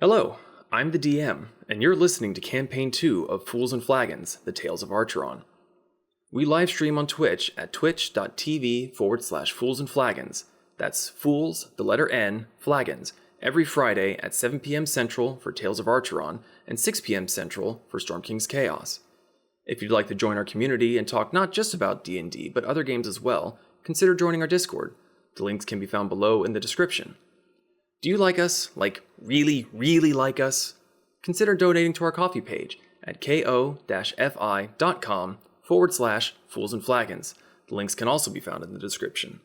Hello, I'm the DM, and you're listening to Campaign 2 of Fools and Flagons, the Tales of Archeron. We live stream on Twitch at twitch.tv/foolsandflagons. That's fools, the letter N, flagons, every Friday at 7 p.m. Central for Tales of Archeron and 6 p.m. Central for Storm King's Chaos. If you'd like to join our community and talk not just about D&D, but other games as well, consider joining our Discord. The links can be found below in the description. Do you like us? Like, really, really like us? Consider donating to our coffee page at ko-fi.com/foolsandflagons. The links can also be found in the description.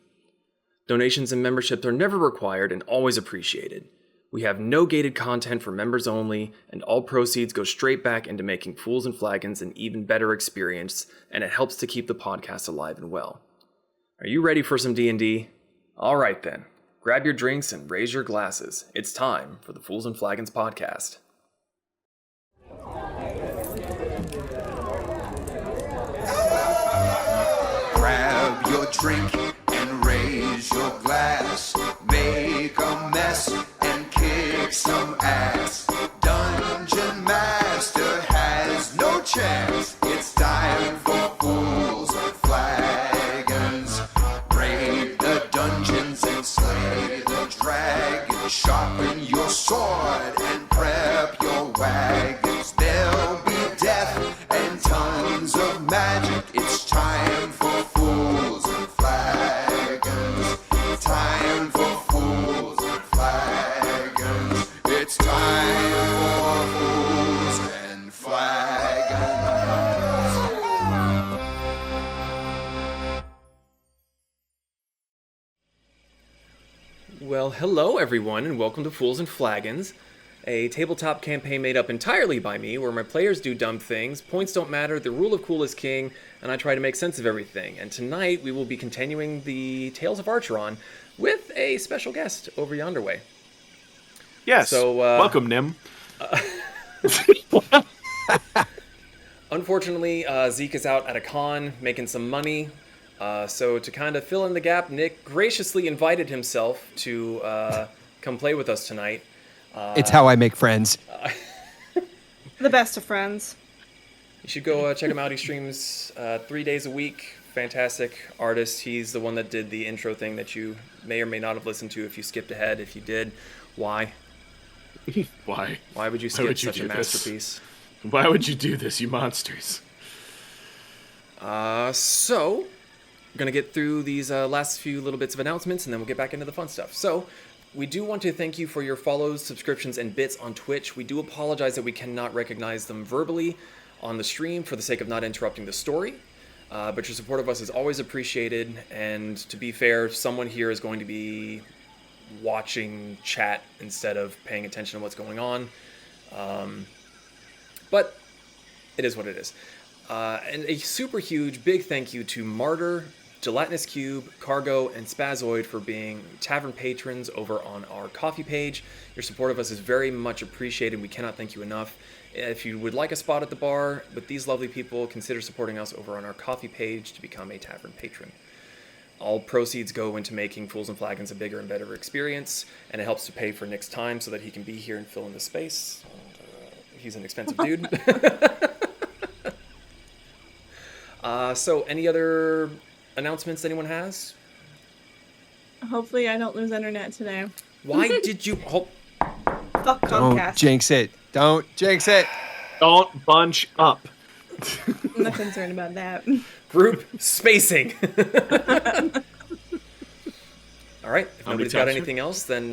Donations and memberships are never required and always appreciated. We have no gated content for members only, and all proceeds go straight back into making Fools and Flagons an even better experience, and it helps to keep the podcast alive and well. Are you ready for some D&D? All right then. Grab your drinks and raise your glasses. It's time for the Fools and Flagons podcast. Grab your drink and raise your glass. Make a mess and kick some ass. Dungeon Master has no chance. It's time for Fools and Flagons. Raid the dungeons and slay the dragon. Sharpen your sword and prep your wagons. There'll be death and tons of magic. It's time for Fools and Flagons. Time for Fools and Flagons. It's time for Fools and Flagons. Well, hello everyone, and welcome to Fools and Flagons, a tabletop campaign made up entirely by me, where my players do dumb things, points don't matter, the rule of cool is king, and I try to make sense of everything. And tonight we will be continuing the Tales of Archeron with a special guest over yonder way. Yes. So, welcome, Nim. Unfortunately, Zeke is out at a con making some money. So to kind of fill in the gap, Nick graciously invited himself to come play with us tonight. It's how I make friends. The best of friends. You should go check him out. He streams 3 days a week. Fantastic artist. He's the one that did the intro thing that you may or may not have listened to if you skipped ahead. If you did, why? Why? Why would you skip such a masterpiece? Why would you do this, you monsters? So, we're going to get through these last few little bits of announcements, and then we'll get back into the fun stuff. So, we do want to thank you for your follows, subscriptions, and bits on Twitch. We do apologize that we cannot recognize them verbally on the stream for the sake of not interrupting the story. But your support of us is always appreciated, and to be fair, someone here is going to be watching chat instead of paying attention to what's going on. But it is what it is. And a super huge, big thank you to Martyr, Gelatinous Cube, Cargo, and Spazoid for being tavern patrons over on our coffee page. Your support of us is very much appreciated. We cannot thank you enough. If you would like a spot at the bar with these lovely people, consider supporting us over on our coffee page to become a tavern patron. All proceeds go into making Fools and Flagons a bigger and better experience, and it helps to pay for Nick's time so that he can be here and fill in the space. He's an expensive dude. So, any other announcements anyone has? Hopefully I don't lose internet today. Why did you... Fuck Don't Comcast. jinx it. Don't jinx it. Don't bunch up. I'm not concerned about that. Group spacing. All right, if How many nobody's got times, anything else, then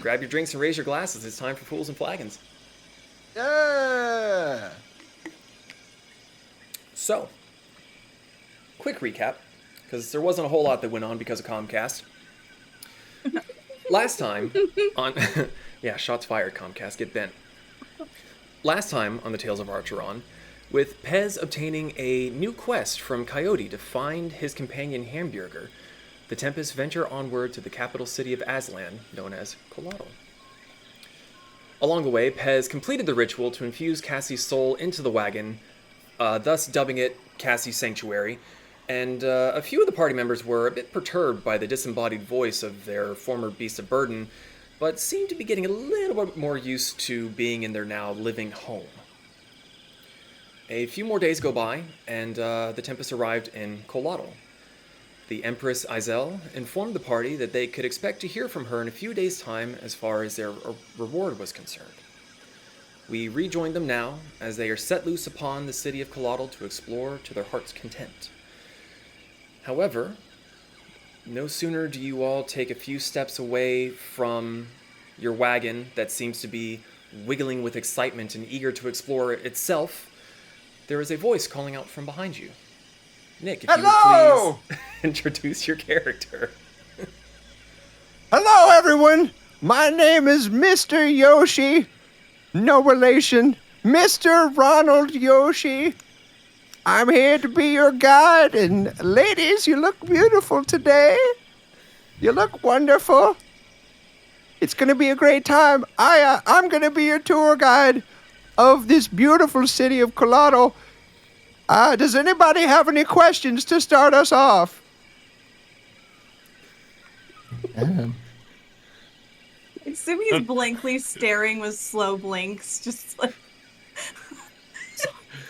grab your drinks and raise your glasses. It's time for Fools and Flagons. Yeah. So, quick recap, because there wasn't a whole lot that went on because of Comcast. Last time on... yeah, shots fired, Comcast. Get bent. Last time on the Tales of Archeron, with Pez obtaining a new quest from Coyote to find his companion Hambjerger, the Tempests venture onward to the capital city of Aztlan, known as Colatl. Along the way, Pez completed the ritual to infuse Cassie's soul into the wagon, thus dubbing it Cassie's Sanctuary, and a few of the party members were a bit perturbed by the disembodied voice of their former beast of burden, but seem to be getting a little bit more used to being in their now living home. A few more days go by, and the Tempests arrived in Colatl. The Empress Izel informed the party that they could expect to hear from her in a few days' time as far as their reward was concerned. We rejoined them now, as they are set loose upon the city of Colatl to explore to their heart's content. However, no sooner do you all take a few steps away from your wagon that seems to be wiggling with excitement and eager to explore itself, there is a voice calling out from behind you. Nick, if you would please introduce your character. Hello, everyone. My name is Mr. Yoshi. No relation. Mr. Ronald Yoshi. I'm here to be your guide, and ladies, you look beautiful today. You look wonderful. It's going to be a great time. I'm going to be your tour guide of this beautiful city of Colatl. Does anybody have any questions to start us off? Assuming he's blankly staring with slow blinks, just like.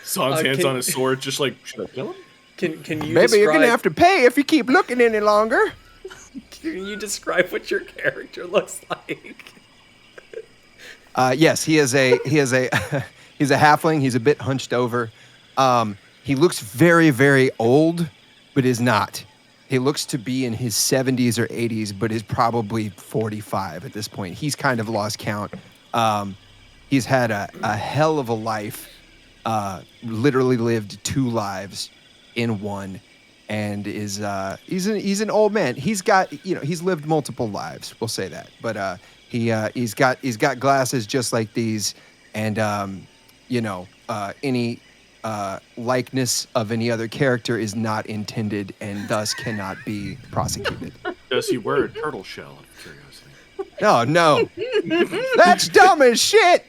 Saw his hands on his sword, just like, should I kill him? Can you Maybe you're going to have to pay if you keep looking any longer. Can you describe what your character looks like? Yes, he's a halfling. He's a bit hunched over. He looks very, very old, but is not. He looks to be in his 70s or 80s, but is probably 45 at this point. He's kind of lost count. He's had a hell of a life. Literally lived 2 lives in one, and is he's an old man. He's got, he's lived multiple lives. We'll say that, but he's got glasses just like these, and any likeness of any other character is not intended and thus cannot be prosecuted. Does he wear a turtle shell, out of curiosity? No. That's dumb as shit.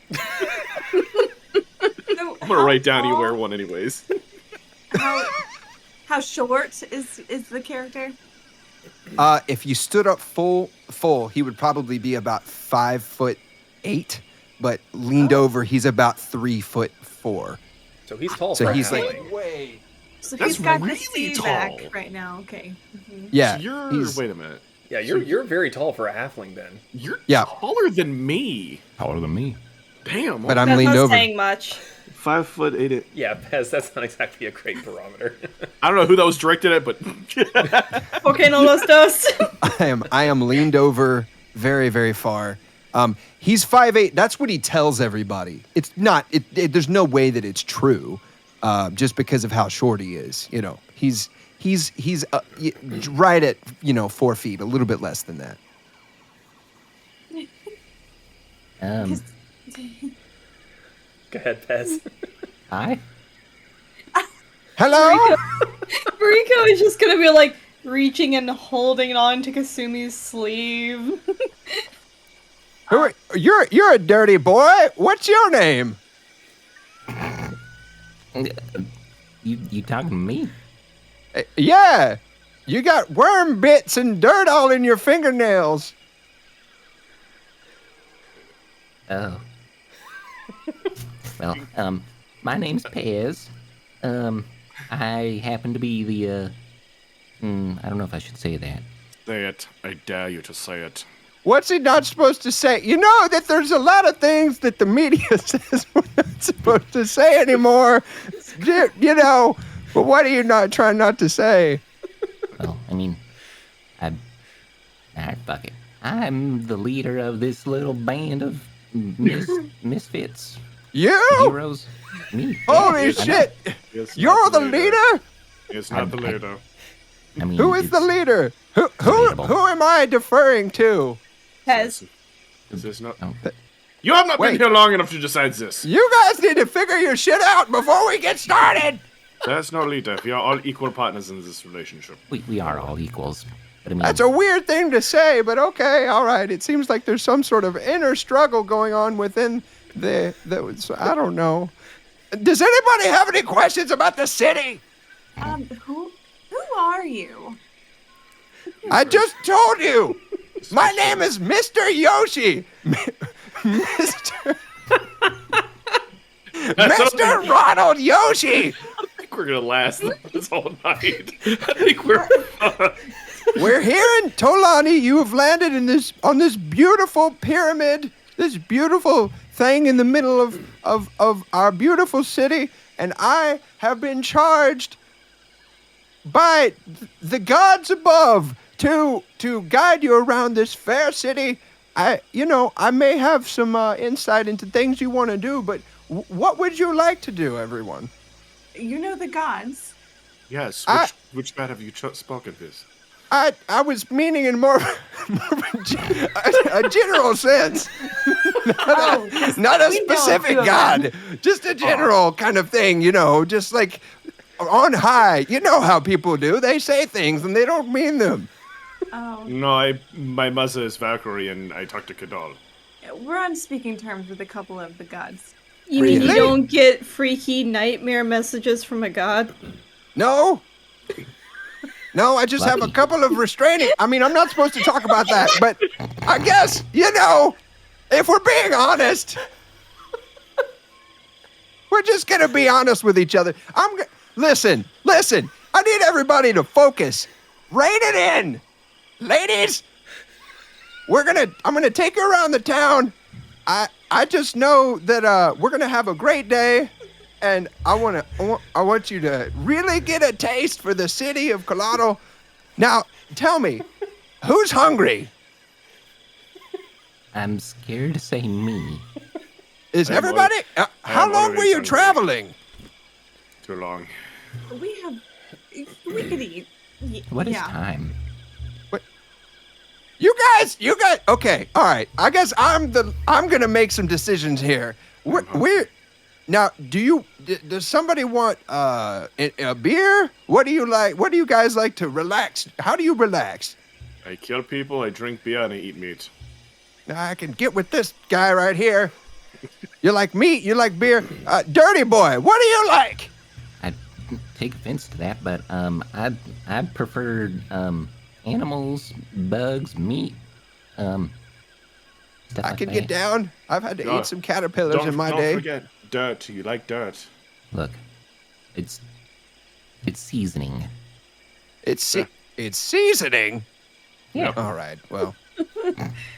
I'm gonna write down you wear one anyways. How short is the character? If you stood up full, he would probably be about 5'8", but leaned over, he's about 3'4". So he's tall. So for a he's like halfling. way. So That's he's got really the C tall. back right now. Okay. Mhm. Yeah. So wait a minute. Yeah, you're very tall for a halfling then. You're Yeah. taller than me. Taller than me. Damn. But I'm That's leaned not over. saying much. 5'8". Yeah, Pez, that's not exactly a great barometer. I don't know who that was directed at, but Okay, no los dos. I am leaned over very, very far. He's 5'8". That's what he tells everybody. It's not. There's no way that it's true, just because of how short he is. He's right at 4 feet, a little bit less than that. Go ahead, Pez. Hi. Hello. Rico is just gonna be like reaching and holding on to Kasumi's sleeve. You're a dirty boy. What's your name? You talking to me? Yeah. You got worm bits and dirt all in your fingernails. Oh. Well, my name's Pez. I happen to be the, I don't know if I should say that. say it. I dare you to say it. What's he not supposed to say? You know that there's a lot of things that the media says we're not supposed to say anymore. But what are you not trying not to say? Well, I mean, fuck it. I'm the leader of this little band of misfits. You? Heroes. Me. Holy Yeah, shit! It's You're not the leader? It's not the leader. I mean, Who is the it's leader? Who debatable. am I deferring to? Pez. Is this not? Oh. You have not Wait. been here long enough to decide this. You guys need to figure your shit out before we get started. There's no leader. We are all equal partners in this relationship. We are all equals. But I mean, That's a weird thing to say, but okay, all right. It seems like there's some sort of inner struggle going on within so I don't know. Does anybody have any questions about the city? Who are you? I just told you. My name is Mr. Yoshi. Mr. Mr. Ronald Yoshi. I think we're gonna last this whole night. I think we're. We're here in Tolani. You have landed on this beautiful pyramid, this beautiful thing in the middle of our beautiful city, and I have been charged by the gods above to guide you around this fair city. I may have some insight into things you want to do, but what would you like to do, everyone? You know the gods. Yes. Which god have you spoken with? I was meaning in more of a general sense, not a specific god, just a general kind of thing, just like on high. You know how people do. They say things and they don't mean them. Oh. No, my mother is Valkyrie and I talk to Colatl. We're on speaking terms with a couple of the gods. You mean you Really? don't get freaky nightmare messages from a god? No, I just have a couple of restraining. I mean, I'm not supposed to talk about that, but I guess, if we're being honest, we're just going to be honest with each other. Listen, I need everybody to focus. Rein it in. Ladies, I'm going to take you around the town. I just know that we're going to have a great day. And I want you to really get a taste for the city of Colatl. Now, tell me, who's hungry? I'm scared to say me. Is I'm everybody? How long already were you hungry. Traveling? Too long. We could eat. What is yeah. time? You guys. Okay, all right. I guess I'm gonna make some decisions here. We're now. Does somebody want a beer? What do you like? What do you guys like to relax? How do you relax? I kill people, I drink beer, and I eat meat. Now, I can get with this guy right here. You like meat? You like beer? Dirty boy, what do you like? I take offense to that, but I prefer animals, bugs, meat. Stuff I like can that. get down. I've had to No, eat some caterpillars in my don't day. forget dirt. You like dirt. Look, it's seasoning. It's seasoning. Yeah. All right. Well,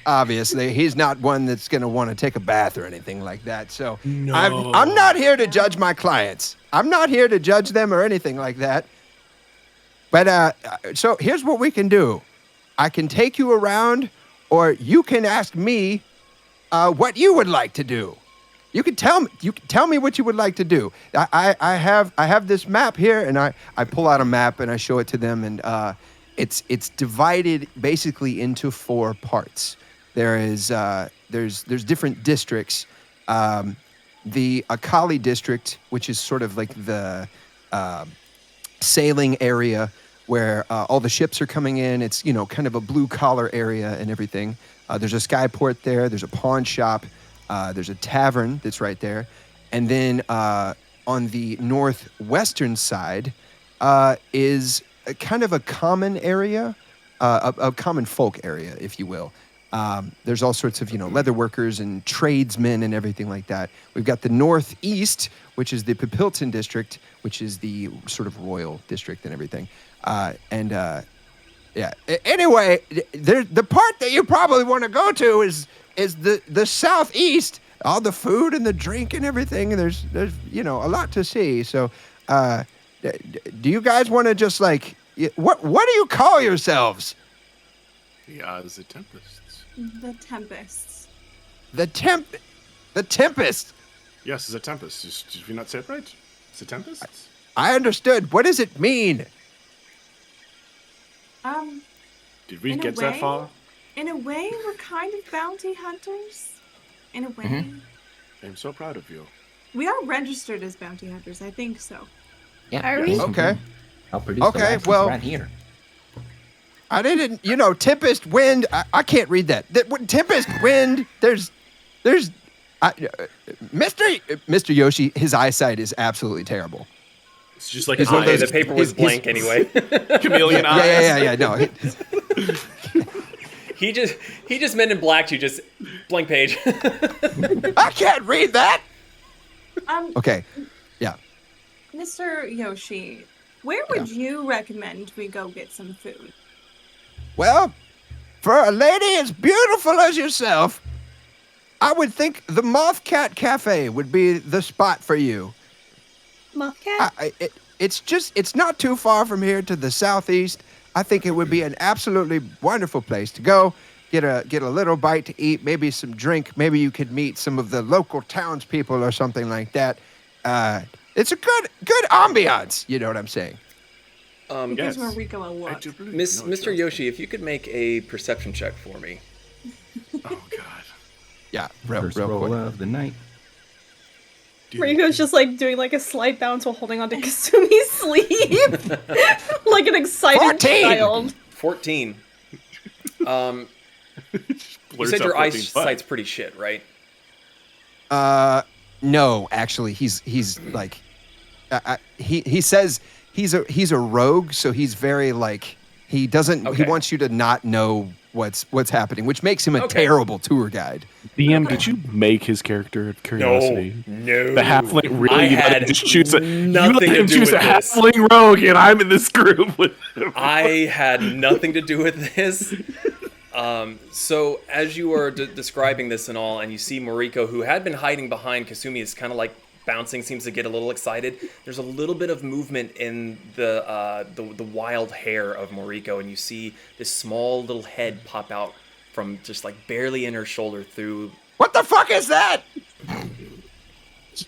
obviously he's not one that's going to want to take a bath or anything like that. So I'm not here to judge my clients. I'm not here to judge them or anything like that. But so here's what we can do. I can take you around, or you can ask me what you would like to do. You can tell me what you would like to do. I have this map here, and I pull out a map and I show it to them, and it's divided basically into 4 parts. There's different districts. The Akali district, which is sort of like the sailing area where all the ships are coming in. It's kind of a blue collar area and everything. There's a skyport there. There's a pawn shop. There's a tavern that's right there. And then on the northwestern side is a kind of a common area, a common folk area, if you will. There's all sorts of, leather workers and tradesmen and everything like that. We've got the northeast, which is the Pepilton district, which is the sort of royal district and everything. Yeah. Anyway, the part that you probably want to go to is the southeast. All the food and the drink and everything. And there's a lot to see. So, do you guys want to just what do you call yourselves? We are the Tempests. The Tempests. The Tempest. Yes, it's a Tempest. Did we not say it right? It's a Tempest? I understood. What does it mean? Did we in a get that way- far? In a way, we're kind of bounty hunters. In a way. Mm-hmm. I'm so proud of you. We are registered as bounty hunters, I think so. Yeah. Are yes, we? mhm. Okay. I'll produce Okay, the license well- right here. I didn't, Tempest, wind. I can't read that. Tempest, wind. Mr. Yoshi, his eyesight is absolutely terrible. It's just like It's an one of eye. those- The paper was his- blank anyway. Chameleon eyes. Yeah. No, He just Men in Blacked you, just blank page. I can't read that. Okay. Yeah. Mr. Yoshi, where would you recommend we go get some food? Well, for a lady as beautiful as yourself, I would think the Moth Cat Cafe would be the spot for you. Moth cat? It's not too far from here to the southeast. I think it would be an absolutely wonderful place to go, get a little bite to eat, maybe some drink. Maybe you could meet some of the local townspeople or something like that. It's a good ambiance. You know what I'm saying? Gives Mariko a look. Mr. Yoshi, if you could make a perception check for me. Oh God. Yeah, First real roll quick. of the night. Mariko's just like doing like a slight bounce while holding onto Kasumi's sleeve. Like an excited 14! child. 14. You Blurts said out your 14 eyesight's pretty shit, right? No, actually, he's like, he says he's a rogue, so he's very like he doesn't Okay. he wants you to not know what's happening, which makes him a Okay. terrible tour guide. DM, did you make his character of curiosity? No. The halfling really I you let had him just choose nothing you let to him do choose with a this. halfling rogue, and I'm in this group with him. I had nothing to do with this. So as you are describing this and all, and you see Mariko, who had been hiding behind Kasumi, is kind of like bouncing, seems to get a little excited. There's a little bit of movement in the wild hair of Mariko, and you see this small little head pop out from just like barely in her shoulder through. What the fuck is that?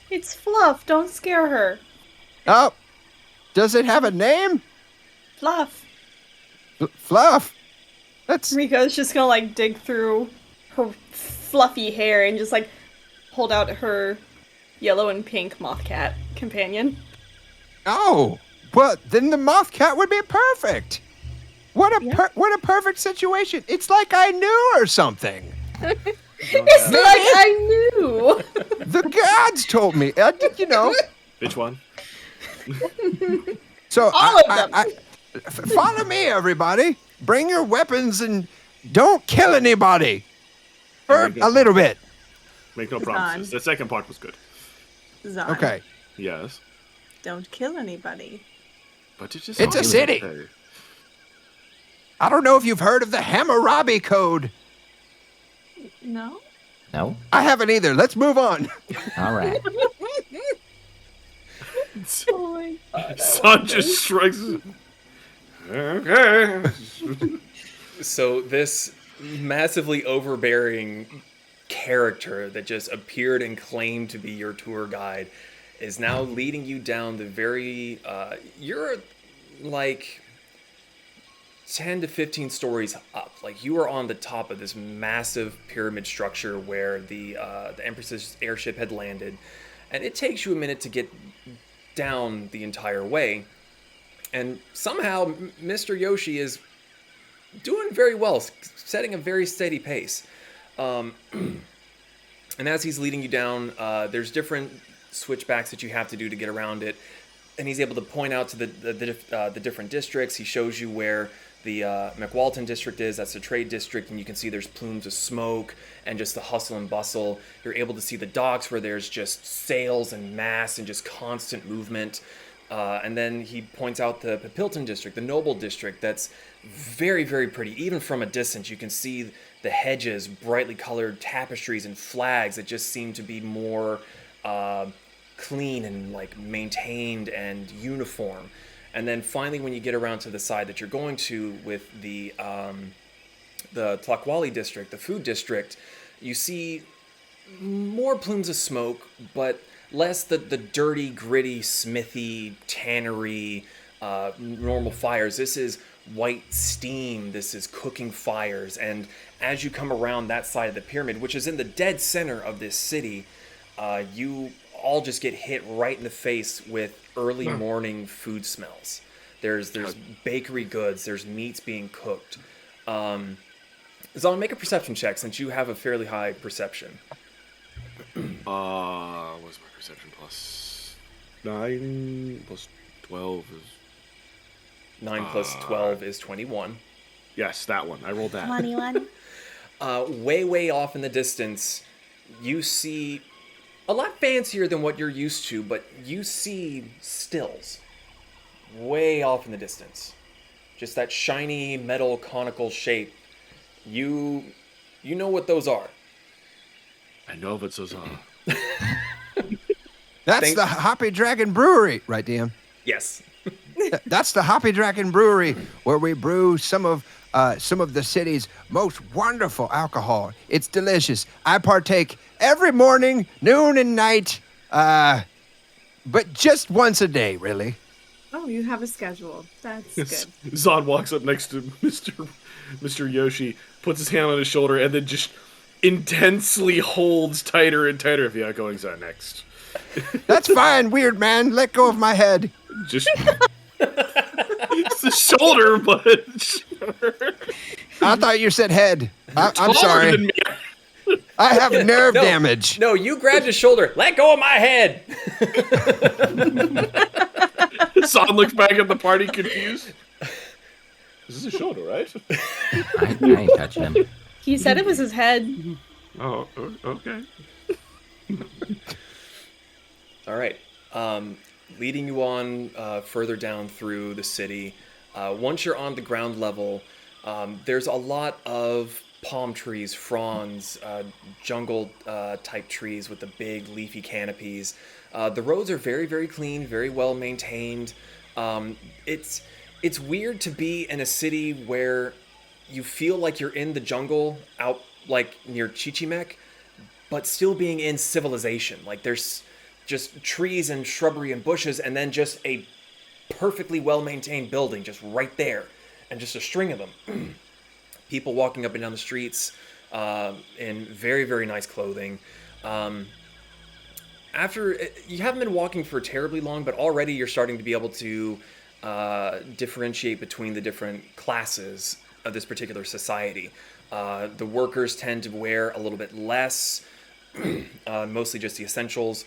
It's Fluff. Don't scare her. Oh, does it have a name? Fluff. Fluff. That's Riko's just gonna like dig through her fluffy hair and just like hold out her yellow and pink moth cat companion. oh. Well, then the Moth Cat would be perfect. What a perfect situation. It's like I knew or something. It's like I knew. The gods told me. You know. Which one? So All of them. Follow me, everybody. Bring your weapons and don't kill anybody. For a little bit. Make no promises. The second part was good. Zon, Okay. Yes. don't kill anybody. But it's just It's a city. I don't know if you've heard of the Hammurabi Code. No? No? I haven't either. Let's move on. All right. Oh my god. Son just shrugs. Okay. So this massively overbearing character that just appeared and claimed to be your tour guide is now leading you down the very you're like 10 to 15 stories up. Like you are on the top of this massive pyramid structure where the Empress's airship had landed, and it takes you a minute to get down the entire way. And somehow Mr. Yoshi is doing very well, setting a very steady pace. And as he's leading you down, there's different switchbacks that you have to do to get around it. And he's able to point out to the different districts. He shows you where the McWalton district is. That's the trade district. And you can see there's plumes of smoke and just the hustle and bustle. You're able to see the docks where there's just sails and masts and just constant movement. And then he points out the Papilton district, the noble district, that's very, very pretty. Even from a distance, you can see the hedges, brightly colored tapestries and flags that just seem to be more clean and like maintained and uniform. And then finally, when you get around to the side that you're going to with the Tlakwali district, the food district, you see more plumes of smoke, but less the dirty, gritty, smithy, tannery, normal fires. This is white steam. This is cooking fires. And as you come around that side of the pyramid, which is in the dead center of this city, you all just get hit right in the face with early morning food smells. There's bakery goods. There's meats being cooked. Zon, make a perception check since you have a fairly high perception. What's my perception? Plus 9 plus 12 is 9 plus 12 is 21. Yes, that one. I rolled that. 21. Way off in the distance, you see a lot fancier than what you're used to, but you see stills way off in the distance. Just that shiny metal conical shape. You know what those are. I know what those are. That's the Hoppy Dragon Brewery, right, DM? Yes. That's the Hoppy Dragon Brewery, where we brew some of the city's most wonderful alcohol. It's delicious. I partake every morning, noon, and night, but just once a day, really. Oh, you have a schedule. That's good. Zod walks up next to Mr. Yoshi, puts his hand on his shoulder, and then just intensely holds tighter and tighter. Yeah, going Zod next. That's fine, weird man. Let go of my head. Just it's the shoulder, but sure. I thought you said head. I'm Taller sorry. than me. I have nerve damage. No, you grabbed his shoulder. Let go of my head. Zod looks back at the party confused. This is his shoulder, right? I ain't touching him. He said it was his head. Oh, okay. All right. Leading you on further down through the city. Once you're on the ground level, there's a lot of palm trees, fronds, jungle type trees with the big leafy canopies. The roads are very, very clean, very well maintained. It's weird to be in a city where you feel like you're in the jungle out like near Chichimec, but still being in civilization. Like there's just trees and shrubbery and bushes, and then just a perfectly well-maintained building just right there, and just a string of them. People walking up and down the streets in very, very nice clothing. After you haven't been walking for terribly long, but already you're starting to be able to differentiate between the different classes of this particular society. The workers tend to wear a little bit less, mostly just the essentials.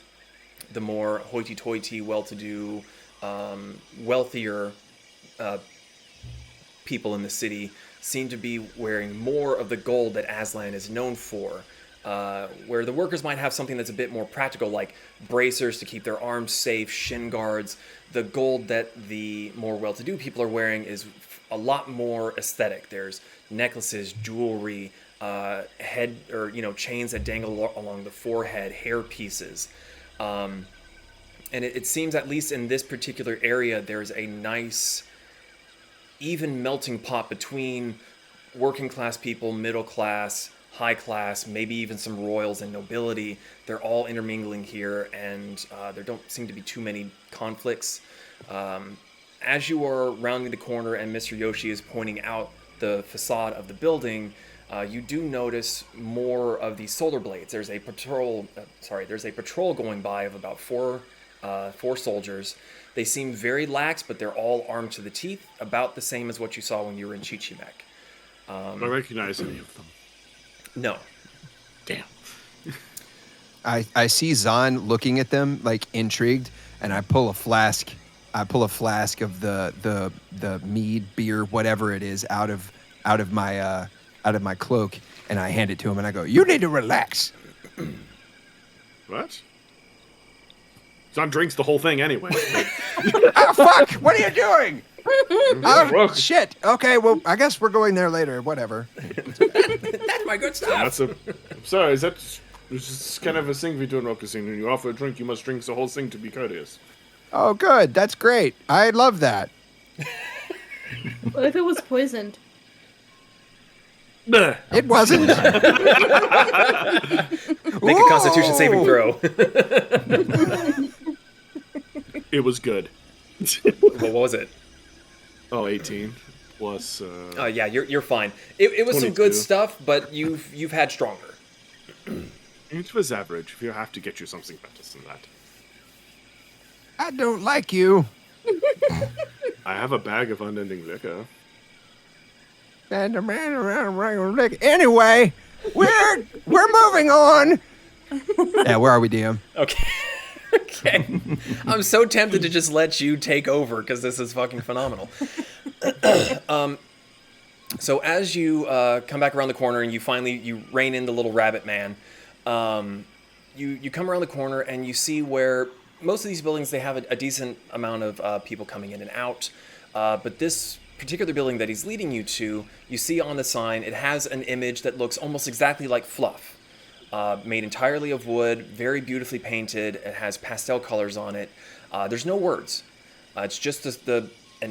The more hoity-toity, well-to-do, wealthier people in the city seem to be wearing more of the gold that Aztlan is known for, where the workers might have something that's a bit more practical, like bracers to keep their arms safe, shin guards. The gold that the more well-to-do people are wearing is a lot more aesthetic. There's necklaces, jewelry, head or chains that dangle along the forehead, hair pieces. And it seems, at least in this particular area, there's a nice, even melting pot between working class people, middle class, high class, maybe even some royals and nobility. They're all intermingling here, and there don't seem to be too many conflicts. As you are rounding the corner and Mr. Yoshi is pointing out the facade of the building, you do notice more of these solar blades. There's a patrol going by of about four soldiers. They seem very lax, but they're all armed to the teeth, about the same as what you saw when you were in Chichimec. Do I recognize any of them? No. Damn. I see Zahn looking at them like intrigued, and I pull a flask. I pull a flask of the mead, beer, whatever it is, out of my cloak, and I hand it to him, and I go, "You need to relax." What? John drinks the whole thing anyway. Oh, fuck! What are you doing? Oh, shit. Okay, well, I guess we're going there later. Whatever. That's my good stuff. I'm sorry, is that just kind of a thing we do in Rokusin? When you offer a drink, you must drink the whole thing to be courteous. Oh, good. That's great. I love that. What if it was poisoned? It wasn't. Make a Constitution saving throw. It was good. What was it? Oh, 18 plus. Yeah, you're fine. It was 22. some good stuff, but you've had stronger. It was average. You have to get you something better than that. I don't like you. I have a bag of unending liquor. And the man around. Anyway, we're moving on. Yeah, where are we, DM? Okay. Okay. I'm so tempted to just let you take over because this is fucking phenomenal. So as you come back around the corner and you rein in the little rabbit man, you come around the corner and you see where most of these buildings, they have a decent amount of people coming in and out. But this particular building that he's leading you to, you see on the sign, it has an image that looks almost exactly like fluff. Made entirely of wood, very beautifully painted. It has pastel colors on it. There's no words. It's just an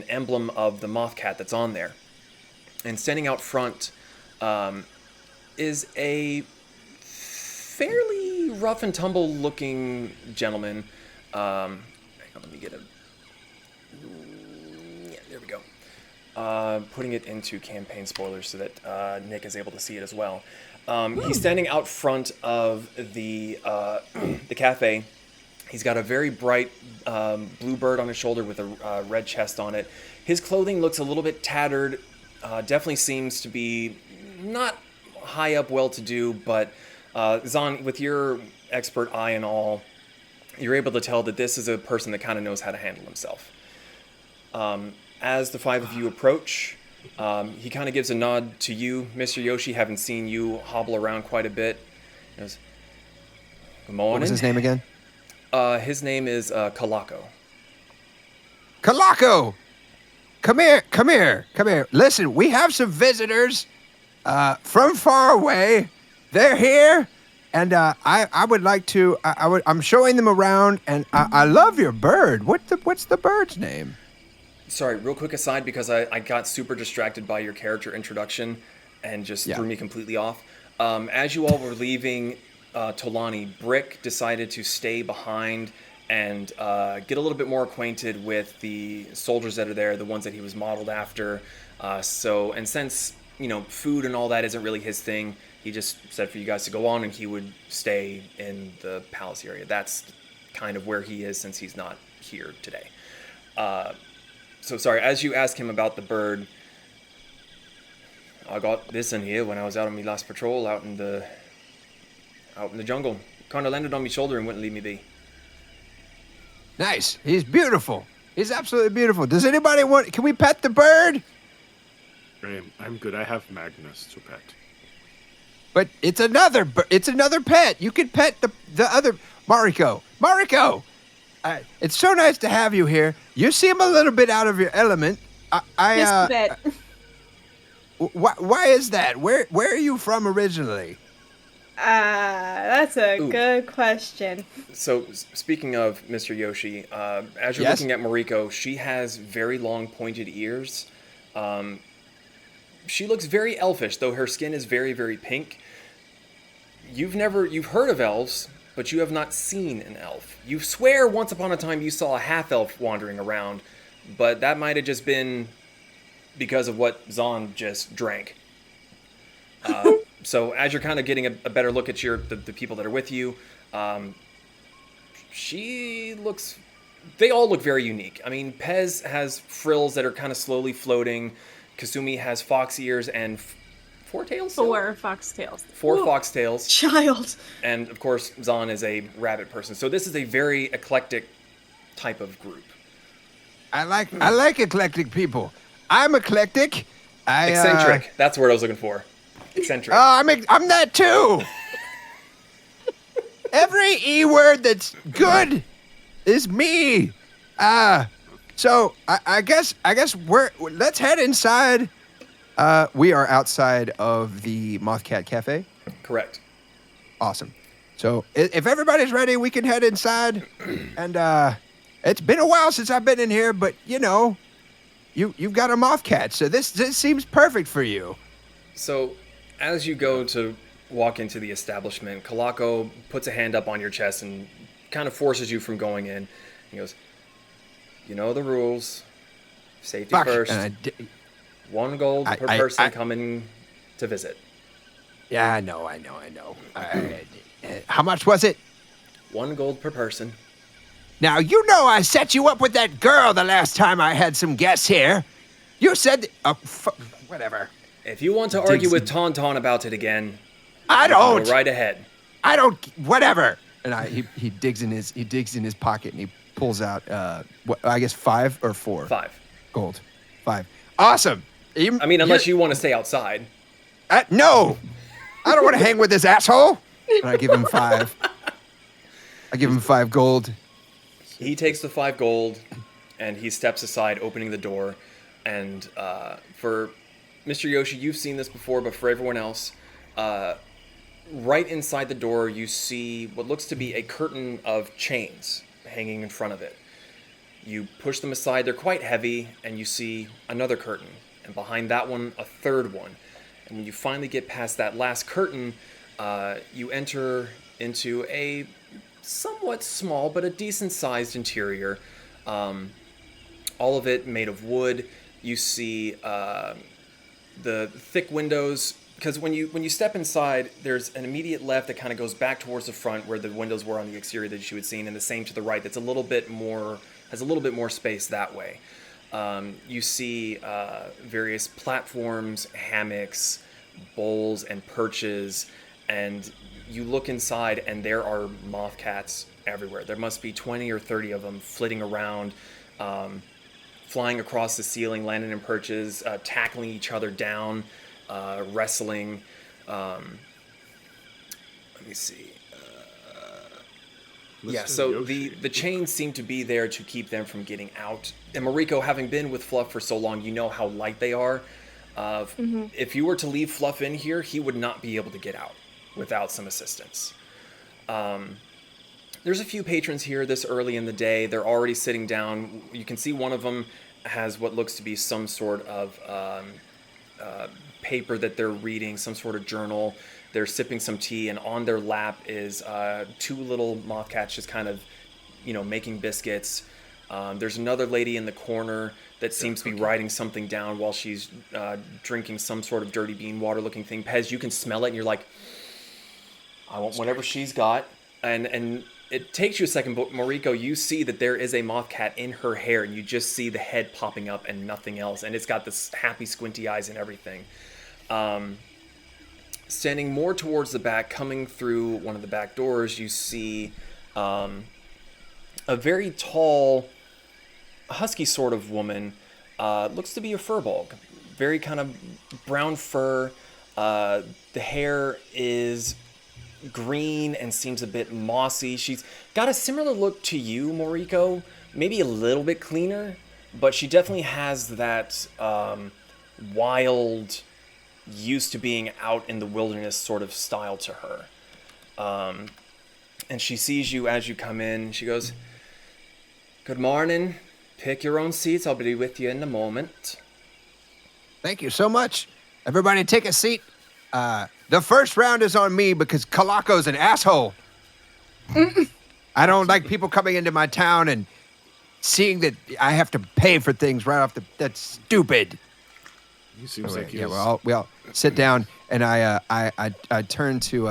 emblem of the moth cat that's on there. And standing out front is a fairly rough and tumble looking gentleman. Hang on, let me get a... Yeah, there we go. Putting it into campaign spoilers so that Nick is able to see it as well. He's standing out front of the cafe. He's got a very bright blue bird on his shoulder with a red chest on it. His clothing looks a little bit tattered. Definitely seems to be not high up, well-to-do, but Zahn, with your expert eye and all, you're able to tell that this is a person that kind of knows how to handle himself. As the five of you approach, he kind of gives a nod to you, Mr. Yoshi, having seen you hobble around quite a bit. He goes, "Good morning." What was his name again? His name is Colatl. Kalako! Come here. Listen, we have some visitors from far away. They're here, and I would like to. I'm showing them around, and I love your bird. What's the bird's name? Sorry, real quick aside, because I got super distracted by your character introduction and just threw me completely off. As you all were leaving Tolani, Brick decided to stay behind and get a little bit more acquainted with the soldiers that are there, the ones that he was modeled after. Since, food and all that isn't really his thing, he just said for you guys to go on and he would stay in the palace area. That's kind of where he is since he's not here today. So sorry, as you ask him about the bird, I got this in here when I was out on my last patrol out in the jungle. Kind of landed on my shoulder and wouldn't leave me be. Nice. He's beautiful. He's absolutely beautiful. Does anybody want... Can we pet the bird? I'm good. I have Magnus to pet. But it's another pet. You can pet the other... Mariko! It's so nice to have you here. You seem a little bit out of your element. Just a bit. Why is that? Where are you from originally? That's a good question. So, speaking of Mr. Yoshi, as you're looking at Mariko, she has very long pointed ears. She looks very elfish, though her skin is very, very pink. You've heard of elves, but you have not seen an elf. You swear once upon a time you saw a half-elf wandering around, but that might have just been because of what Zahn just drank. So as you're kind of getting a better look at the people that are with you, they all look very unique. I mean, Pez has frills that are kind of slowly floating. Kasumi has fox ears and four tails? Four foxtails. Four foxtails. Child. And of course, Zahn is a rabbit person. So this is a very eclectic type of group. I like eclectic people. I'm eclectic. Eccentric. That's the word I was looking for. Eccentric. I'm that too. Every E word that's good is me. So I guess let's head inside. We are outside of the Mothcat Cafe. Correct. Awesome. So if everybody's ready, we can head inside. And it's been a while since I've been in here, but you've got a Mothcat, so this seems perfect for you. So as you go to walk into the establishment, Kalako puts a hand up on your chest and kind of forces you from going in. He goes, "You know the rules. Safety first. 1 gold per person coming to visit." Yeah, I know. How much was it? 1 gold per person. Now, I set you up with that girl the last time I had some guests here. You said... whatever. If you want to argue with Tauntaun about it again... I don't. Go right ahead. I don't... Whatever. And he digs in his pocket and he pulls out, I guess 5 or 4? 5. Gold. 5. Awesome. I mean, unless you want to stay outside. No, I don't want to hang with this asshole. And I give him 5. I give him 5 gold. He takes the 5 gold, and he steps aside, opening the door. And for Mr. Yoshi, you've seen this before, but for everyone else, right inside the door, you see what looks to be a curtain of chains hanging in front of it. You push them aside, they're quite heavy, and you see another curtain. And behind that one, a third one. And when you finally get past that last curtain, you enter into a somewhat small but a decent-sized interior. All of it made of wood. You see the thick windows, because when you step inside, there's an immediate left that kind of goes back towards the front where the windows were on the exterior that you had seen, and the same to the right. That's a little bit more space that way. You see various platforms, hammocks, bowls, and perches, and you look inside, and there are moth cats everywhere. There must be 20 or 30 of them flitting around, flying across the ceiling, landing in perches, tackling each other down, wrestling. Let me see. Yeah, so the chains seem to be there to keep them from getting out. And Mariko, having been with Fluff for so long, you know how light they are. If you were to leave Fluff in here, he would not be able to get out without some assistance. There's a few patrons here this early in the day. They're already sitting down. You can see one of them has what looks to be some sort of paper that they're reading, some sort of journal. They're sipping some tea, and on their lap is 2 little moth cats just kind of, making biscuits. There's another lady in the corner that seems to be writing something down while she's drinking some sort of dirty bean water looking thing. Pez, you can smell it, and you're like, I want whatever she's got. And it takes you a second, but Mariko, you see that there is a moth cat in her hair, and you just see the head popping up and nothing else. And it's got this happy squinty eyes and everything. Standing more towards the back, coming through one of the back doors, you see a very tall, husky sort of woman. Looks to be a furbolg. Very kind of brown fur. The hair is green and seems a bit mossy. She's got a similar look to you, Moriko. Maybe a little bit cleaner, but she definitely has that wild, used to being out in the wilderness sort of style to her. And she sees you as you come in. She goes, "Good morning. Pick your own seats. I'll be with you in a moment." Thank you so much. Everybody take a seat. The first round is on me because Calaco's an asshole. I don't like people coming into my town and seeing that I have to pay for things right off the... That's stupid. He seems like we all sit down, and I turn to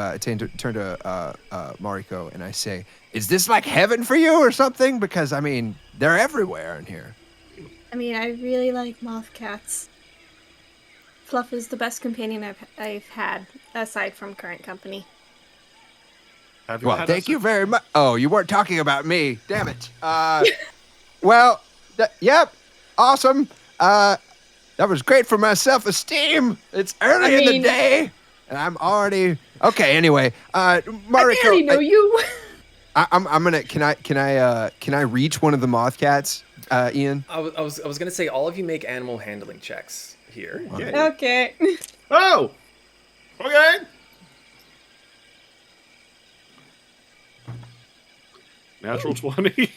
Mariko, and I say, "Is this like heaven for you or something? Because I mean, they're everywhere in here." I mean, I really like moth cats. Fluff is the best companion I've had, aside from current company. Well, thank you very much. Oh, you weren't talking about me. Damn it. Yep. Awesome. That was great for my self-esteem. It's early in the day, and I'm already... Okay, anyway. Mariko... I already know you. I'm gonna... Can I reach one of the moth cats, Ian? I was gonna say, all of you make animal handling checks here. Okay. Oh! Okay! Natural 20.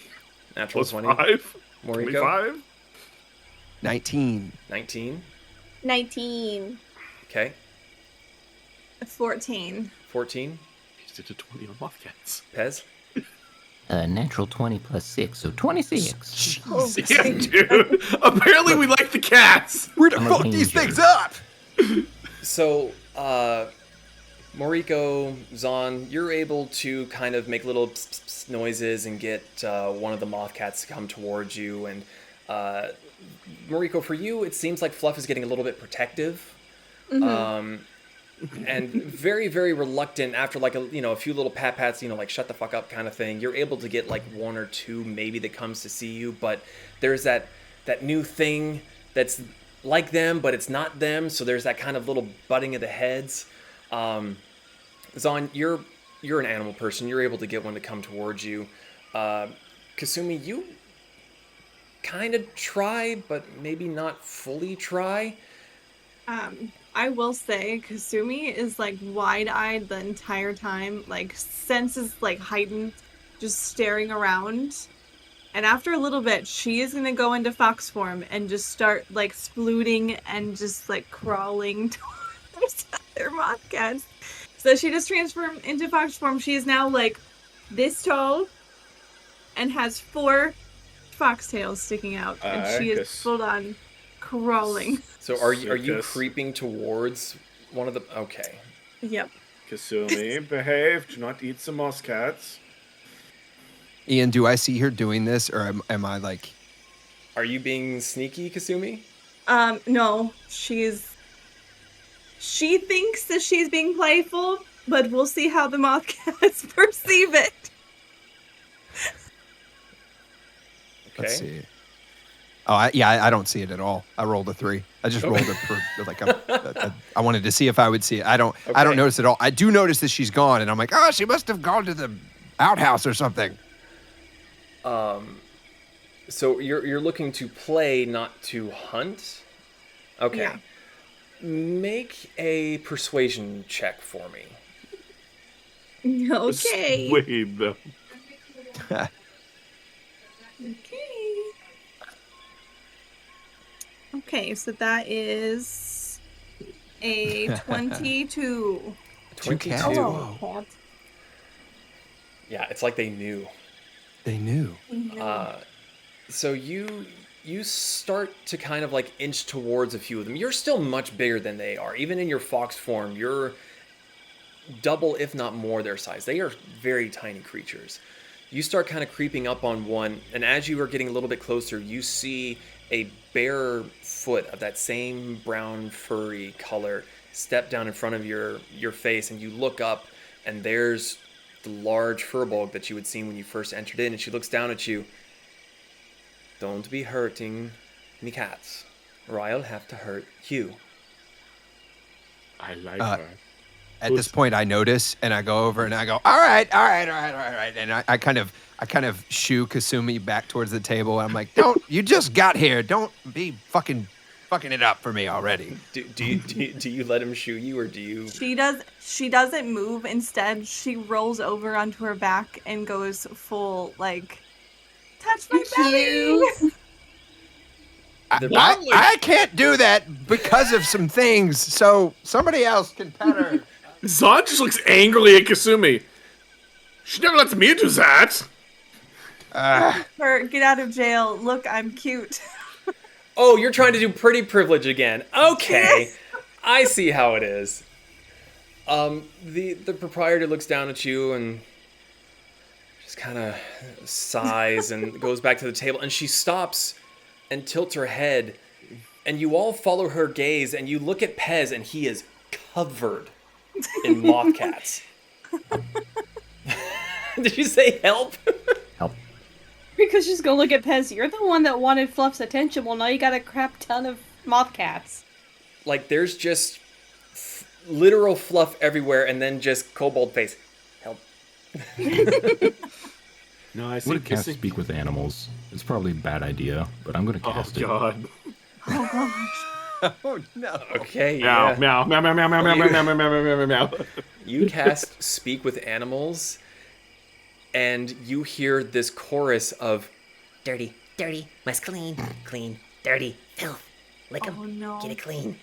Natural Plus 20. 5. Moriko? 25. 19. 19. 19. Okay. 14. 14. He's did a 20 on moth cats. Pez. Natural 20 plus 6, so 26. Yeah, dude. Apparently we like the cats. We're to I'm a fuck these ranger. things up! So, Moriko, Zon, you're able to kind of make little pss, pss, pss noises and get one of the moth cats to come towards you. And Moriko, for you, it seems like Fluff is getting a little bit protective. And very, very reluctant after like a few little pat-pats, like shut the fuck up kind of thing. You're able to get like one or two maybe that comes to see you, but there's that new thing that's like them, but it's not them. So there's that kind of little butting of the heads. Zon, you're an animal person. You're able to get one to come towards you. Kasumi, you kind of try, but maybe not fully try. I will say Kasumi is like wide-eyed the entire time, like senses like heightened, just staring around. And after a little bit, she is gonna go into fox form and just start like splooting and just like crawling towards other mothcats. So she just transformed into fox form. She is now like this tall and has 4 foxtails sticking out, and she is full on crawling. So are you creeping towards one of the? Okay. Yep. Kasumi, behave. Do not eat some moss cats. Ian, do I see her doing this, or am I like? Are you being sneaky, Kasumi? No. She thinks that she's being playful, but we'll see how the mothcats perceive it. Okay. Let's see. Oh, I don't see it at all. I rolled a 3. I just rolled it for like I wanted to see if I would see it. I don't notice it at all. I do notice that she's gone, and I'm like, oh, she must have gone to the outhouse or something. So you're looking to play, not to hunt? Okay. Yeah. Make a persuasion check for me. Okay. Persuade them. Okay, so that is a 22. 22. Oh, Yeah, it's like they knew. They knew. So you start to kind of like inch towards a few of them. You're still much bigger than they are. Even in your fox form, you're double, if not more, their size. They are very tiny creatures. You start kind of creeping up on one, and as you are getting a little bit closer, you see a bare foot of that same brown furry color step down in front of your face, and you look up, and there's the large furball that you had seen when you first entered in, and she looks down at you. Don't be hurting me cats, or I'll have to hurt you. I like her. At this point, I notice, and I go over and I go, all right. And I kind of shoo Kasumi back towards the table. I'm like, you just got here. Don't be fucking it up for me already. Do you let him shoo you, or do you? She doesn't move. Instead, she rolls over onto her back and goes full, like, touch my belly. I can't do that because of some things, so somebody else can pet her. Zon just looks angrily at Kasumi. She never lets me do that. Get out of jail. Look, I'm cute. Oh, you're trying to do pretty privilege again. Okay, I see how it is. The proprietor looks down at you and just kind of sighs and goes back to the table, and she stops and tilts her head, and you all follow her gaze, and you look at Pez, and he is covered in mothcats. Did you say help? Help. Because she's gonna look at Pez. You're the one that wanted Fluff's attention. Well, now you got a crap ton of mothcats. Like, there's just literal fluff everywhere, and then just kobold face. Help. No, I Would a cat speak with animals? It's probably a bad idea, but I'm gonna cast it. Oh god. Oh gosh. Oh no. Okay, Meow, yeah. meow, meow, meow, meow, meow, meow, meow, meow, meow, meow, meow, meow. You cast Speak with Animals, and you hear this chorus of Dirty, dirty, must clean, clean, dirty, filth. Lick 'em, Oh no. get it clean.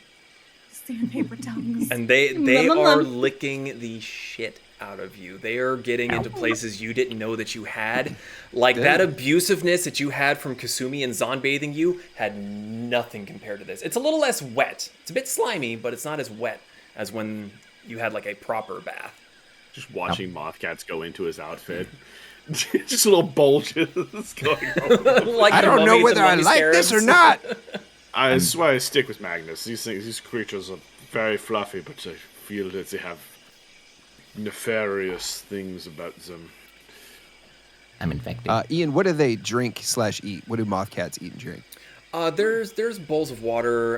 Sandpaper tongues. and they Nom, nom, are nom. licking the shit out of you. They are getting into places you didn't know that you had. Like, that abusiveness that you had from Kasumi and Zon bathing you had nothing compared to this. It's a little less wet. It's a bit slimy, but it's not as wet as when you had like a proper bath. Just watching mothcats go into his outfit. Just little bulges going on. Like I the don't know mummies whether and I mummy like this or scarabs. not. That's why I stick with Magnus. These creatures are very fluffy, but I feel that they have nefarious things about them. I'm infected. Ian, what do they drink / eat? What do mothcats eat and drink? There's bowls of water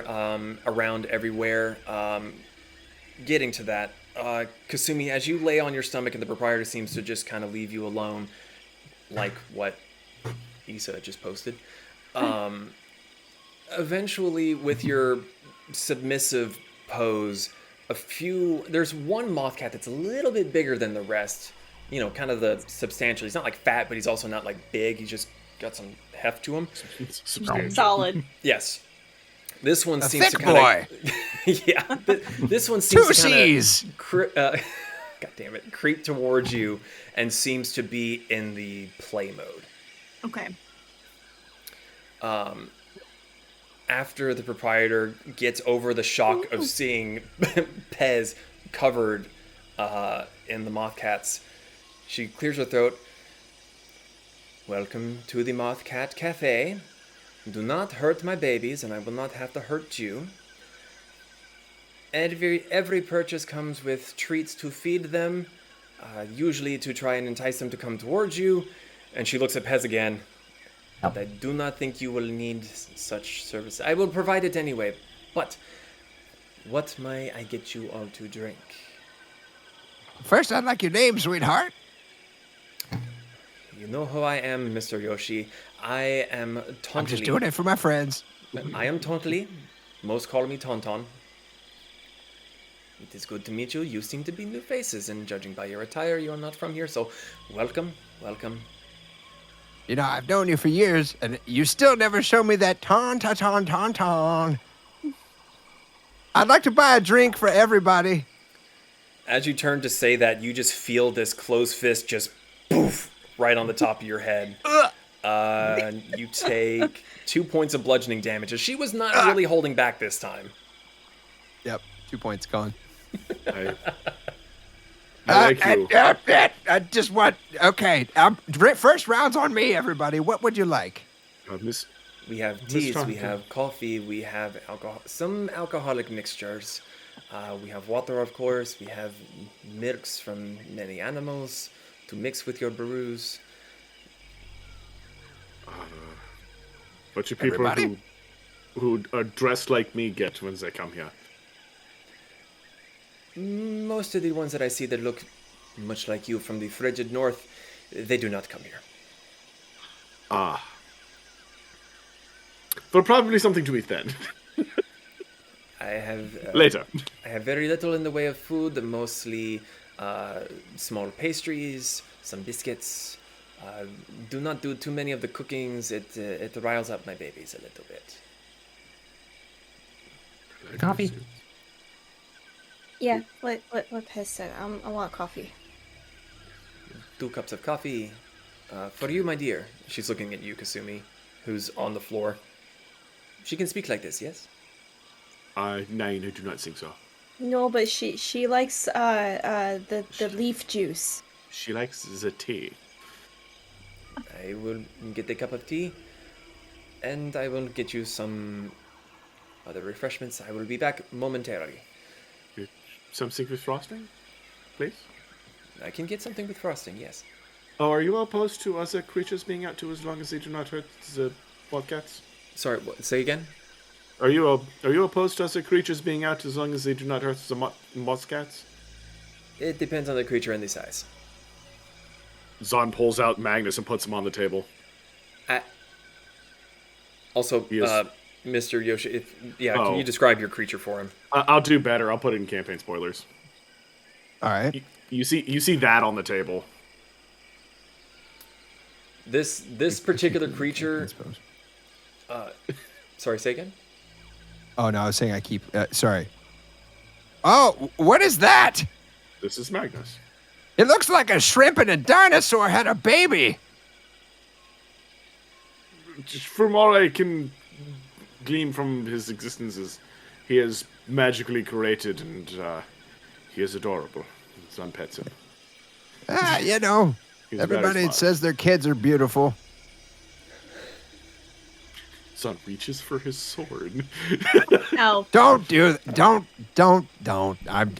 around everywhere. Getting to that, Kasumi, as you lay on your stomach and the proprietor seems to just kind of leave you alone, like what Issa just posted. Eventually, with your submissive pose, there's one moth cat that's a little bit bigger than the rest. You know, kind of the substantial. He's not like fat, but he's also not like big. He's just got some heft to him. Solid. Yes. This one A seems thick to kind boy. of yeah. This one seems Two to kind C's. of God damn it, creep towards you and seems to be in the play mode. Okay. After the proprietor gets over the shock of seeing Pez covered in the moth cats, she clears her throat. Welcome to the Moth Cat Cafe. Do not hurt my babies, and I will not have to hurt you. Every purchase comes with treats to feed them, usually to try and entice them to come towards you. And she looks at Pez again. But I do not think you will need such service. I will provide it anyway. But what may I get you all to drink? First, I'd like your name, sweetheart. You know who I am, Mr. Yoshi. I am Tontli. I'm just doing it for my friends. I am Tontli. Most call me Tonton. It is good to meet you. You seem to be new faces, and judging by your attire, you are not from here. So, welcome, welcome. You know, I've known you for years, and you still never show me that ton. I'd like to buy a drink for everybody. As you turn to say that, you just feel this closed fist just poof right on the top of your head. You take 2 points of bludgeoning damage. As she was not really holding back this time. Yep, 2 points gone. I like you. I just want. Okay, first round's on me, everybody. What would you like? Miss. We have teas, we have coffee, we have alcohol, some alcoholic mixtures. We have water, of course. We have milks from many animals to mix with your brews. What you people Everybody? who are dressed like me get when they come here? Most of the ones that I see that look much like you from the frigid north, they do not come here. Ah. But probably something to eat then. I have Later. I have very little in the way of food, mostly small pastries, some biscuits. Do not do too many of the cookings. It riles up my babies a little bit. Coffee? Yeah, what Pez said. I want coffee. 2 cups of coffee. For you, my dear. She's looking at you, Kasumi, who's on the floor. She can speak like this, yes? Nine, I do not think so. No, but she likes the leaf juice. She likes the tea. I will get a cup of tea, and I will get you some other refreshments. I will be back momentarily. Something with frosting, please? I can get something with frosting, yes. Oh, are you opposed to other creatures being out too as long as they do not hurt the wildcats? Sorry, what, say again? Are you opposed to other creatures being out as long as they do not hurt the moth cats? It depends on the creature and the size. Zon pulls out Magnus and puts him on the table. Also, Yes. Mr. Yoshi, can Oh. you describe your creature for him? I'll do better. I'll put it in campaign spoilers. All right. You see that on the table. This particular creature. I suppose. Sorry, say again. Oh no, I was saying I keep. Sorry. Oh, what is that? This is Magnus. It looks like a shrimp and a dinosaur had a baby. Just from all I can glean from his existences, he is magically created and he is adorable. Zon pets him. You know, He's everybody very smart. says their kids are beautiful. Zon reaches for his sword. No. Don't.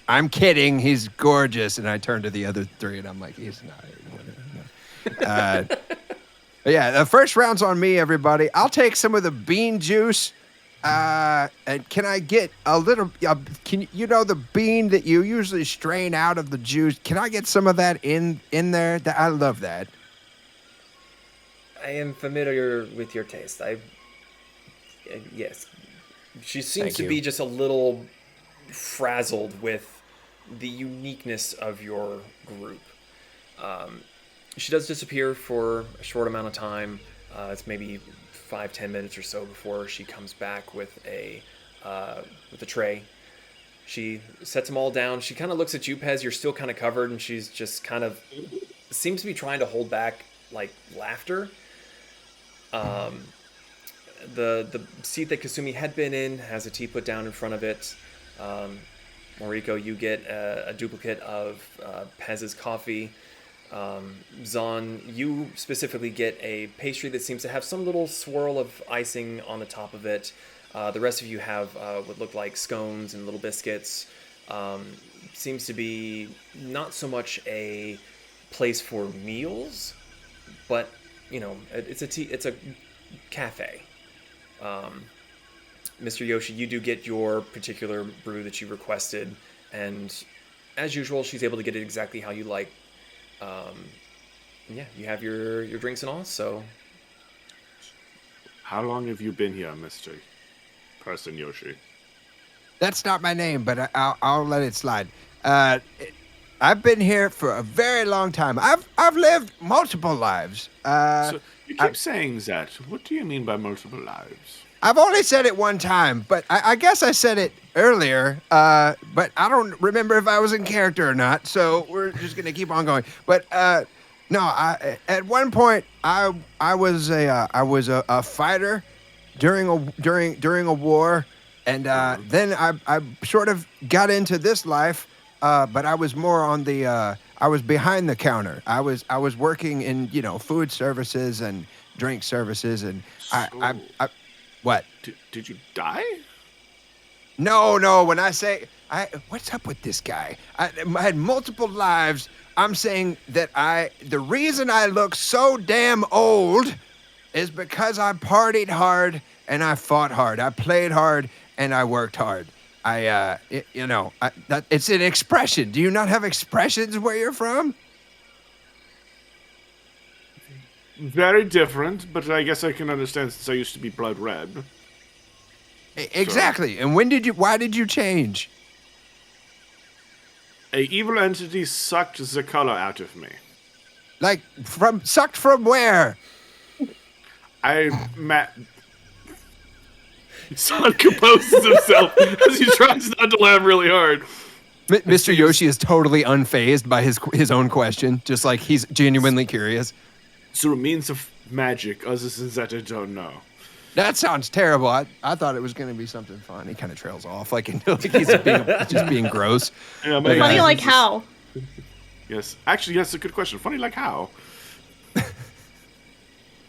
I'm kidding. He's gorgeous. And I turn to the other three and I'm like, he's not. Yeah, the first round's on me, everybody. I'll take some of the bean juice. And can I get a little? The bean that you usually strain out of the juice? Can I get some of that in there? I love that. I am familiar with your taste. Yes. She seems Thank to you. be just a little frazzled with the uniqueness of your group. She does disappear for a short amount of time. It's maybe 5-10 minutes or so before she comes back with a tray. She sets them all down. She kind of looks at you, Pez. You're still kind of covered, and she's just kind of seems to be trying to hold back like laughter. The seat that Kasumi had been in has a tea put down in front of it. Moriko, you get a duplicate of Pez's coffee. Zon, you specifically get a pastry that seems to have some little swirl of icing on the top of it. The rest of you have what look like scones and little biscuits. Seems to be not so much a place for meals, but it's a cafe. Mr. Yoshi, you do get your particular brew that you requested, and as usual, she's able to get it exactly how you like. You have your drinks and all, so... How long have you been here, Mr. Person Yoshi? That's not my name, but I'll let it slide. I've been here for a very long time. I've lived multiple lives. So you keep saying that. What do you mean by multiple lives? I've only said it one time, but I guess I said it earlier, but I don't remember if I was in character or not, so we're just going to keep on going. But at one point, I was a fighter during a war, and then I sort of got into this life, but I was more on I was behind the counter. I was working in food services and drink services, and I what? Did you die? No. When I say what's up with this guy? I had multiple lives. I'm saying that the reason I look so damn old is because I partied hard and I fought hard. I played hard and I worked hard. It's an expression. Do you not have expressions where you're from? Very different, but I guess I can understand since I used to be blood red. Exactly. So. And why did you change? A evil entity sucked the color out of me. Like, sucked from where? Son composes himself as he tries not to laugh really hard. Mr. Yoshi is totally unfazed by his own question, just like he's genuinely curious. So it means of magic, other than that I don't know. That sounds terrible. I thought it was going to be something fun. He kind of trails off, like he's just being gross. Yeah, funny like how? Yes. Actually, that's a good question. Funny like how?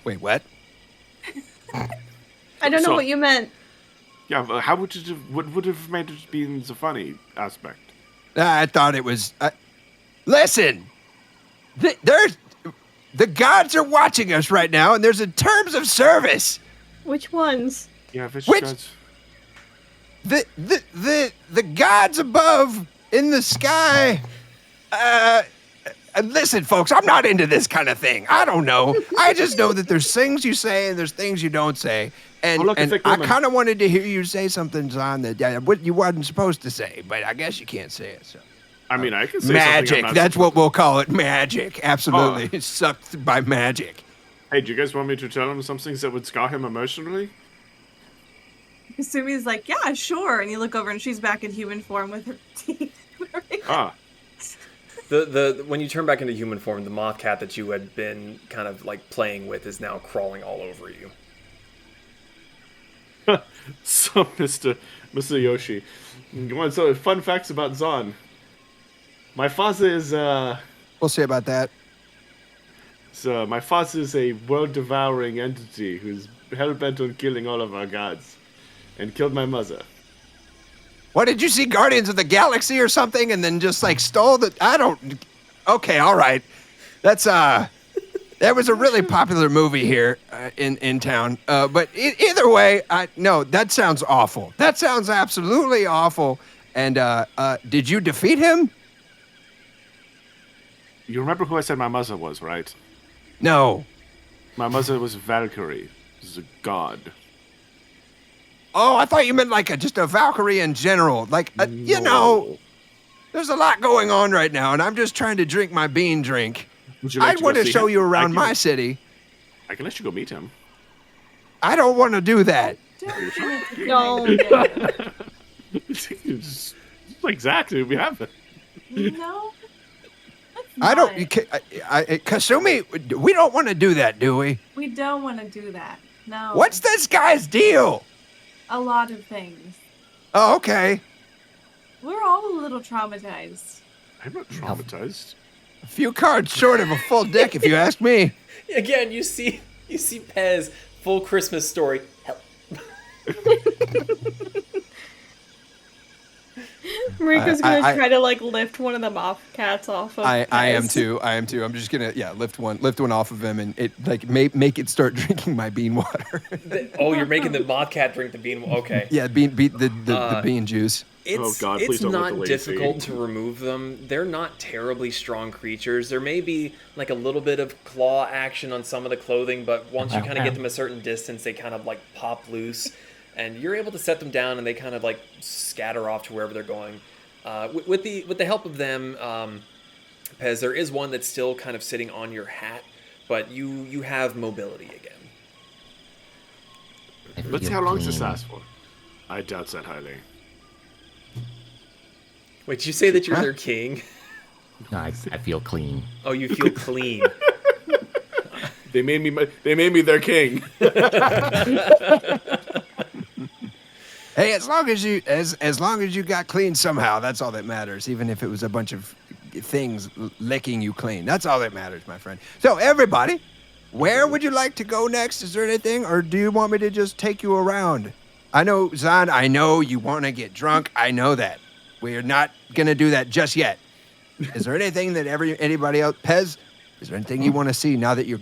Wait, what? I don't know what you meant. Yeah, how would it have, what would have made it be the funny aspect? I thought it was... listen! The gods are watching us right now, and there's a terms of service! Which ones? Yeah, which gods? The gods above in the sky. Listen, folks, I'm not into this kind of thing. I don't know. I just know that there's things you say and there's things you don't say. And I kind of wanted to hear you say something, Zon, that you wasn't supposed to say, but I guess you can't say it. So. I mean, I can say magic. That's what we'll call it. Magic. Absolutely. It's sucked by magic. Hey, do you guys want me to tell him some things that would scar him emotionally? Kasumi's like, yeah, sure. And you look over and she's back in human form with her teeth. When you turn back into human form, the moth cat that you had been kind of like playing with is now crawling all over you. So, Mr. Yoshi, you want some fun facts about Zon? My father is We'll see about that. So my father is a world-devouring entity who's hell-bent on killing all of our gods, and killed my mother. What, did you see Guardians of the Galaxy or something, and then just like stole the? I don't. Okay, all right. That's There was a really popular movie here in town. But either way, no, that sounds awful. That sounds absolutely awful. And did you defeat him? You remember who I said my mother was, right? No. My mother was Valkyrie. This is a god. Oh, I thought you meant like just a Valkyrie in general. Like, you know, there's a lot going on right now, and I'm just trying to drink my bean drink. Would you like I want to see show him? you around my city. I can let you go meet him. I don't want to do that. No. Just like exactly we have it. No. I don't. Kasumi, we don't want to do that, do we? We don't want to do that. No. What's this guy's deal? A lot of things. Oh, okay. We're all a little traumatized. I'm not traumatized. A few cards short of a full deck, if you ask me. Again, you see Pez, full Christmas story. Help. Mariko's gonna try to like lift one of the moth cats off of I am Pez. too. I'm just gonna lift one off of him and it like make it start drinking my bean water. Oh, you're making the moth cat drink the bean. Okay. Yeah, the bean juice. It's, God, please it's don't let the not lady difficult see. to remove them. They're not terribly strong creatures. There may be like a little bit of claw action on some of the clothing, but once you kind of get them a certain distance, they kind of like pop loose, and you're able to set them down, and they kind of like scatter off to wherever they're going. With the help of them, Pez, there is one that's still kind of sitting on your hat, but you have mobility again. Let's see how long does this last for. I doubt that highly. Wait, did you say that you're their king? No, I feel clean. Oh, you feel clean. They made me their king. Hey, as long as you got clean somehow, that's all that matters. Even if it was a bunch of things licking you clean, that's all that matters, my friend. So everybody, where would you like to go next? Is there anything, or do you want me to just take you around? I know, Zan. I know you want to get drunk. I know that. We're not gonna do that just yet. Is there anything that anybody else, Pez? Is there anything you want to see now that you're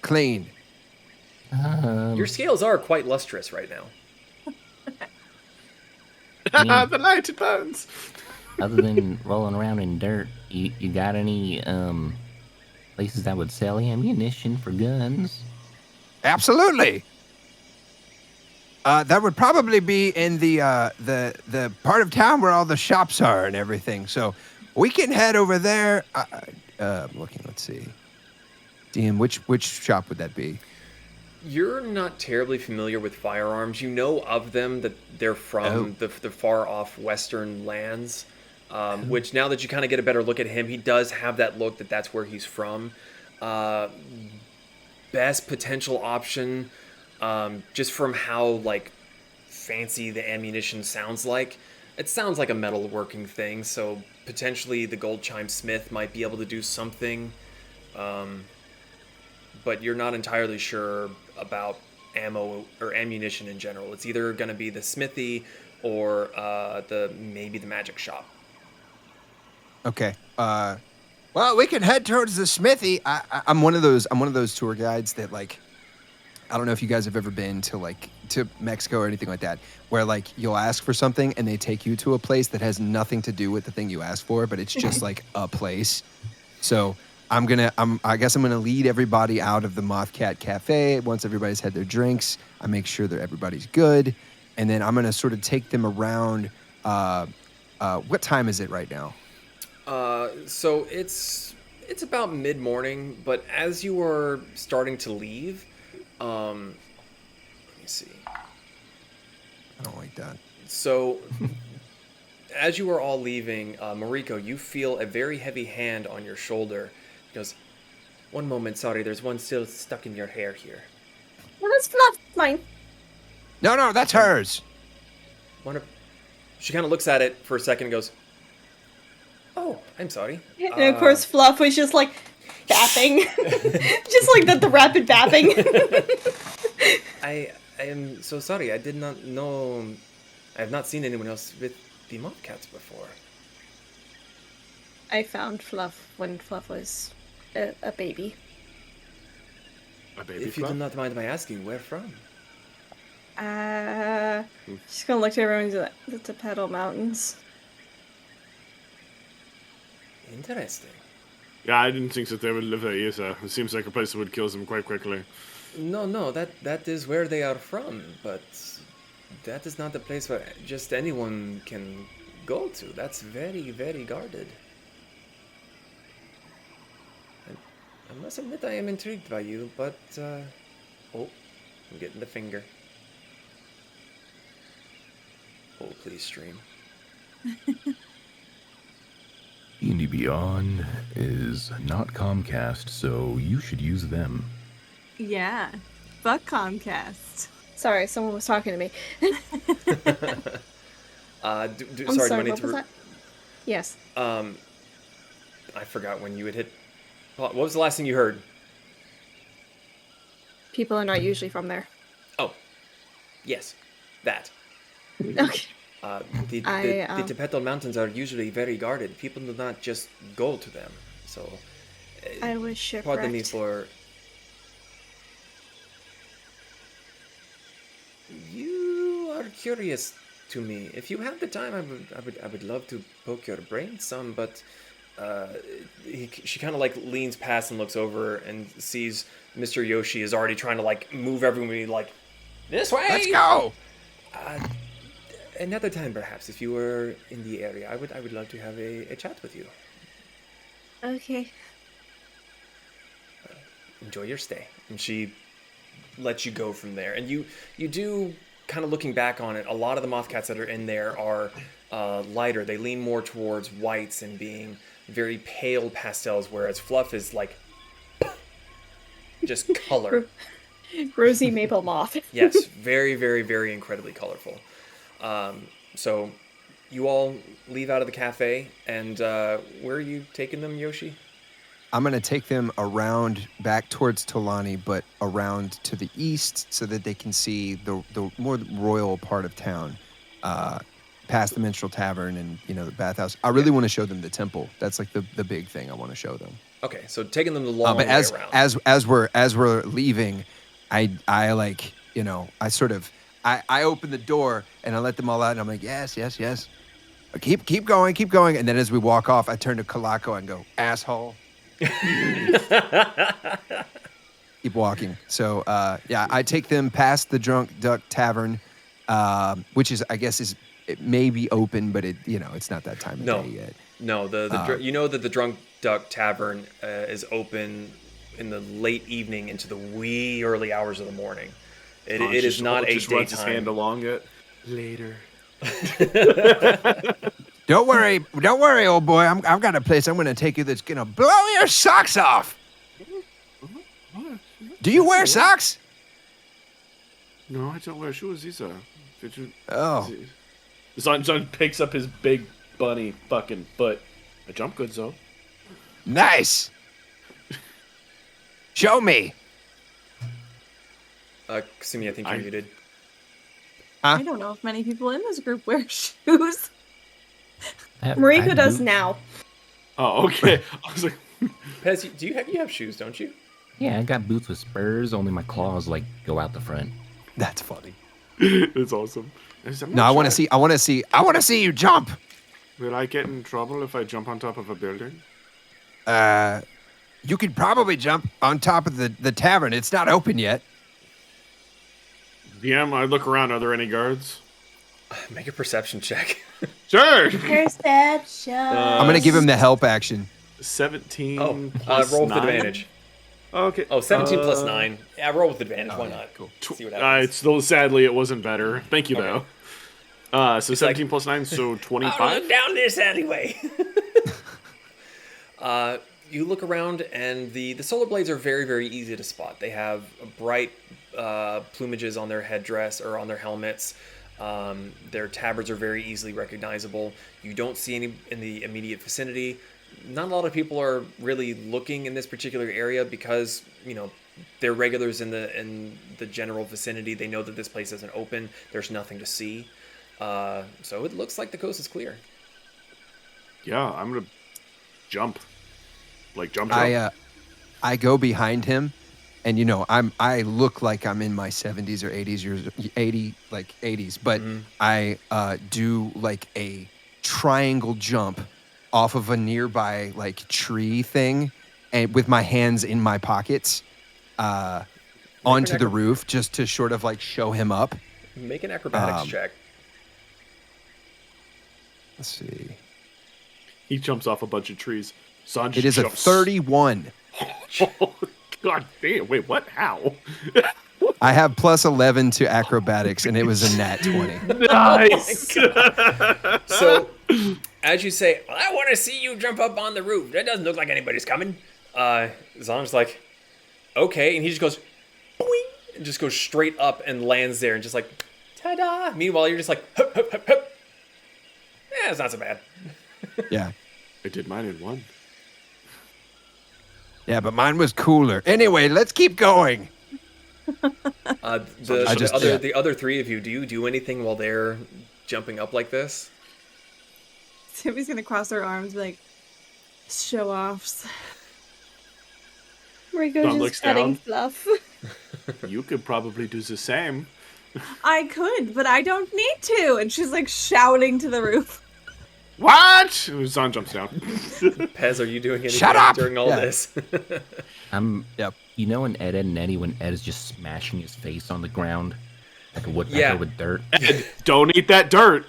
clean? Your scales are quite lustrous right now. The light it burns. Other than rolling around in dirt, you got any places that would sell ammunition for guns? Absolutely. That would probably be in the part of town where all the shops are and everything. So we can head over there. I'm looking. Let's see. DM, which shop would that be? You're not terribly familiar with firearms. You know of them, that they're from the far off western lands. Which now that you kind of get a better look at him, he does have that look that's where he's from. Best potential option. Just from how like fancy the ammunition sounds like, it sounds like a metalworking thing. So potentially the Gold Chime Smith might be able to do something, but you're not entirely sure about ammo or ammunition in general. It's either going to be the smithy or maybe the magic shop. Okay. Well, we can head towards the smithy. I'm one of those tour guides that like. I don't know if you guys have ever been to Mexico or anything like that, where like you'll ask for something and they take you to a place that has nothing to do with the thing you asked for, but it's just like a place. So I guess I'm gonna lead everybody out of the Mothcat Cafe. Once everybody's had their drinks, I make sure that everybody's good, and then I'm gonna sort of take them around. What time is it right now? So it's about mid-morning, but as you are starting to leave, let me see. I don't like that. So, as you are all leaving, Mariko, you feel a very heavy hand on your shoulder. He goes, "One moment, sorry, there's one still stuck in your hair here." Well, that's not mine. No, that's hers. She kind of looks at it for a second and goes, "Oh, I'm sorry." And of course, Fluff was just like bapping, just like the rapid bapping. I am so sorry. I did not know. I have not seen anyone else with the Mothcats before. I found Fluff when Fluff was a baby. A baby If you do fluff? not mind my asking, where from? She's gonna look to everyone and be like, the Tempests Mountains. Interesting. Yeah, I didn't think that they would live there either. It seems like a place that would kill them quite quickly. No, that is where they are from, but that is not the place where just anyone can go to. That's very, very guarded. And I must admit I am intrigued by you, but, oh, I'm getting the finger. Oh, please stream. D&D Beyond is not Comcast, so you should use them. Yeah. Fuck Comcast. Sorry, someone was talking to me. I'm I'm sorry, do I sorry, need what to... was that? Yes. I forgot when you had hit... What was the last thing you heard? People are not usually from there. Oh, yes, that. Okay. The Tempests Mountains are usually very guarded. People do not just go to them. So, I was shipwrecked. pardon me for... You are curious to me. If you have the time, I would love to poke your brain some, but she kind of like leans past and looks over and sees Mr. Yoshi is already trying to like move everybody like this way. Let's go. Another time, perhaps, if you were in the area, I would love to have a chat with you. Okay. Enjoy your stay. And she lets you go from there. And you do, kind of looking back on it, a lot of the moth cats that are in there are lighter. They lean more towards whites and being very pale pastels, whereas Fluff is like just color. Rosy maple moth. Yes, very, very, very incredibly colorful. So you all leave out of the cafe, and where are you taking them, Yoshi? I'm going to take them around back towards Tolani, but around to the east so that they can see the more royal part of town, past the Minstrel Tavern and, the bathhouse. I really want to show them the temple. That's like the big thing I want to show them. Okay, so taking them the long but way around. as we're leaving, I open the door and I let them all out and I'm like, yes. Keep going. And then as we walk off, I turn to Colatl and go, asshole. Keep walking. So, I take them past the Drunk Duck Tavern, which is, I guess, it may be open, but it's not that time of day yet. No, you know that the Drunk Duck Tavern is open in the late evening into the wee early hours of the morning. It is not a just runs his daytime. hand along it. Later. Don't worry, old boy. I've got a place I'm going to take you that's going to blow your socks off. Do you wear socks? No, I don't wear shoes either. Did you? Oh. Son picks up his big bunny fucking foot. I jump good, though. Nice. Show me. Kasumi, I think you're muted. Huh? I don't know if many people in this group wear shoes. Mariko does now. Oh, okay. I was like, Pez, you have shoes, don't you? Yeah, I got boots with spurs, only my claws go out the front. That's funny. it's awesome. No, I want to see you jump. Will I get in trouble if I jump on top of a building? You could probably jump on top of the tavern. It's not open yet. DM, I look around. Are there any guards? Make a perception check. Sure. Perception. I'm going to give him the help action. 17 roll with 9? advantage. Okay. 17 plus 9. Yeah, roll with advantage. Why not? Cool. See what happens. Sadly, it wasn't better. Thank you, Okay. though. So 17 plus 9, so 25? I'll look down this alleyway. You look around, and the solar blades are very, very easy to spot. They have bright plumages on their headdress or on their helmets. Their tabards are very easily recognizable. You don't see any in the immediate vicinity. Not a lot of people are really looking in this particular area because, they're regulars in the general vicinity. They know that this place isn't open. There's nothing to see. So it looks like the coast is clear. Yeah, I'm going to jump. Jump. I go behind him and I look like I'm in my 70s or 80s, but I do like a triangle jump off of a nearby like tree thing, and with my hands in my pockets, onto the roof, just to sort of like show him up. Make an acrobatics check. Let's see. He jumps off a bunch of trees. Zahn It is a 31. Oh, God damn. Wait, what? How? I have plus 11 to acrobatics, and it was a nat 20. Nice. So, as you say, I want to see you jump up on the roof. That doesn't look like anybody's coming. Zahn's like, okay, and he just goes, boing, and just goes straight up and lands there, and just like, ta-da! Meanwhile, you're just like, hup, hup, hup, hup. Yeah, it's not so bad. Yeah. I did mine in one. Yeah, but mine was cooler. Anyway, let's keep going. The other three of you, do you do anything while they're jumping up like this? Timmy's gonna cross her arms like, show offs. Rico Don just looks petting down. Fluff. You could probably do the same. I could, but I don't need to. And she's like shouting to the roof. What? Zahn jumps down. Pez, are you doing anything Shut up! during all Yeah. this? Yep. You know in Ed, Ed and Eddie when Ed is just smashing his face on the ground like a woodpecker Yeah. with dirt? Don't eat that dirt.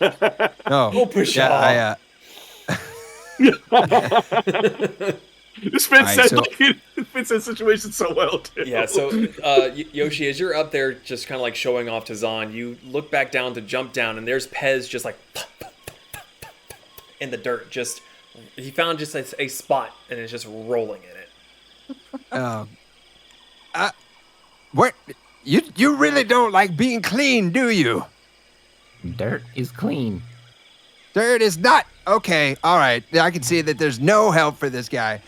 Oh, Pshaw. This fits Alright, that so- it fits that situation so well, too. Yeah, so Yoshi, as you're up there just kind of like showing off to Zahn, you look back down to jump down, and there's Pez just like in the dirt. Just he found just a spot, and it's just rolling in it. what? You really don't like being clean, do you? Dirt is clean. Dirt is not. Okay, all right. I can see that there's no help for this guy.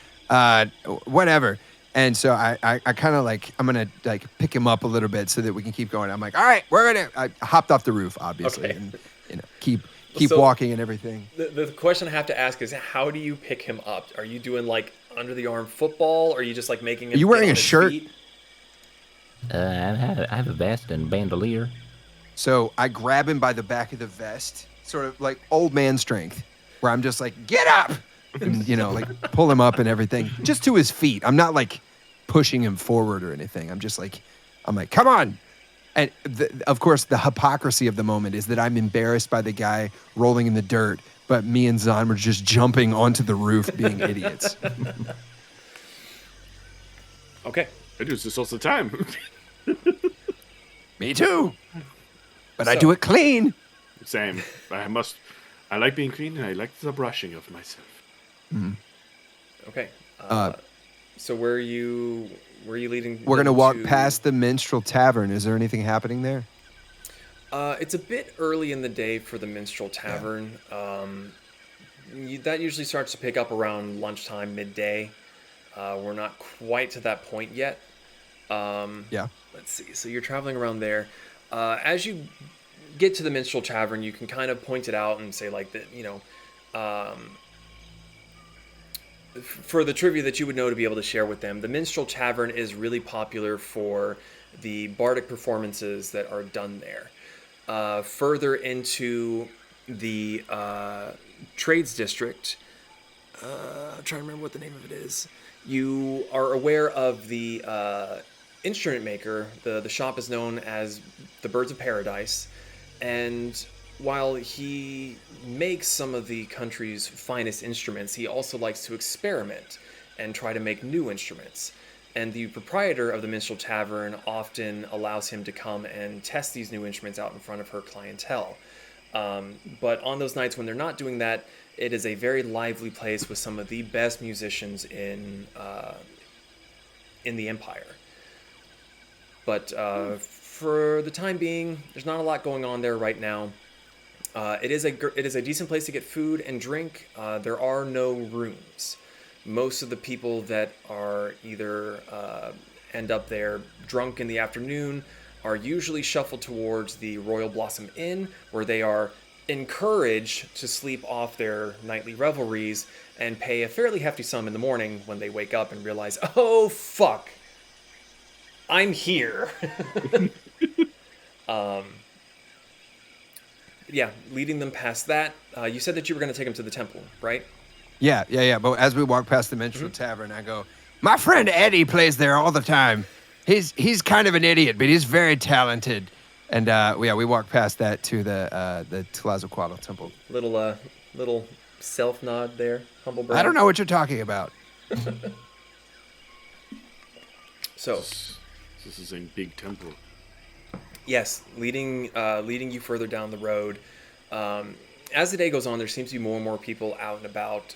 Whatever. And so I kind of like, I'm going to like pick him up a little bit so that we can keep going. I'm like, all right, I hopped off the roof, obviously, Okay. and keep So- walking and everything. The question I have to ask is, how do you pick him up? Are you doing like under the arm football? Or are you just like making him Are you get wearing on a his shirt? feet? I have a vest and bandolier. So I grab him by the back of the vest, sort of like old man strength, where I'm just like, get up! And, like pull him up and everything, just to his feet. I'm not like pushing him forward or anything. I'm like, come on. And of course, the hypocrisy of the moment is that I'm embarrassed by the guy rolling in the dirt, but me and Zahn were just jumping onto the roof being idiots. Okay. I do this all the time. Me too. But I So- do it clean. Same. I like being clean, and I like the brushing of myself. Okay. So where are you leading? We're going to them walk to? past the Minstrel Tavern. Is there anything happening there? It's a bit early in the day for the Minstrel Tavern. That usually starts to pick up around lunchtime, midday. We're not quite to that point yet. Yeah. Let's see. So you're traveling around there. As you get to the Minstrel Tavern, you can kind of point it out and say like that, for the trivia that you would know to be able to share with them, the Minstrel Tavern is really popular for the bardic performances that are done there. Further into the trades district, I'm trying to remember what the name of it is. You are aware of the instrument maker. The shop is known as the Birds of Paradise, and while he makes some of the country's finest instruments, he also likes to experiment and try to make new instruments. And the proprietor of the Minstrel Tavern often allows him to come and test these new instruments out in front of her clientele. But on those nights when they're not doing that, it is a very lively place with some of the best musicians in the Empire. But for the time being, there's not a lot going on there right now. It is a decent place to get food and drink. There are no rooms. Most of the people that are either end up there drunk in the afternoon are usually shuffled towards the Royal Blossom Inn, where they are encouraged to sleep off their nightly revelries and pay a fairly hefty sum in the morning when they wake up and realize, oh fuck, I'm here. Yeah, leading them past that. You said that you were going to take them to the temple, right? Yeah. But as we walk past the Minstrel Tavern, I go, my friend Eddie plays there all the time. He's kind of an idiot, but he's very talented. And we walk past that to the Tlazolquatl temple. Little self nod there, humble brag. I don't know what you're talking about. So, This is a big temple. yes, leading you further down the road. As the day goes on, there seems to be more and more people out and about.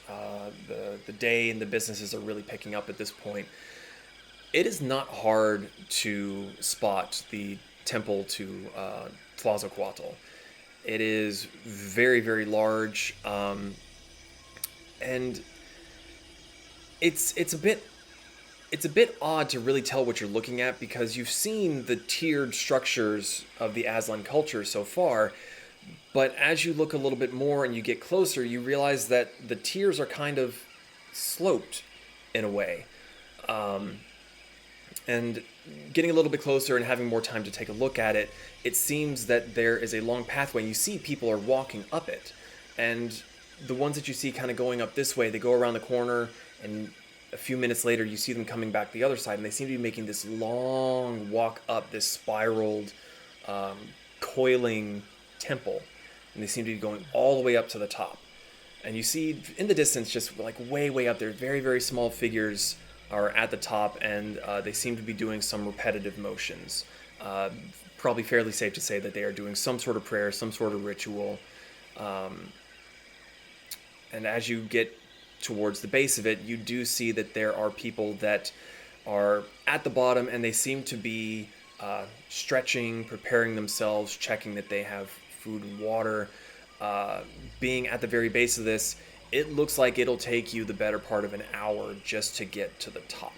The day and the businesses are really picking up at this point. It is not hard to spot the temple to Tlazolquatl. It is very, very large, and it's a bit odd to really tell what you're looking at, because you've seen the tiered structures of the Aztlan culture so far, but as you look a little bit more and you get closer, you realize that the tiers are kind of sloped in a way. And getting a little bit closer and having more time to take a look at it, it seems that there is a long pathway, and you see people are walking up it. And the ones that you see kind of going up this way, they go around the corner, and a few minutes later you see them coming back the other side, and they seem to be making this long walk up this spiraled, coiling temple. And they seem to be going all the way up to the top. And you see in the distance, just like way up there, very, very small figures are at the top, and they seem to be doing some repetitive motions. Probably fairly safe to say that they are doing some sort of prayer, some sort of ritual. And as you get towards the base of it, you do see that there are people that are at the bottom, and they seem to be stretching, preparing themselves, checking that they have food and water. Being at the very base of this, it looks like it'll take you the better part of an hour just to get to the top.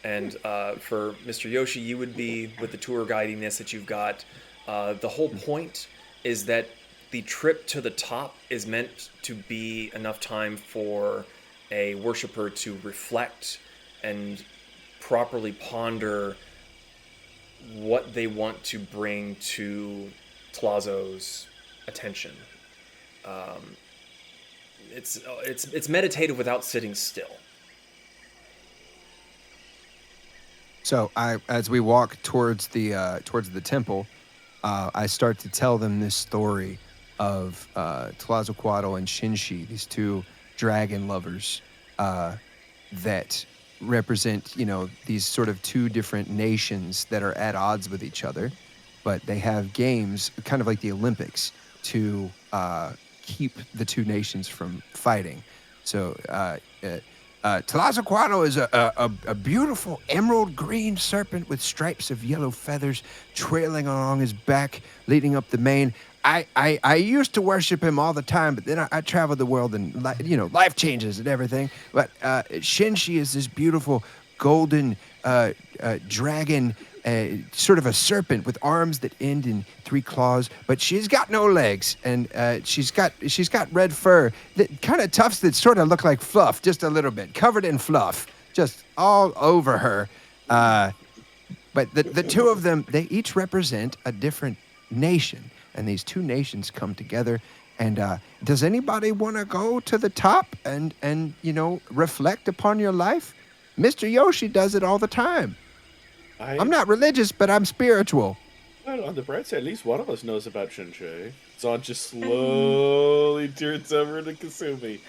And for Mr. Yoshi, you would be, with the tour guiding this that you've got, the whole point is that the trip to the top is meant to be enough time for a worshiper to reflect and properly ponder what they want to bring to Tlazo's attention. It's meditative without sitting still. So as we walk towards the temple, I start to tell them this story of Tlazolquatl and Shinshi, these two dragon lovers that represent, these sort of two different nations that are at odds with each other, but they have games, kind of like the Olympics, to keep the two nations from fighting. So Tlazolquatl is a beautiful emerald green serpent with stripes of yellow feathers trailing along his back, leading up the mane. I used to worship him all the time, but then I traveled the world, and life changes and everything. But Shinshi is this beautiful golden dragon, sort of a serpent with arms that end in 3 claws, but she's got no legs, and she's got red fur, that kind of tufts that sort of look like fluff, just a little bit, covered in fluff, just all over her. But the two of them, they each represent a different nation, and these two nations come together. And does anybody want to go to the top and reflect upon your life? Mr. Yoshi does it all the time. I'm not religious, but I'm spiritual. Well, on the bright side, at least one of us knows about Shinsei. Zon just slowly turns over to Kasumi.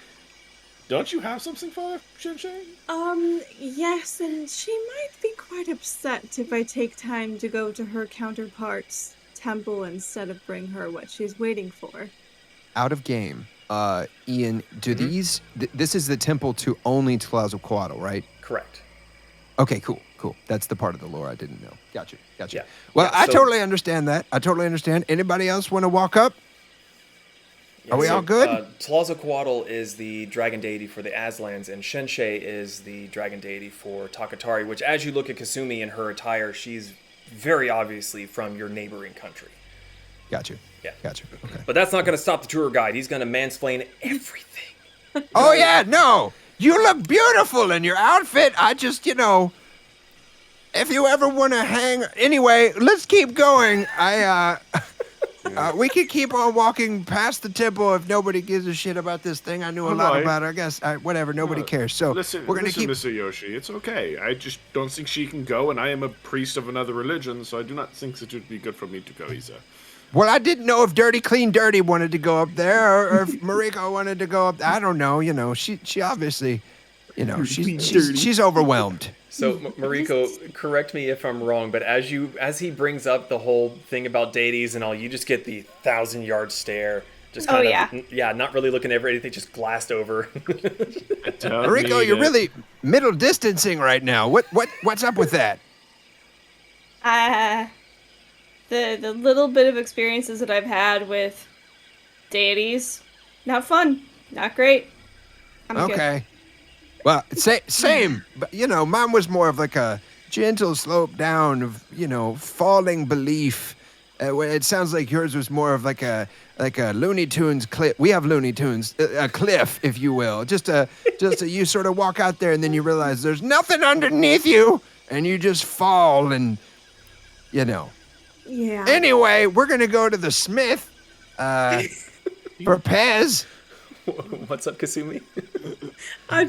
Don't you have something for Shinsei? Yes, and she might be quite upset if I take time to go to her counterpart's temple instead of bring her what she's waiting for. Out of game, Ian, do these... this is the temple to only Tlazolquatl, right? Correct. Okay, cool. That's the part of the lore I didn't know. Gotcha. Yeah. Well, Yeah, I so- totally understand that. Anybody else want to walk up? Are we all good? Tlazolquatl is the dragon deity for the Aztlans, and Shinsei is the dragon deity for Takatari, which, as you look at Kasumi in her attire, she's very obviously from your neighboring country. Gotcha. Yeah. Gotcha. Okay. But that's not going to stop the tour guide. He's going to mansplain everything. Oh, yeah, no. You look beautiful in your outfit. I just, if you ever want to hang, anyway, let's keep going. We could keep on walking past the temple if nobody gives a shit about this thing. I knew a lot Alright. about it. I guess, whatever, nobody cares. So Listen, we're going to keep... Mr. Yoshi, it's okay. I just don't think she can go, and I am a priest of another religion, so I do not think that it would be good for me to go either. Well, I didn't know if Dirty Clean Dirty wanted to go up there or if Mariko wanted to go up there. I don't know. You know, she obviously, you know, she's overwhelmed. So, Mariko, correct me if I'm wrong, but as he brings up the whole thing about deities and all, you just get the 1,000-yard stare. Just kind of, not really looking over anything, just glassed over. Mariko, you're really middle distancing right now. What's up with that? The little bit of experiences that I've had with deities, not fun, not great. I'm okay. Good. Well, same, but you know, mine was more of like a gentle slope down of, you know, falling belief. It sounds like yours was more of like a Looney Tunes cliff. We have Looney Tunes, a cliff, if you will. Just a you sort of walk out there and then you realize there's nothing underneath you, and you just fall, and you know. Yeah. Anyway, we're gonna go to the smith for Pez. What's up, Kasumi?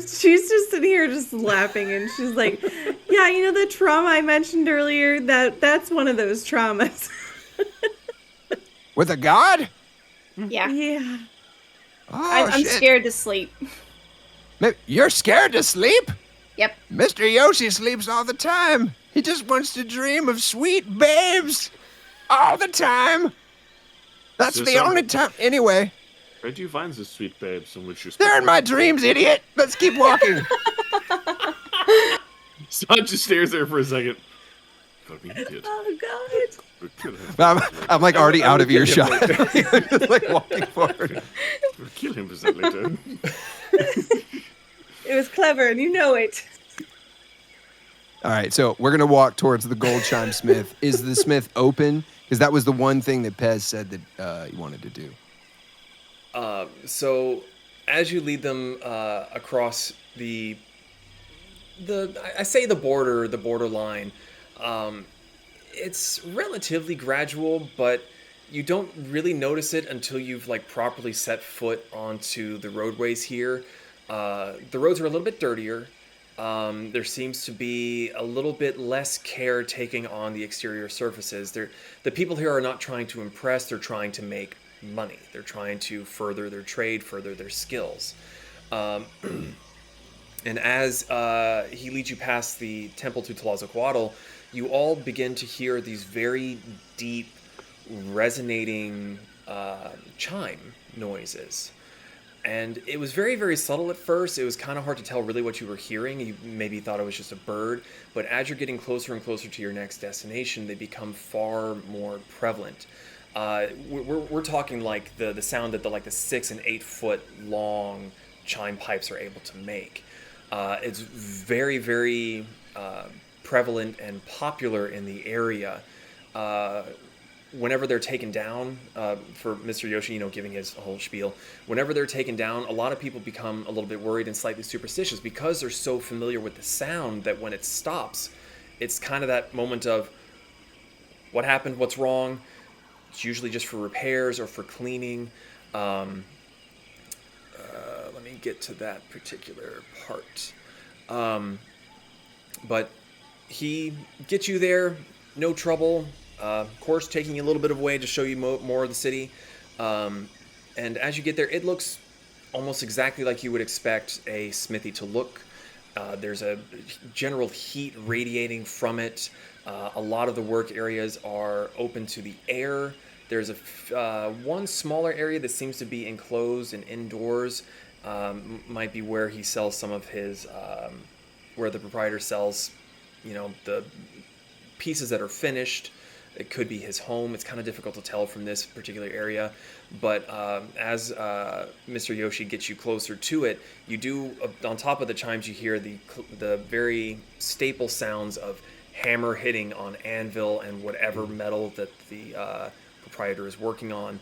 She's just sitting here just laughing, and she's like, yeah, you know the trauma I mentioned earlier? That's one of those traumas. With a god? Yeah. Yeah. Oh, I'm scared to sleep. You're scared to sleep? Yep. Mr. Yoshi sleeps all the time. He just wants to dream of sweet babes all the time. That's the only time. Anyway. Where do you find the sweet babes in which you They're in my dreams, idiot. Let's keep walking. Son just stares there for a second. Oh, God. I'm like already out of earshot. Just like walking forward. We'll kill him for that later. It was clever, and you know it. All right, so we're going to walk towards the Gold Chime Smith. Is the smith open? Because that was the one thing that Pez said that he wanted to do. So as you lead them across the borderline, it's relatively gradual, but you don't really notice it until you've like properly set foot onto the roadways here. The roads are a little bit dirtier. There seems to be a little bit less care taking on the exterior surfaces. The people here are not trying to impress, they're trying to make money. They're trying to further their trade, further their skills. And as he leads you past the temple to Colatl, you all begin to hear these very deep, resonating chime noises. And it was very, very subtle at first. It was kind of hard to tell really what you were hearing. You maybe thought it was just a bird. But as you're getting closer and closer to your next destination, they become far more prevalent. We're talking like the sound that the 6 and 8 foot long chime pipes are able to make. It's very, very prevalent and popular in the area. Whenever they're taken down, for Mr. Yoshi, giving his whole spiel, whenever they're taken down, a lot of people become a little bit worried and slightly superstitious because they're so familiar with the sound that when it stops, it's kind of that moment of what happened, what's wrong. It's usually just for repairs or for cleaning. Let me get to that particular part. But he gets you there, no trouble. Of course, taking you a little bit of way to show you more of the city. And as you get there, it looks almost exactly like you would expect a smithy to look. There's a general heat radiating from it. A lot of the work areas are open to the air. There's one smaller area that seems to be enclosed and indoors. Might be where he sells some of his, where the proprietor sells, the pieces that are finished. It could be his home. It's kind of difficult to tell from this particular area. But as Mr. Yoshi gets you closer to it, you do, on top of the chimes, you hear the very staple sounds of hammer hitting on anvil and whatever metal that the proprietor is working on.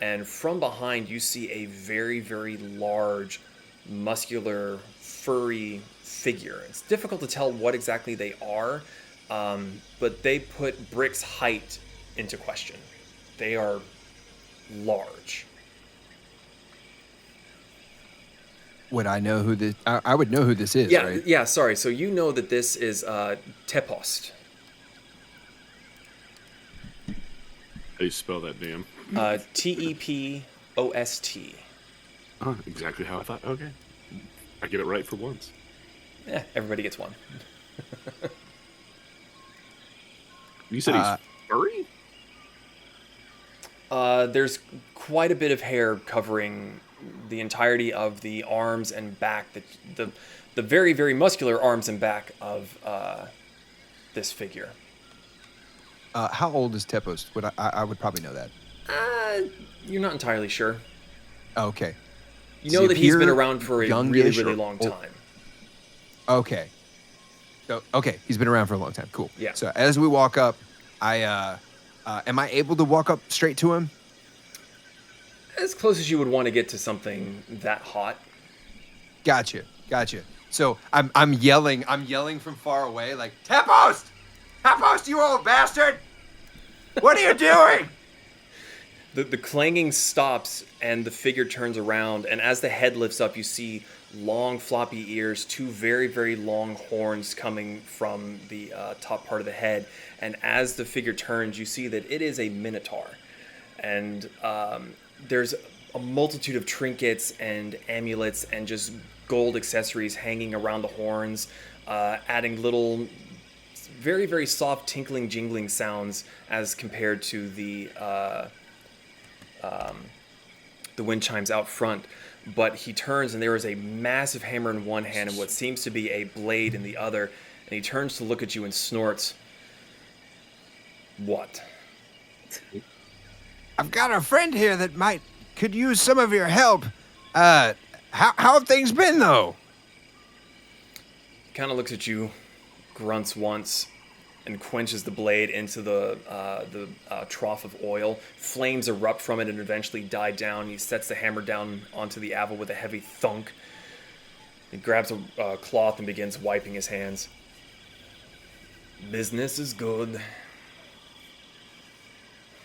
And from behind, you see a very, very large, muscular, furry figure. It's difficult to tell what exactly they are. but they put Brick's height into question. They are large. Would I know who this? I would know who this is, Yeah, right? yeah. Sorry. So you know that this is Tempests. How do you spell that name? Tepost. Oh, exactly how I thought. Okay. I get it right for once. Everybody gets one. You said he's furry? There's quite a bit of hair covering the entirety of the arms and back, the very, very muscular arms and back of this figure. How old is Tepos? I would probably know that. You're not entirely sure. Okay. You Does know he that he's been appear around for a really, youngish really or long old? time. Okay. So, okay, he's been around for a long time. Cool. Yeah. So as we walk up, am I able to walk up straight to him? As close as you would want to get to something that hot. Gotcha. So I'm yelling from far away, like, Tepos! Tepos, you old bastard! What are you doing? The clanging stops and the figure turns around, and as the head lifts up, you see long floppy ears, two very, very long horns coming from the top part of the head. And as the figure turns, you see that it is a minotaur. And there's a multitude of trinkets and amulets and just gold accessories hanging around the horns, adding little, very, very soft tinkling, jingling sounds as compared to the wind chimes out front. But he turns and there is a massive hammer in one hand and what seems to be a blade in the other. And he turns to look at you and snorts. What? I've got a friend here that could use some of your help. How have things been, though? Kind of looks at you, grunts once, and quenches the blade into the trough of oil. Flames erupt from it and eventually die down. He sets the hammer down onto the anvil with a heavy thunk. He grabs a cloth and begins wiping his hands. Business is good.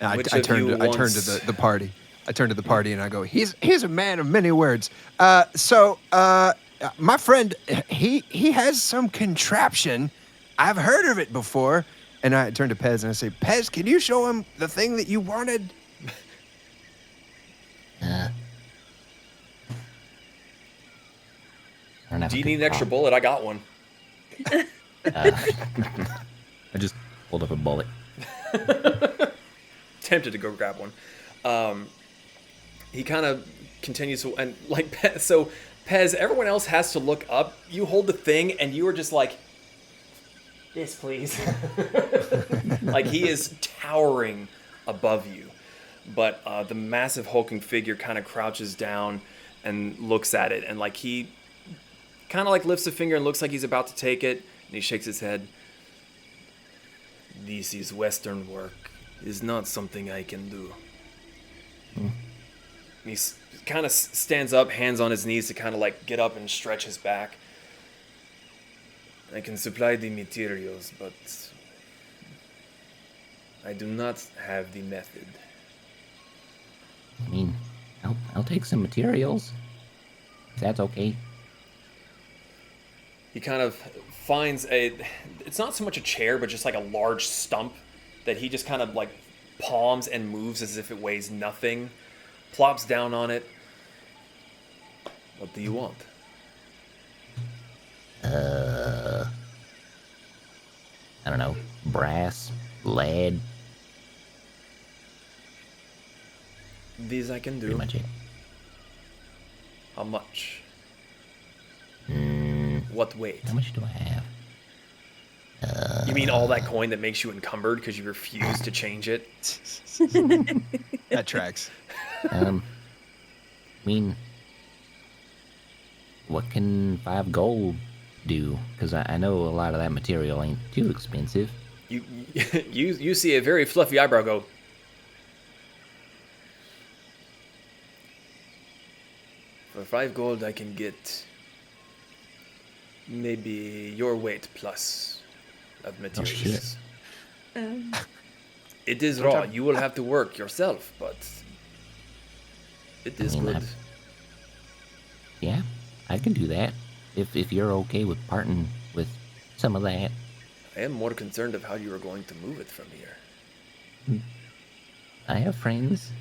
I turn to the party. I turn to the party and I go, he's a man of many words. My friend, he has some contraption. I've heard of it before. And I turn to Pez and I say, Pez, can you show him the thing that you wanted? I don't have Do a you good need an extra problem. bullet? I got one. I just pulled up a bullet. Tempted to go grab one. He kind of continues to, and like, so Pez, everyone else has to look up. You hold the thing and you are just like, yes, please. Like he is towering above you. But the massive hulking figure kind of crouches down and looks at it. And like he kind of like lifts a finger and looks like he's about to take it. And he shakes his head. This is Western work. Is not something I can do. He kind of stands up, hands on his knees to kind of like get up and stretch his back. I can supply the materials, but I do not have the method. I mean, I'll take some materials. If that's okay. He kind of finds it's not so much a chair, but just like a large stump that he just kind of like palms and moves as if it weighs nothing, plops down on it. What do you want? I don't know, brass, lead, These I can do. pretty much it. How much? What weight? How much do I have? You mean all that coin that makes you encumbered because you refuse to change it? That tracks. I mean, what can 5 gold do? Because I know a lot of that material ain't too expensive. You see a very fluffy eyebrow go. For 5 gold, I can get maybe your weight plus. of shit. materials. Um, It is raw. You will have to work yourself, but it is I mean, good. Yeah, I can do that. If you're okay with parting with some of that. I am more concerned of how you are going to move it from here. I have friends.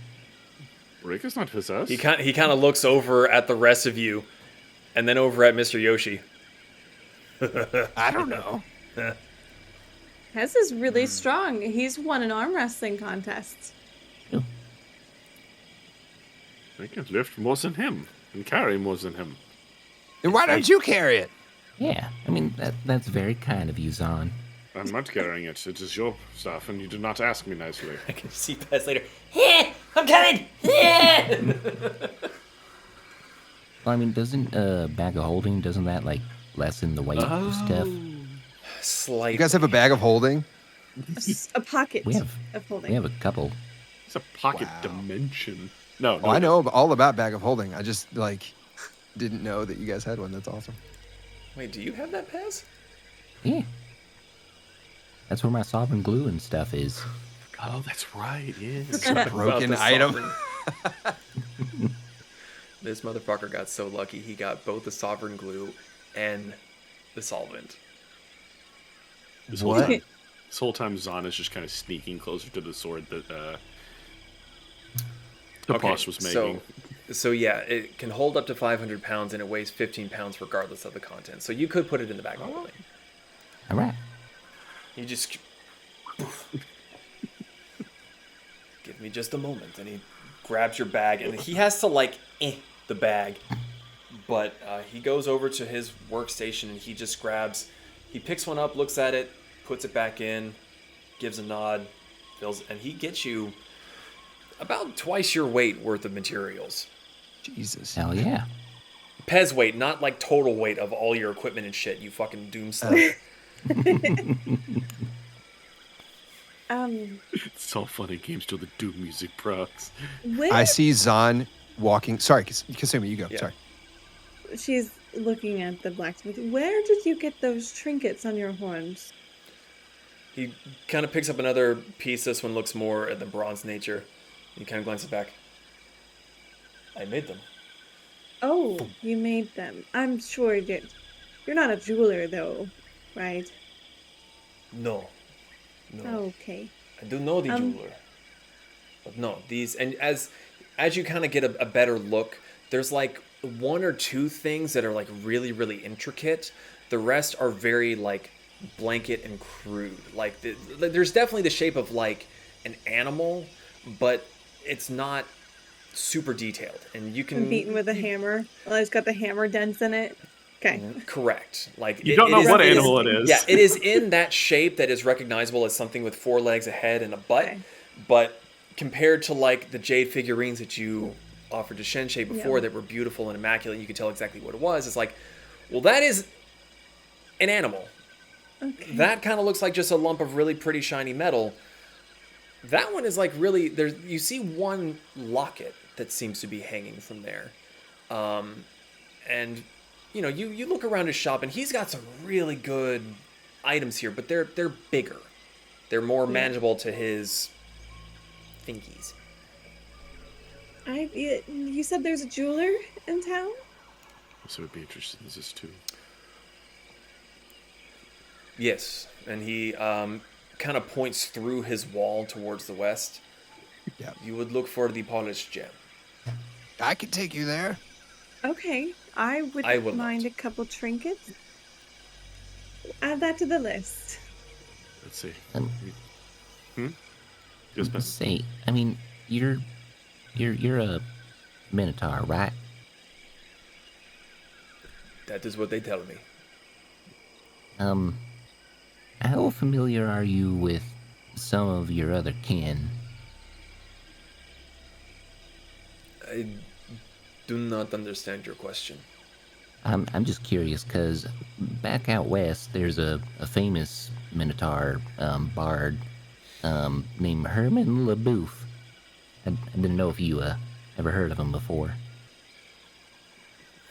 Rick is not possessed. He kind of looks over at the rest of you, and then over at Mr. Yoshi. I don't know. Hez is really strong. He's won an arm wrestling contest. I can lift more than him and carry more than him. Then why don't you carry it? Yeah, I mean, that's very kind of you, Zahn. I'm not carrying it. It is your stuff, and you did not ask me nicely. I can see Pez later. I'm coming! Well, I mean, doesn't bag of holding, doesn't that, like, lessen the weight of stuff? Slight. You guys have a bag of holding? A pocket We have, of holding. we have a couple. It's a pocket dimension. No, Oh, I know all about bag of holding. I just didn't know that you guys had one. That's awesome. Wait, do you have that, Pez? Yeah. That's where my sovereign glue and stuff is. Oh, that's right. Yes. Broken About the item. sovereign. This motherfucker got so lucky he got both the sovereign glue and the solvent. This whole time, Zahn is just kind of sneaking closer to the sword that Boss was making. So yeah, it can hold up to 500 pounds and it weighs 15 pounds regardless of the content. So you could put it in the bag of holding. All right. You just give me just a moment, and he grabs your bag, and he has to the bag, but he goes over to his workstation and he just he picks one up, looks at it, puts it back in, gives a nod, fills, and he gets you about twice your weight worth of materials. Jesus. Hell yeah. Pez weight, not like total weight of all your equipment and shit, you fucking doomslayer. It's all fun and games till the Doom music procs. Where I see Zahn walking. Sorry, Kasumi, you go. Yeah. Sorry. she's looking at the blacksmith. Where did you get those trinkets on your horns? He kind of picks up another piece. This one looks more at the bronze nature. He kind of glances back. I made them. Oh, you made them. I'm sure you did. You're not a jeweler, though, right? No. Okay. I do know the jeweler. But no, these, and as you kind of get a better look, there's like one or two things that are like really, really intricate. The rest are very like blanket and crude. Like there's definitely the shape of like an animal, but it's not super detailed. And you can Beaten with a hammer. Well, it's got the hammer dents in it. Okay. correct. Like You don't know what animal it is. Yeah, it is in that shape that is recognizable as something with 4 legs, a head, and a butt. Okay. But compared to like the jade figurines that you offered to Shensei before Yeah. that were beautiful and immaculate, you could tell exactly what it was. It's like, well, that is an animal. Okay. That kind of looks like just a lump of really pretty shiny metal. That one is like really, you see one locket that seems to be hanging from there. And you know, you look around his shop and he's got some really good items here, but they're bigger. They're more manageable to his thingies. You said there's a jeweler in town? So would be interested in this too. Yes, and he kind of points through his wall towards the west. Yeah. You would look for the polished gem. I could take you there. Okay. I would will mind not. a couple trinkets. Add that to the list. Let's see. Um, Yes, Ben? Say, I mean, you're a minotaur, right? That is what they tell me. How familiar are you with some of your other kin? I do not understand your question. I'm just curious, because back out west, there's a famous minotaur bard named Herman LeBouf. I didn't know if you ever heard of him before.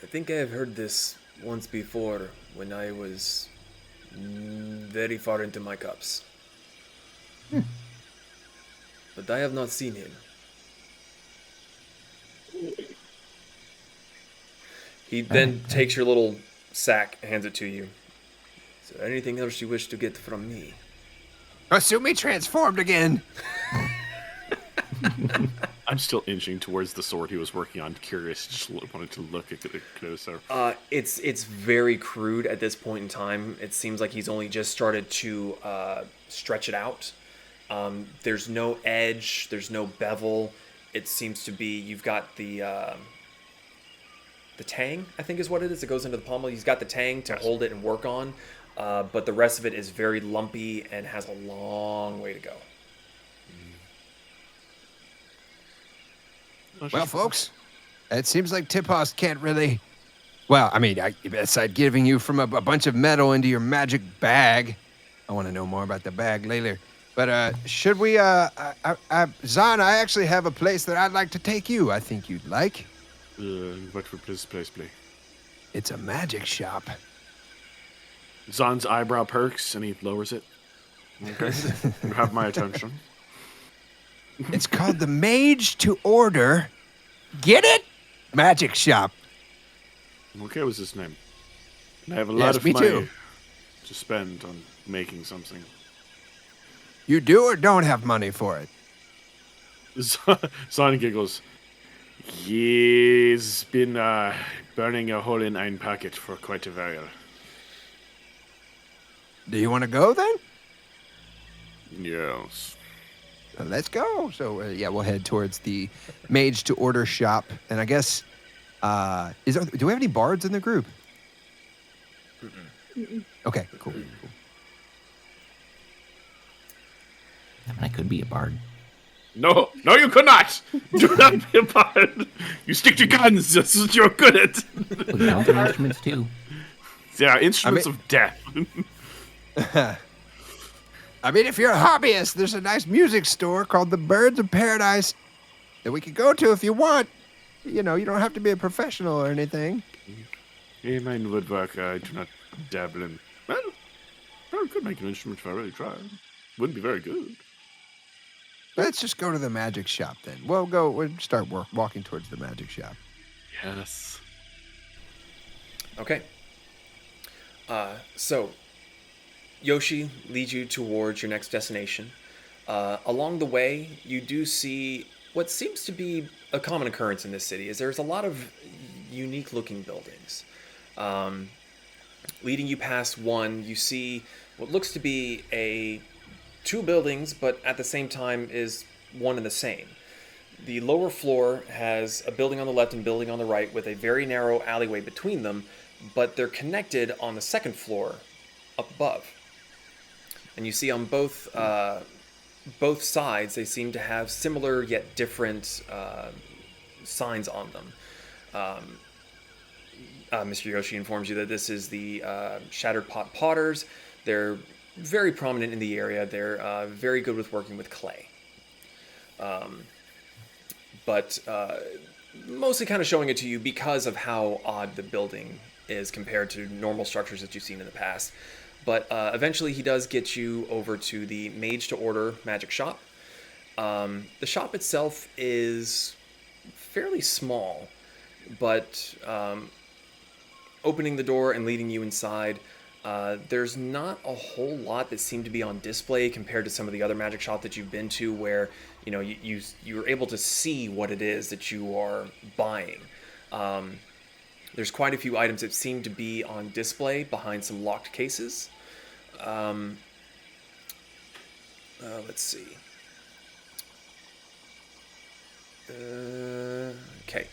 I think I have heard this once before when I was Very far into my cups. But I have not seen him. He then takes your little sack, hands it to you. Is there anything else you wish to get from me? Asumi transformed again. I'm still inching towards the sword he was working on, curious, just wanted to look at it closer. It's very crude at this point in time. It seems like he's only just started to stretch it out. There's no edge, there's no bevel. It seems to be, you've got the tang, I think is what it is. It goes into the pommel. He's got the tang to hold it and work on, but the rest of it is very lumpy and has a long way to go. Well, folks, it seems like Tipos can't really... Well, I mean, aside giving you from a bunch of metal into your magic bag, I want to know more about the bag later. But should we... Zahn, I actually have a place that I'd like to take you. I think you'd like. What would this place be? It's a magic shop. Zahn's eyebrow perks, and he lowers it. Okay, you have my attention. It's called the Mage to Order. Get it? Magic shop. Okay, was his name? And I have a lot of me money too. to spend on making something. You do or don't have money for it? Zahn giggles. He's been burning a hole in ein pocket for quite a while. Do you want to go then? Yes. Let's go. So, yeah, we'll head towards the Mage to Order shop. And I guess, do we have any bards in the group? Okay, cool. I could be a bard. No, you could not! Do not be a bard! You stick to guns, that's what you're good at! We count the instruments too. Yeah, instruments of death. I mean, if you're a hobbyist, there's a nice music store called the Birds of Paradise that we could go to if you want. You know, you don't have to be a professional or anything. Yeah, mine would work. I do not dabble in... Well, I could make an instrument if I really tried. Wouldn't be very good. Let's just go to the magic shop then. We'll start walking towards the magic shop. Yes. Okay. So, Yoshi leads you towards your next destination. Along the way, you do see what seems to be a common occurrence in this city, is there's a lot of unique-looking buildings. Leading you past one, you see what looks to be two buildings, but at the same time is one and the same. The lower floor has a building on the left and building on the right with a very narrow alleyway between them, but they're connected on the second floor up above. And you see on both sides, they seem to have similar yet different signs on them. Mr. Yoshi informs you that this is the Shattered Pot Potters. They're very prominent in the area. They're very good with working with clay. But mostly kind of showing it to you because of how odd the building is compared to normal structures that you've seen in the past. But eventually he does get you over to the Mage to Order magic shop. The shop itself is fairly small, but opening the door and leading you inside, there's not a whole lot that seem to be on display compared to some of the other magic shop that you've been to where, you know, you're able to see what it is that you are buying. There's quite a few items that seem to be on display behind some locked cases. Let's see. Okay.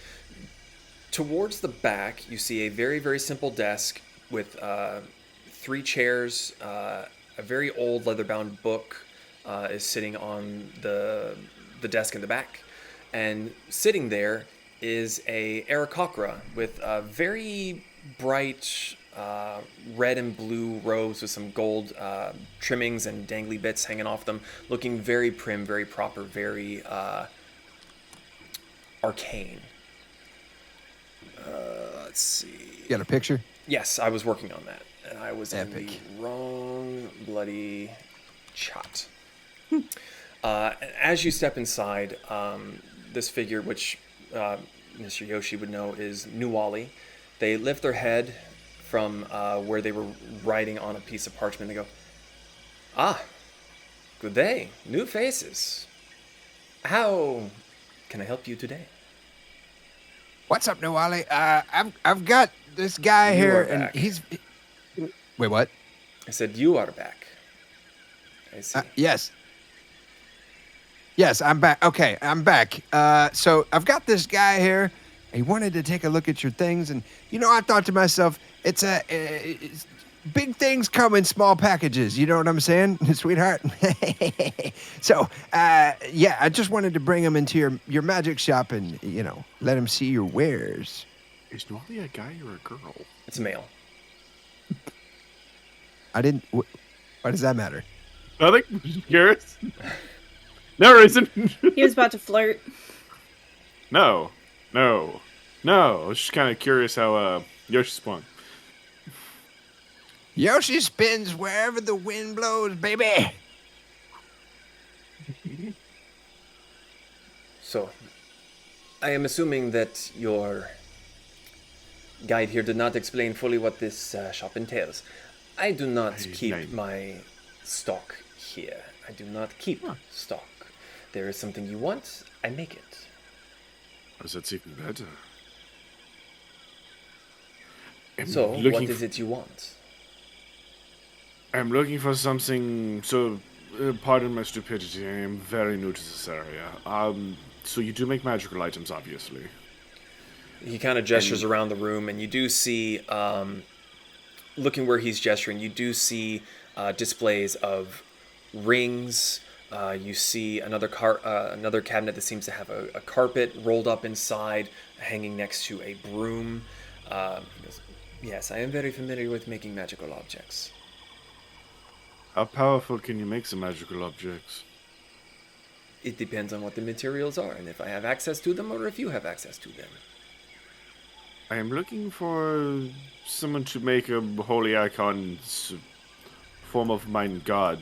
Towards the back, you see a very, very simple desk with 3 chairs. A very old leather-bound book is sitting on the desk in the back. And sitting there is a Aarakocra with a very bright red and blue robes with some gold trimmings and dangly bits hanging off them, looking very prim, very proper, very arcane. Let's see. You got a picture? Yes, I was working on that. and I was in the Epic. wrong bloody shot. As you step inside, this figure, which Mr. Yoshi would know is Nuwali, they lift their head from where they were writing on a piece of parchment. They go, "Ah, good day, new faces. How can I help you today?" What's up, Noali? I've got this guy You here, are and back. he's. Wait, what? I said, "You are back." I see. Yes. Yes, I'm back. Okay, I'm back. So I've got this guy here. He wanted to take a look at your things, and I thought to myself, it's big things come in small packages. You know what I'm saying, sweetheart? So, yeah, I just wanted to bring him into your magic shop and let him see your wares. Is Nolly a guy or a girl? It's a male. I didn't. Why does that matter? Nothing? Curious? No reason. He was about to flirt. No. I was just kind of curious how Yoshi spun. Yoshi spins wherever the wind blows, baby. So, I am assuming that your guide here did not explain fully what this shop entails. I do not keep my stock here. I do not keep stock. There is something you want, I make it. Oh, that's even better. So, what is it you want? I'm looking for something. So, pardon my stupidity. I am very new to this area. So you do make magical items, obviously. He kind of gestures around the room, and you do see, looking where he's gesturing, you do see displays of rings. You see another cabinet that seems to have a carpet rolled up inside, hanging next to a broom. He goes, "Yes, I am very familiar with making magical objects." How powerful can you make some magical objects? It depends on what the materials are, and if I have access to them, or if you have access to them. I am looking for someone to make a holy icon form of mine god.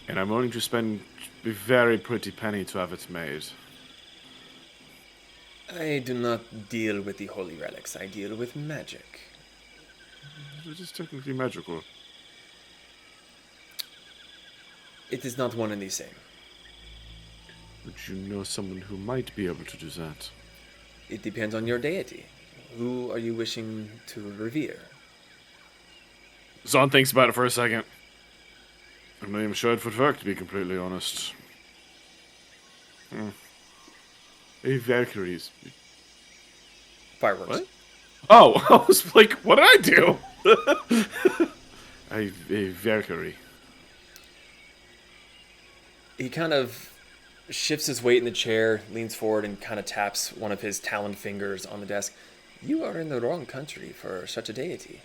And I'm willing to spend a very pretty penny to have it made. I do not deal with the holy relics. I deal with magic. It is technically magical. It is not one and the same. Would you know someone who might be able to do that? It depends on your deity. Who are you wishing to revere? Zon thinks about it for a second. I'm not even sure it would work, to be completely honest. Hey, Valkyries. Fireworks. What? Oh, I was like, what did I do? A Valkyrie. He kind of shifts his weight in the chair, leans forward, and kind of taps one of his taloned fingers on the desk. You are in the wrong country for such a deity.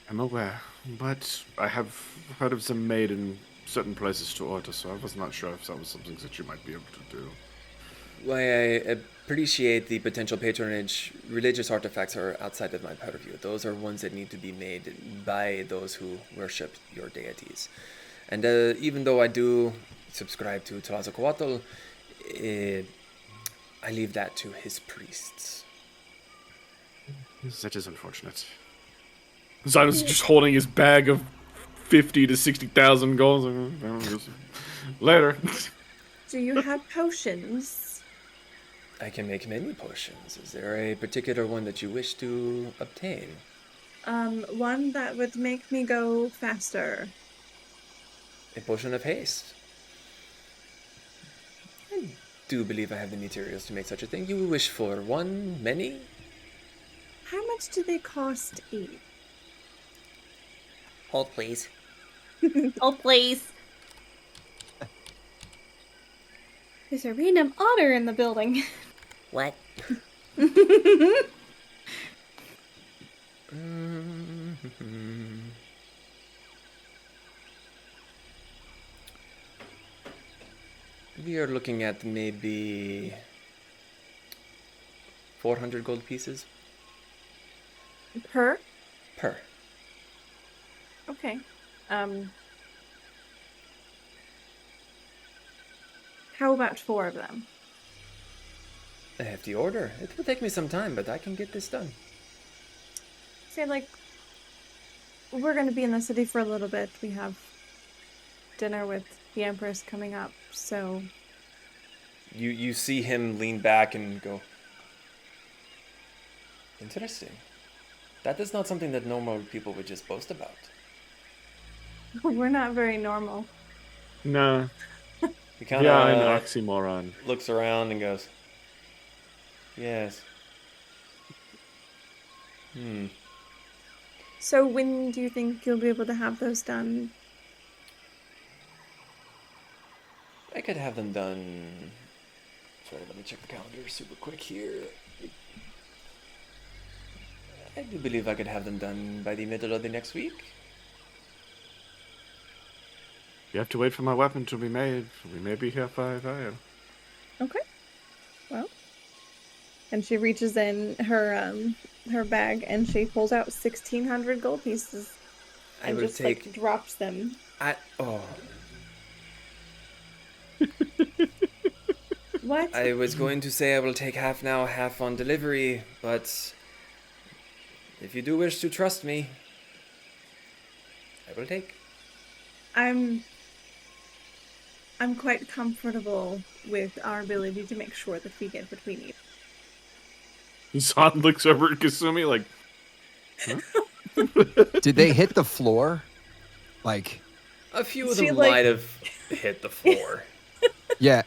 I'm aware, but I have heard of them made in certain places to order, so I was not sure if that was something that you might be able to do. Why, I appreciate the potential patronage. Religious artifacts are outside of my purview. Those are ones that need to be made by those who worship your deities. And even though I do subscribe to Colatl, I leave that to his priests. That is unfortunate. Zon was just holding his bag of 50 to 60,000 gold. Later. Do you have potions? I can make many potions. Is there a particular one that you wish to obtain? One that would make me go faster. A potion of haste. I do believe I have the materials to make such a thing. You wish for one, many? How much do they cost each? Hold, please. Oh, please. There's a random otter in the building. What? We are looking at maybe 400 gold pieces Per? per. Okay. How about 4 of them? A hefty order. It will take me some time, but I can get this done. Say, like, we're going to be in the city for a little bit. We have dinner with the Empress coming up, so... You see him lean back and go, interesting. That is not something that normal people would just boast about. We're not very normal. Nah. He kind Yeah, I'm an of oxymoron. looks around and goes, yes. So when do you think you'll be able to have those done? I could have them done... Sorry, let me check the calendar super quick here. I do believe I could have them done by the middle of the next week. You have to wait for my weapon to be made. We may be here 5 a.m. Okay. Well. And she reaches in her bag and she pulls out 1,600 gold pieces I and will just take... like drops them. What? I was going to say I will take half now, half on delivery, but if you do wish to trust me, I will take. I'm quite comfortable with our ability to make sure that we get what we need. Zahn looks over at Kasumi like, Did they hit the floor? Like, A few of She, them like- might have hit the floor. yeah,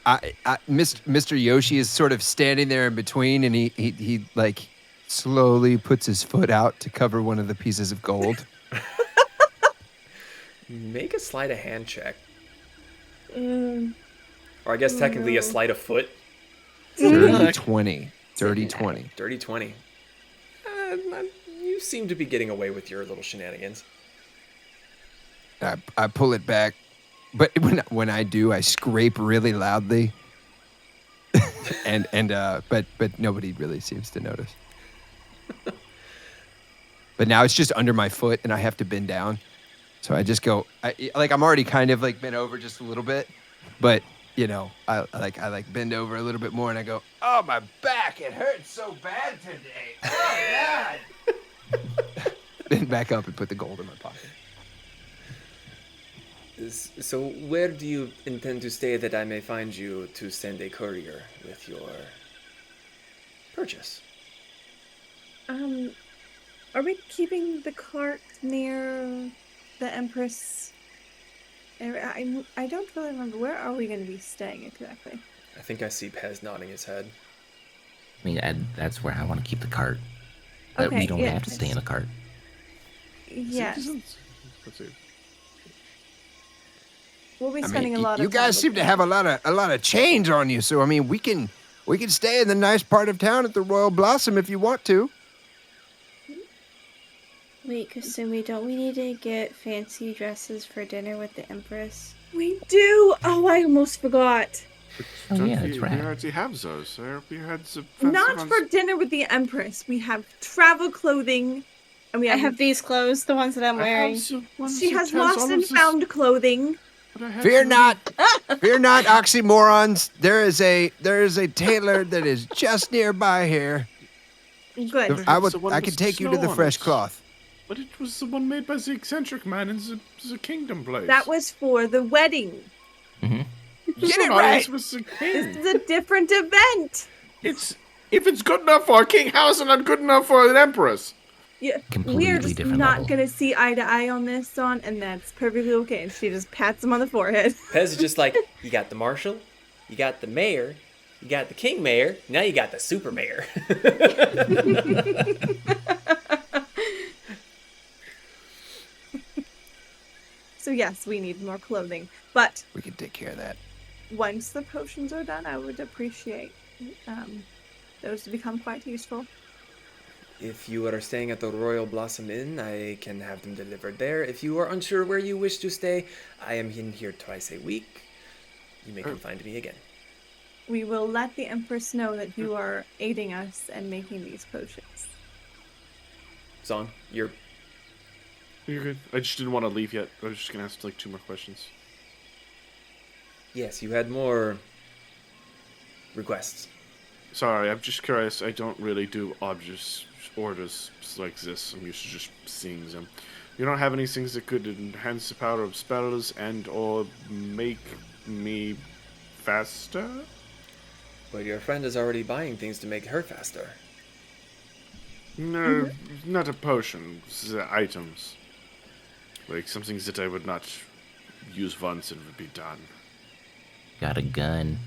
Mr. Yoshi is sort of standing there in between, and he like slowly puts his foot out to cover one of the pieces of gold. Make a sleight of hand check. Mm, Or I guess technically a no. sleight of foot. Dirty 20. Dirty 20. Dirty 20. You seem to be getting away with your little shenanigans. I pull it back, but when I do, I scrape really loudly, but nobody really seems to notice. But now it's just under my foot, and I have to bend down, so I just go. I'm already kind of like bent over just a little bit, but you know, I bend over a little bit more, and I go, oh, my back, it hurts so bad today. Oh God. Bend back up and put the gold in my pocket. So where do you intend to stay that I may find you to send a courier with your purchase? Are we keeping the cart near the Empress? I don't really remember. Where are we going to be staying exactly? I think I see Pez nodding his head. I mean, that's where I want to keep the cart. But Okay, we don't yeah, have to stay in a cart. Yes. Let's see. We'll be spending a lot of you time guys seem with to have a lot of change on you, so I mean, we can stay in the nice part of town at the Royal Blossom if you want to. Wait, Kasumi, don't we need to get fancy dresses for dinner with the Empress? We do! Oh, I almost forgot. Oh, Don't yeah, we- that's right. We already have those. We had some Not fancy for ones. dinner with the Empress. We have travel clothing, and we I have... have these clothes, the ones that I'm I have wearing. some ones She that has has lost all and of this- found clothing. but I have Fear some- not, fear not, oxymorons. There is a tailor that is just nearby here. Good. I the one I with could some take you to snow the on fresh it. cloth. But it was the one made by the eccentric man in the kingdom place. That was for the wedding. Get it right. This was the This king. is a different event. If it's good enough for a king, how is it not good enough for an empress? Yeah, Completely we're just different not level. gonna see eye to eye on this, Son, and that's perfectly okay. And she just pats him on the forehead. Pez is just like, you got the marshal, you got the mayor, you got the king mayor, now you got the super mayor. So yes, we need more clothing. But We can take care of that. once the potions are done, I would appreciate those to become quite useful. If you are staying at the Royal Blossom Inn, I can have them delivered there. If you are unsure where you wish to stay, I am in here twice a week. You may come find me again. We will let the Empress know that you are aiding us and making these potions. Zon, you're You're good. I just didn't want to leave yet. I was just gonna ask like 2 more questions. Yes, you had more requests. Sorry, I'm just curious. I don't really do orders like this. I'm used to just seeing them. You don't have any things that could enhance the power of spells and or make me faster? But your friend is already buying things to make her faster. No, not a potion. The items. Like something that I would not use once and would be done. Got a gun.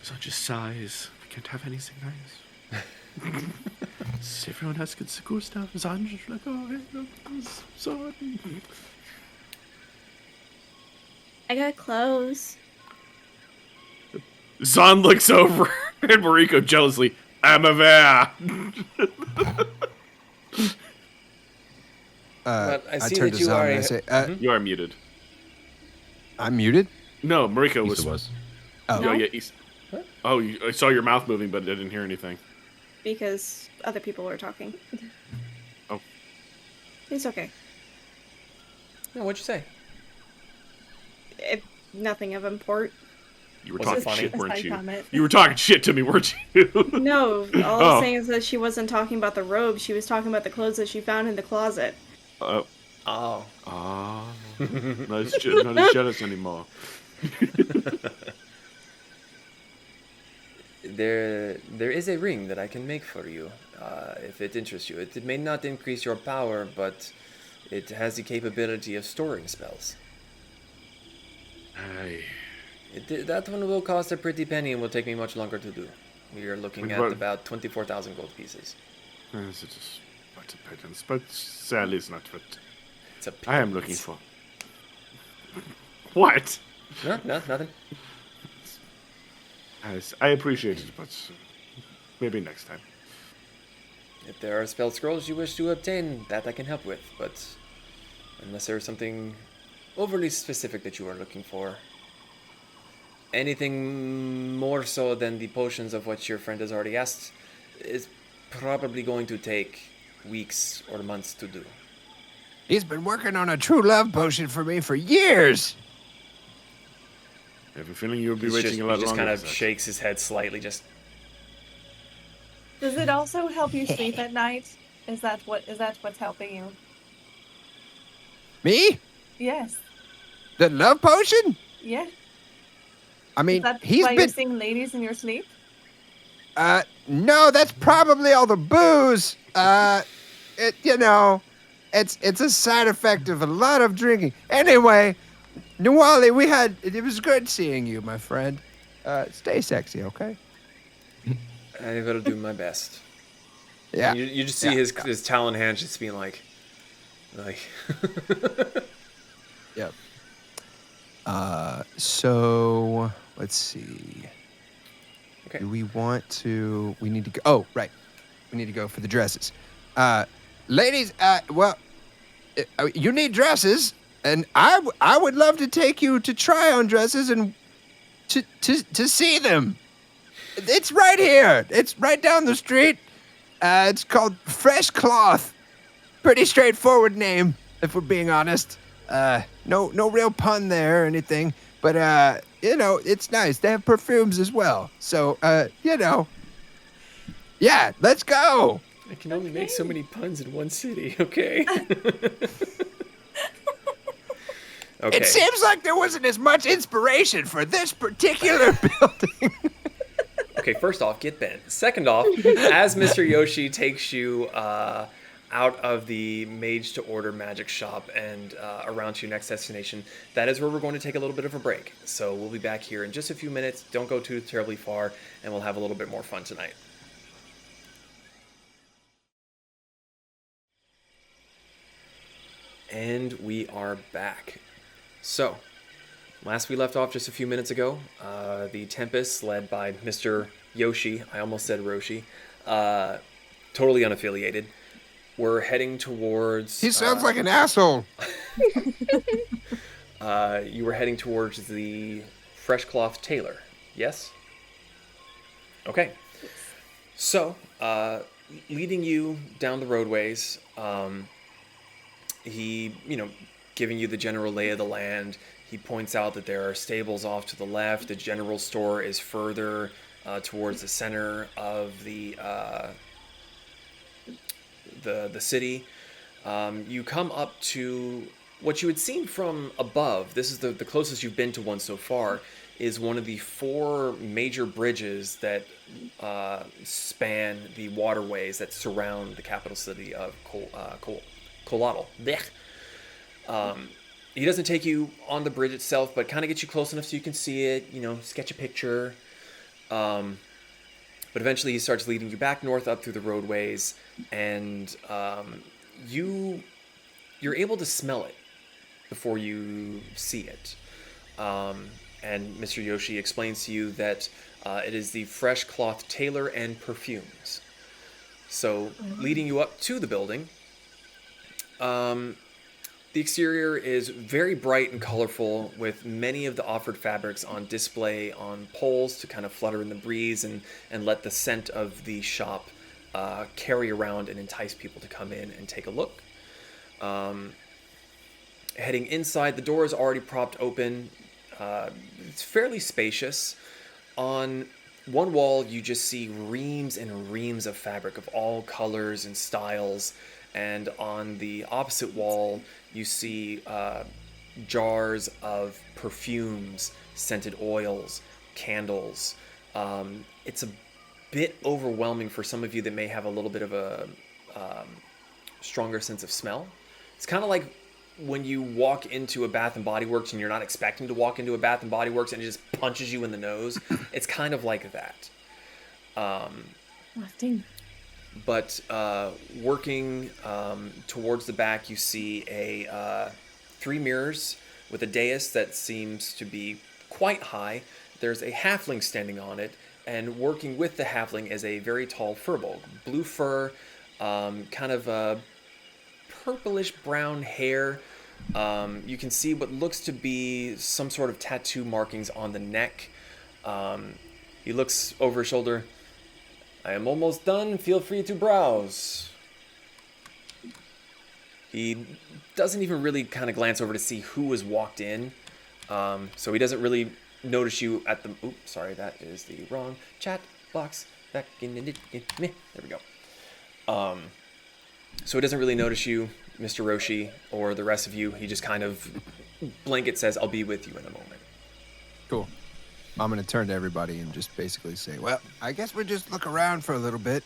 Such a size. We can't have anything nice. Everyone else gets the cool stuff. I'm just like, oh, hey, look, this sword. I got clothes. Zahn looks over at Mariko jealously. I'm a bear. But I see turn that to you Zahn are. and I say, You are muted. I'm muted? No, Mariko Issa was. was. Oh. Oh, yeah. Oh, I saw your mouth moving, but I didn't hear anything. Because other people were talking. Oh. It's okay. No, what'd you say? Nothing of import. You were Was talking it funny? shit, A weren't side you? comment. You were talking shit to me, weren't you? No, all Oh. I'm saying is that she wasn't talking about the robe. She was talking about the clothes that she found in the closet. Oh. Not as jealous anymore. There is a ring that I can make for you, if it interests you. It may not increase your power, but it has the capability of storing spells. Aye. That one will cost a pretty penny and will take me much longer to do. We are looking at What? about 24,000 gold pieces. Yes, it is but a pittance, but sadly it's not what It's a I am looking for. What? No, nothing. I appreciate it, but maybe next time. If there are spell scrolls you wish to obtain, that I can help with, but unless there is something overly specific that you are looking for, anything more so than the potions of what your friend has already asked is probably going to take weeks or months to do. He's been working on a true love potion for me for years. I have a feeling you'll be He waiting a lot just longer. kind of for that. shakes his head slightly, just Does it also help you sleep at night? Is that what's helping you? Me? Yes. The love potion? Yeah. I mean, Is that he's why you're been. seeing ladies in your sleep? No, that's probably all the booze. It's a side effect of a lot of drinking. Anyway, Nuwali, it was good seeing you, my friend. Stay sexy, okay? I will do my best. Yeah. You just see his talon hand just being like. Yep. So let's see. Okay. Do we want to? We need to go. Oh, right. We need to go for the dresses. Ladies, you need dresses, and I would love to take you to try on dresses and to see them. It's right here. It's right down the street. It's called Fresh Cloth. Pretty straightforward name, if we're being honest. No real pun there or anything, but it's nice. They have perfumes as well. So, yeah, let's go. I can only make so many puns in one city, okay? Okay. It seems like there wasn't as much inspiration for this particular building. Okay, first off, get bent. Second off, as Mr. Yoshi takes you out of the Mage to Order magic shop and around to your next destination, that is where we're going to take a little bit of a break. So we'll be back here in just a few minutes. Don't go too terribly far, and we'll have a little bit more fun tonight. And we are back. So, last we left off just a few minutes ago, the Tempests, led by Mr. Yoshi, I almost said Roshi, totally unaffiliated, were heading towards... He sounds like an asshole. You were heading towards the Fresh Cloth Tailor, yes? Okay. So, leading you down the roadways. He, giving you the general lay of the land. He points out that there are stables off to the left. The general store is further towards the center of the city. You come up to what you had seen from above. This is the closest you've been to one so far. Is one of the 4 major bridges that span the waterways that surround the capital city of Colatl. He doesn't take you on the bridge itself, but kind of gets you close enough so you can see it, sketch a picture. But eventually he starts leading you back north up through the roadways, and you're able to smell it before you see it. And Mr. Yoshi explains to you that it is the fresh cloth tailor and perfumes. So, leading you up to the building, the exterior is very bright and colorful, with many of the offered fabrics on display on poles to kind of flutter in the breeze and let the scent of the shop carry around and entice people to come in and take a look. Heading inside, the door is already propped open. It's fairly spacious. On one wall, you just see reams and reams of fabric of all colors and styles. And on the opposite wall, you see jars of perfumes, scented oils, candles. It's a bit overwhelming for some of you that may have a little bit of a stronger sense of smell. It's kind of like when you walk into a Bath and Body Works and you're not expecting to walk into a Bath and Body Works and it just punches you in the nose. It's kind of like that. Dang. But working towards the back, you see 3 mirrors with a dais that seems to be quite high. There's a halfling standing on it, and working with the halfling is a very tall furbolg. Blue fur, kind of a purplish brown hair. You can see what looks to be some sort of tattoo markings on the neck. He looks over his shoulder. I am almost done. Feel free to browse. He doesn't even really kind of glance over to see who has walked in. So he doesn't really notice you at the... Oops, sorry, that is the wrong chat box. Back in it. There we go. So he doesn't really notice you, Mr. Roshi, or the rest of you. He just kind of blanket says, I'll be with you in a moment. Cool. I'm going to turn to everybody and just basically say, well, I guess we'll just look around for a little bit.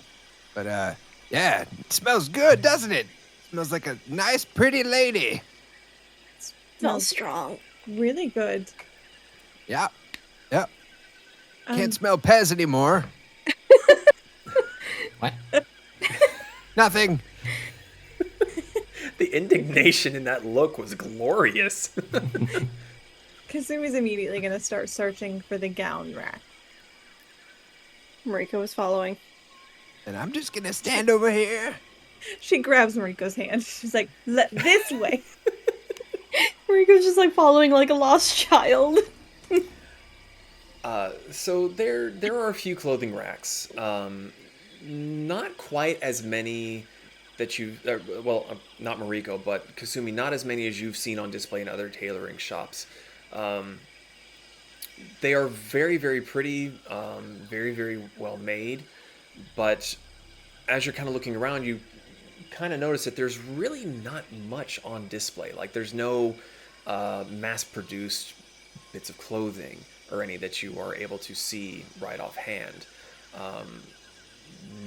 But, yeah, it smells good, doesn't it? Smells like a nice, pretty lady. Smells strong. Really good. Yeah. Yep. Can't smell Pez anymore. What? Nothing. The indignation in that look was glorious. Kasumi's immediately going to start searching for the gown rack. Mariko was following. And I'm just going to stand over here. She grabs Mariko's hand. She's like, this way. Mariko's just like following like a lost child. So there are a few clothing racks. Not quite as many that you... not Mariko, but Kasumi, not as many as you've seen on display in other tailoring shops. They are very, very pretty, very, very well made, but as you're kind of looking around, you kind of notice that there's really not much on display. Like, there's no mass-produced bits of clothing or any that you are able to see right offhand.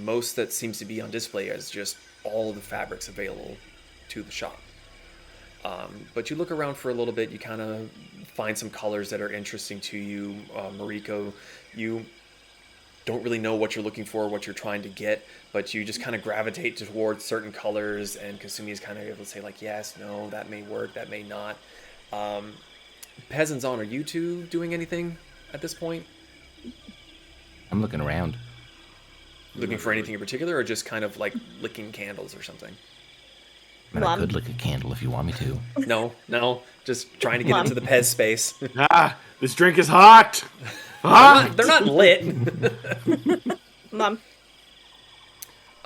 Most that seems to be on display is just all of the fabrics available to the shop. But you look around for a little bit, you kind of find some colors that are interesting to you. Mariko, you don't really know what you're looking for, what you're trying to get, but you just kind of gravitate towards certain colors, and Kasumi is kind of able to say, like, yes, no, that may work, that may not. Pez and Zon, are you two doing anything at this point? I'm looking around. Looking for anything in particular, or just kind of like licking candles or something? I mean, I could lick a candle if you want me to. No, just trying to get into the Pez space. This drink is hot. Hot. They're not lit. Mom.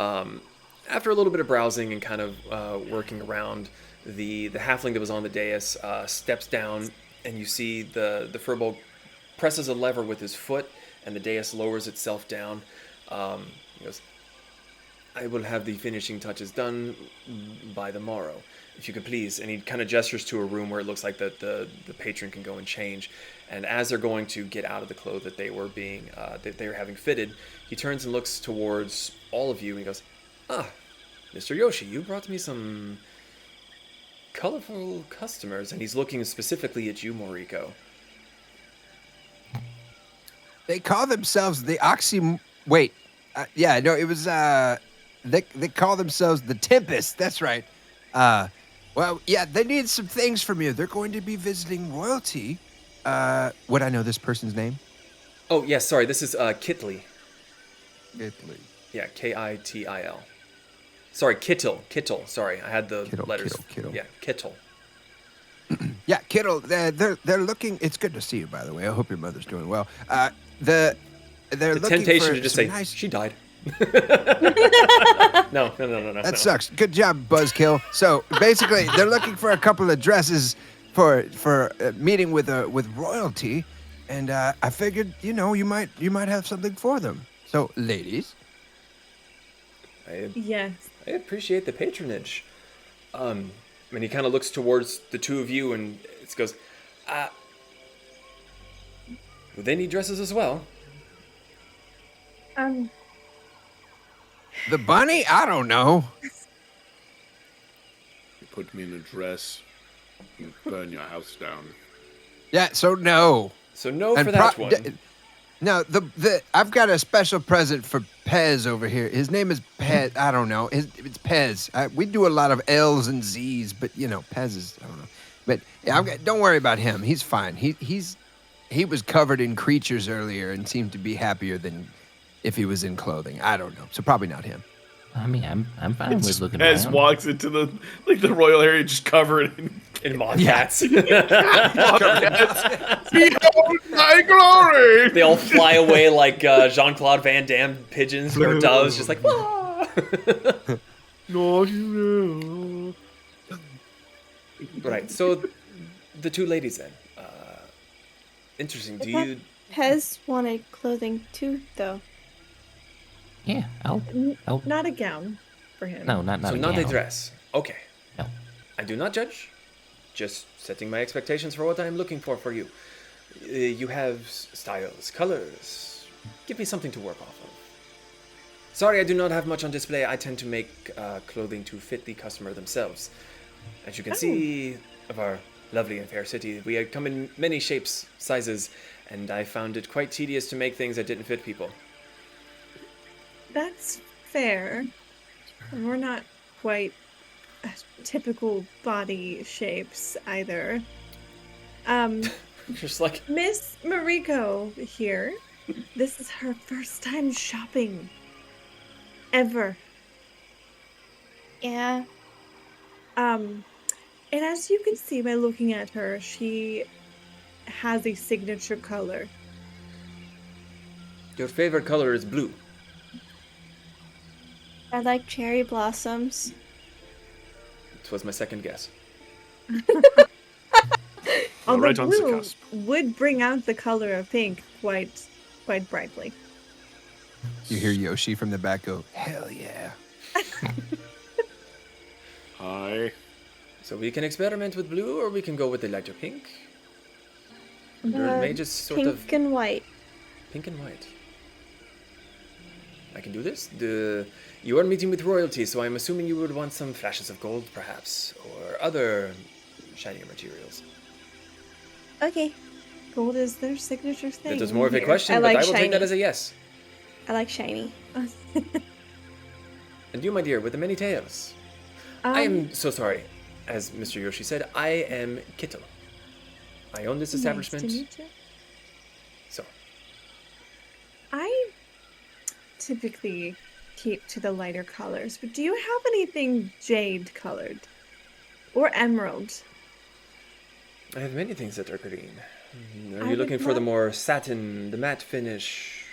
After a little bit of browsing and kind of working around, the halfling that was on the dais steps down, and you see the furbolg presses a lever with his foot, and the dais lowers itself down. He goes, I will have the finishing touches done by the morrow, if you could please. And he kind of gestures to a room where it looks like the patron can go and change. And as they're going to get out of the clothes that they were having fitted, he turns and looks towards all of you, and he goes, Mr. Yoshi, you brought me some colorful customers. And he's looking specifically at you, Moriko. They call themselves the Wait, it was they call themselves the Tempests. That's right. They need some things from you. They're going to be visiting royalty. Would I know this person's name? Oh yes, sorry. This is Kitli. Kitli. Yeah, Kittil. Sorry, Kittle. Sorry, I had the letters. Kittle. Yeah, Kittle. Yeah, Kittle. They're looking. It's good to see you, by the way. I hope your mother's doing well. They're the looking temptation for to just some say nice... she died. No. That sucks. Good job, Buzzkill. So basically, they're looking for a couple of dresses for meeting with royalty, and I figured you might have something for them. So, ladies. Yes. I appreciate the patronage. And he kind of looks towards the two of you and it goes, do they need dresses as well? The bunny? I don't know. You put me in a dress, you burn your house down. Yeah, so no. So no for that one. No, I've got a special present for Pez over here. His name is Pez. I don't know. It's Pez. We do a lot of L's and Z's, but Pez is, I don't know. But don't worry about him. He's fine. He was covered in creatures earlier and seemed to be happier than if he was in clothing. I don't know. So probably not him. I mean, I'm fine with looking As around. walks into the royal area just covered in moth cats. Behold my glory! They all fly away like Jean-Claude Van Damme pigeons or doves, just like, No, you know. Right, so the two ladies then. Interesting. Do you... Pez wanted clothing too, though. Yeah, I'll Not a gown for him. No, not So a not a gown. dress. Okay. No. I do not judge. Just setting my expectations for what I am looking for you. You have styles, colors. Give me something to work off of. Sorry, I do not have much on display. I tend to make clothing to fit the customer themselves. As you can see of our lovely and fair city, we come in many shapes, sizes, and I found it quite tedious to make things that didn't fit people. That's fair. We're not quite typical body shapes either. Just like Miss Mariko here. This is her first time shopping. Ever. Yeah. And as you can see by looking at her, she has a signature color. your favorite color is blue. I like cherry blossoms. It was my second guess. Although right on the blue cusp. would bring out the color of pink quite brightly. You hear Yoshi from the back go, hell yeah. Hi. So we can experiment with blue, or we can go with the lighter pink. There may just sort of Pink and white. pink and white. I can do this. You are meeting with royalty, so I'm assuming you would want some flashes of gold, perhaps, or other shinier materials. Okay. Gold is their signature thing. That was more of a here. question, I but like I will take that shiny. as a yes. I like shiny. And you, my dear, with the many tails. I am so sorry. As Mr. Yoshi said, I am Kittle. I own this establishment. Nice to meet you. So, I typically keep to the lighter colors, but do you have anything jade colored? Or emerald? I have many things that are green. Are I you looking would for the love- more satin, the matte finish?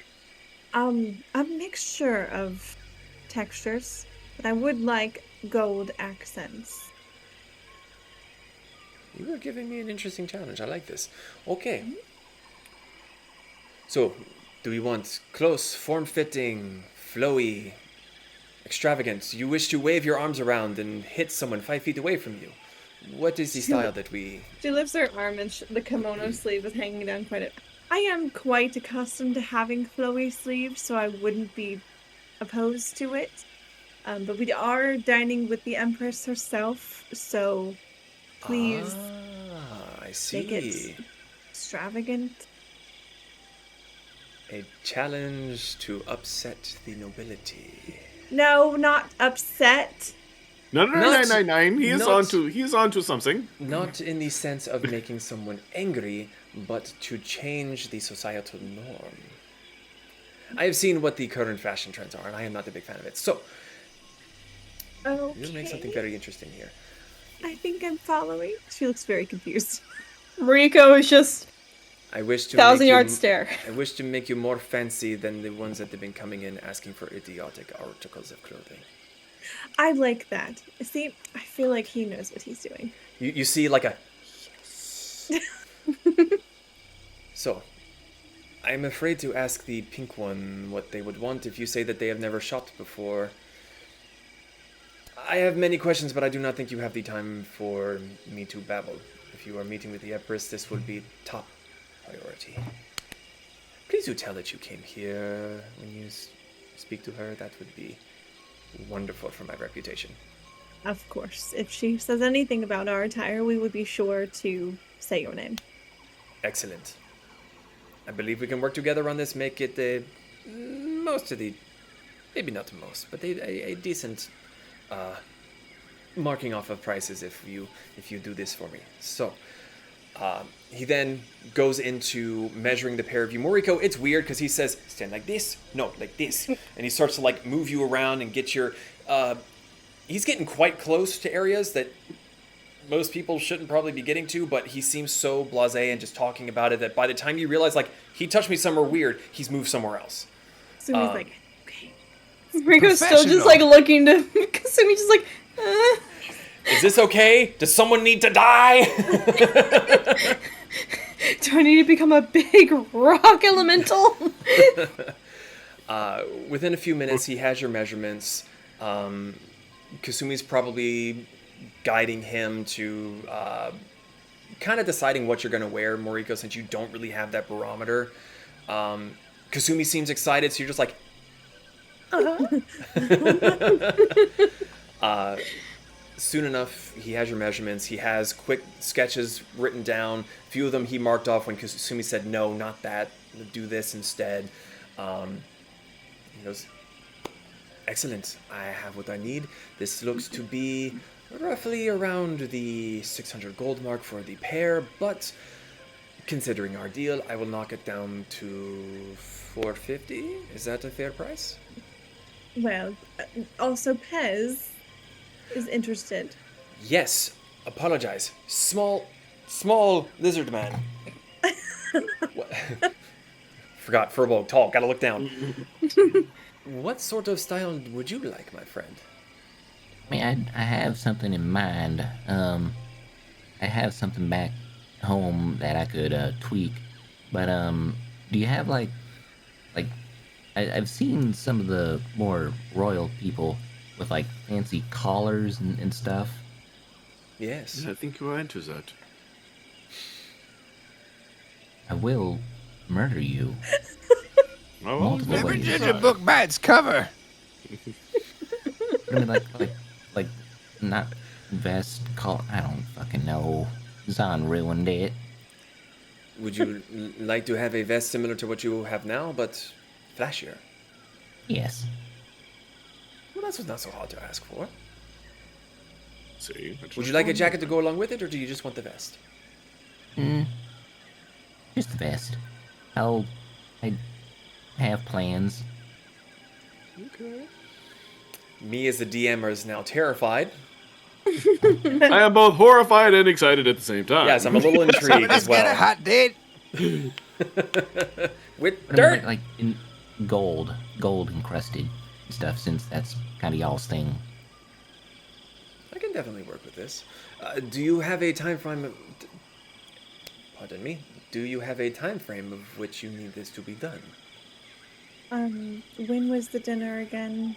A mixture of textures, but I would like gold accents. You are giving me an interesting challenge. I like this. Okay. So, do we want close, form-fitting, flowy, extravagant? You wish to wave your arms around and hit someone 5 feet away from you. What is the style that we... She lifts her arm and the kimono sleeve is hanging down quite a... I am quite accustomed to having flowy sleeves, so I wouldn't be opposed to it. But we are dining with the Empress herself, so please I make it see. extravagant. A challenge to upset the nobility. No, not upset. No. Not- He's onto something. Not in the sense of making someone angry, but to change the societal norm. I have seen what the current fashion trends are, and I am not a big fan of it. So, you'll make something very interesting here. I think I'm following. She looks very confused. Mariko is just I wish to 1,000-yard stare. I wish to make you more fancy than the ones that have been coming in asking for idiotic articles of clothing. I like that. See, I feel like he knows what he's doing. You see like a yes. So, I'm afraid to ask the pink one what they would want if you say that they have never shot before. I have many questions, but I do not think you have the time for me to babble. If you are meeting with the Empress, this will be top priority. Please do tell that you came here when you speak to her. That would be wonderful for my reputation. Of course. If she says anything about our attire, we would be sure to say your name. Excellent. I believe we can work together on this, make it most of the, maybe not the most, but a decent marking off of prices if you do this for me. So, he then goes into measuring the pair of you. Moriko, it's weird because he says, stand like this, no, like this. And he starts to like move you around and get your, he's getting quite close to areas that most people shouldn't probably be getting to, but he seems so blasé and just talking about it that by the time you realize, like, he touched me somewhere weird, he's moved somewhere else. So he's like, okay. Mariko's still just like looking to Kasumi, just like, Is this okay? Does someone need to die? do I need to become a big rock elemental? Within a few minutes, he has your measurements. Kasumi's probably guiding him to kind of deciding what you're going to wear, Moriko, since you don't really have that barometer. Kasumi seems excited, so you're just like... Soon enough, he has your measurements. He has quick sketches written down. A few of them he marked off when Kasumi said, no, not that. Do this instead. He goes, excellent. I have what I need. This looks to be roughly around the 600 gold mark for the pair, but considering our deal, I will knock it down to 450. Is that a fair price? Well, also Pez is interested. Yes. Apologize. Small lizard man. Forgot. Furbolg, tall. Gotta look down. What sort of style would you like, my friend? I mean, I have something in mind. I have something back home that I could tweak. But do you have like I've seen some of the more royal people with like fancy collars and stuff. Yes. I think you are into that. I will murder you. Oh, Multiple Never ways. judge a book by its cover. I mean, like not vest, collar. I don't fucking know. Zahn ruined it. Would you like to have a vest similar to what you have now, but flashier? Yes. Well, that's not so hard to ask for. see. Would you like a jacket to go along with it, or do you just want the vest? Just the vest. I have plans. Okay. Me as the DM is now terrified. I am both horrified and excited at the same time. Yes, I'm a little intrigued as Let's get a well. hot date. With But I dirt. mean, like in gold encrusted. stuff, since that's kind of y'all's thing. I can definitely work with this. Do you have a time frame of... Pardon me. Do you have a time frame of which you need this to be done? When was the dinner again?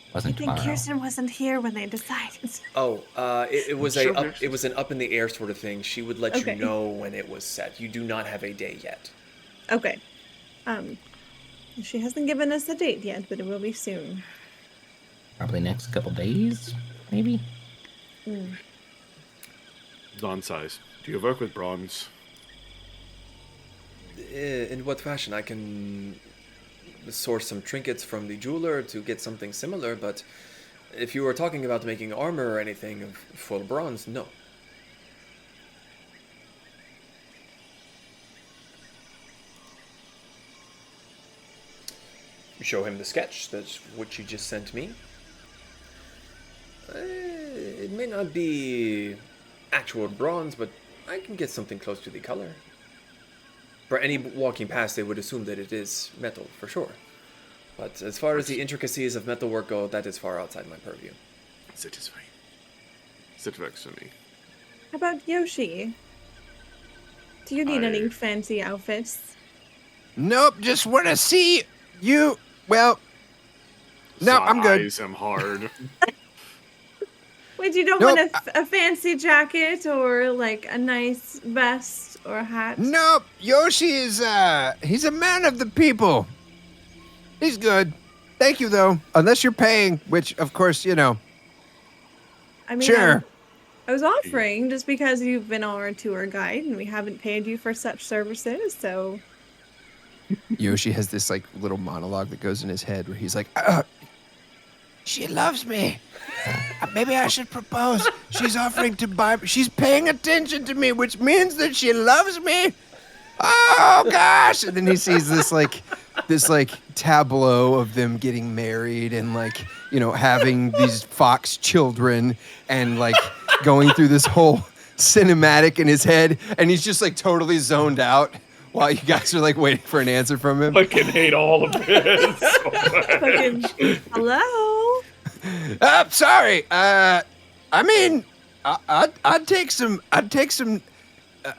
I Wasn't think tomorrow. Kirsten wasn't here when they decided. Oh, it was Sure, it was an up in the air sort of thing. She would let Okay. you know when it was set. You do not have a day yet. Okay. She hasn't given us a date yet, but it will be soon. Probably next couple days, maybe. Bronze size. Do you work with bronze? In what fashion? I can source some trinkets from the jeweler to get something similar, but if you were talking about making armor or anything of full bronze, no. You show him the sketch, that's what you just sent me. It may not be actual bronze, but I can get something close to the color. For any walking past, they would assume that it is metal, for sure. But as far as the intricacies of metalwork go, that is far outside my purview. Satisfying. Sit works for me. How about Yoshi? Do you need I- any fancy outfits? Nope, just want to see you. Well, no, I'm good. Size him hard. Wait, you don't Nope, want a fancy jacket or like a nice vest or a hat? Nope, Yoshi is, he's a man of the people. He's good. Thank you, though. Unless you're paying, which, of course, you know. I mean, Sure. I was offering just because you've been our tour guide and we haven't paid you for such services, so... Yoshi has this, like, little monologue that goes in his head where he's like, she loves me. Maybe I should propose. She's offering to buy. She's paying attention to me, which means that she loves me. Oh gosh! And then he sees this tableau of them getting married and like, you know, having these fox children and like going through this whole cinematic in his head, and he's just like totally zoned out while you guys are like waiting for an answer from him. Fucking hate all of it. So much. Fucking, hello? Sorry. I mean, I'd take some.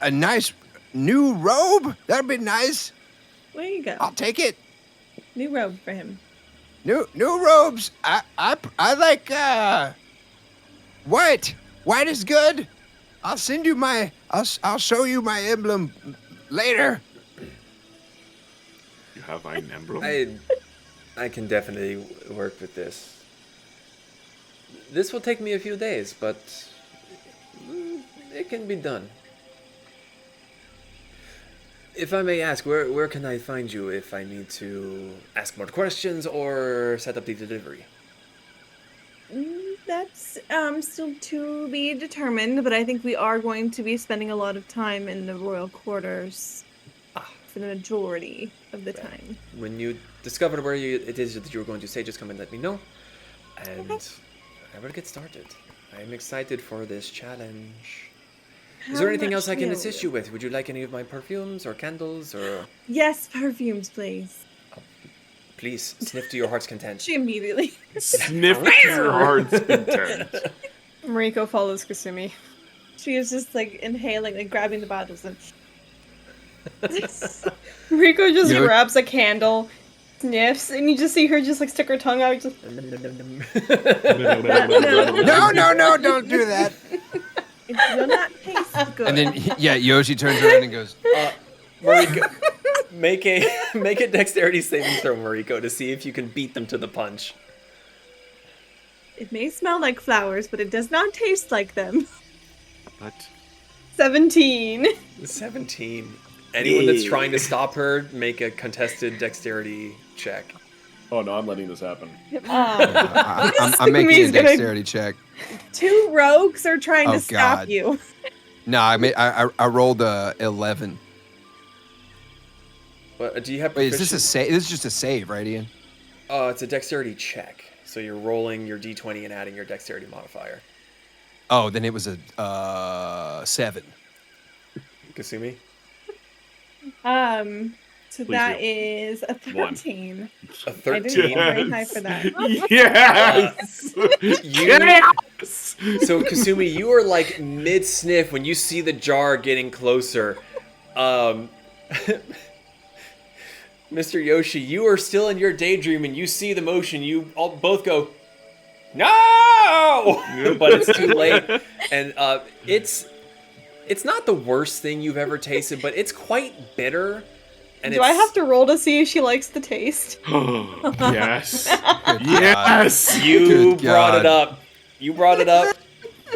A nice new robe. That'd be nice. There you go. I'll take it. New robe for him. New robes. I like white. White is good. I'll send you my. I'll show you my emblem later. You have an emblem? I can definitely work with this. This will take me a few days, but it can be done. If I may ask, where can I find you if I need to ask more questions or set up the delivery? That's still to be determined, but I think we are going to be spending a lot of time in the royal quarters for the majority of the time. When you discover where it is that you were going to say, just come and let me know. And I will get started. I am excited for this challenge. Is there anything else I can assist you with? Would you like any of my perfumes or candles or... Yes, perfumes, please. Please, sniff to your heart's content. She immediately. Sniff to your heart's content. Mariko follows Kasumi. She is just like inhaling, like grabbing the bottles and. Mariko just grabs a candle, sniffs, and you just see her just like stick her tongue out. Just... No, don't do that. It will not taste good. And then Yoshi turns around and goes, Mariko, make a dexterity saving throw, Mariko, to see if you can beat them to the punch. It may smell like flowers, but it does not taste like them. What? 17. 17. Anyone that's trying to stop her, make a contested dexterity check. Oh no, I'm letting this happen. I'm making a dexterity check. 2 rogues are trying to stop God. you. No, I rolled a 11. But do you have? Wait, is this a save? This is just a save, right, Ian? It's a dexterity check. So you're rolling your d20 and adding your dexterity modifier. Oh, then it was a 7. Kasumi? So Please that do. is a One. 13. A I 13. didn't roll very high for that. Yes! Yes! So Kasumi, you are like mid sniff when you see the jar getting closer. Mr. Yoshi, you are still in your daydream and you see the motion. You all both go, no! But it's too late. And it's not the worst thing you've ever tasted, but it's quite bitter. And Do I have to roll to see if she likes the taste? Yes. Yes! You Good brought it God. up. You brought it up.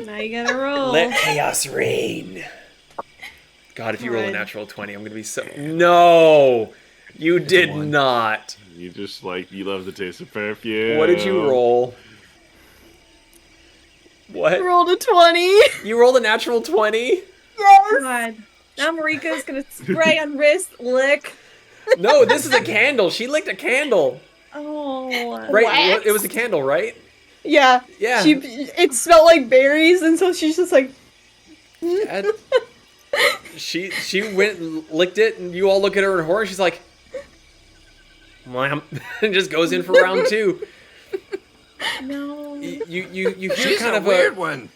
Now you gotta roll. Let chaos reign. God, if you roll a God. natural 20, I'm gonna be so. No! You did not. You just you love the taste of perfume. What did you roll? What? I rolled a 20. You rolled a natural 20? God. Now Mariko's gonna spray on wrist, lick. No, this is a candle. She licked a candle. Oh. Right, it was a candle, right? Yeah. Yeah. It smelled like berries, and so she's just like, And she went and licked it, and you all look at her in horror, and she's like, "Wham," and just goes in for round 2. No. You hear She's kind a of weird one.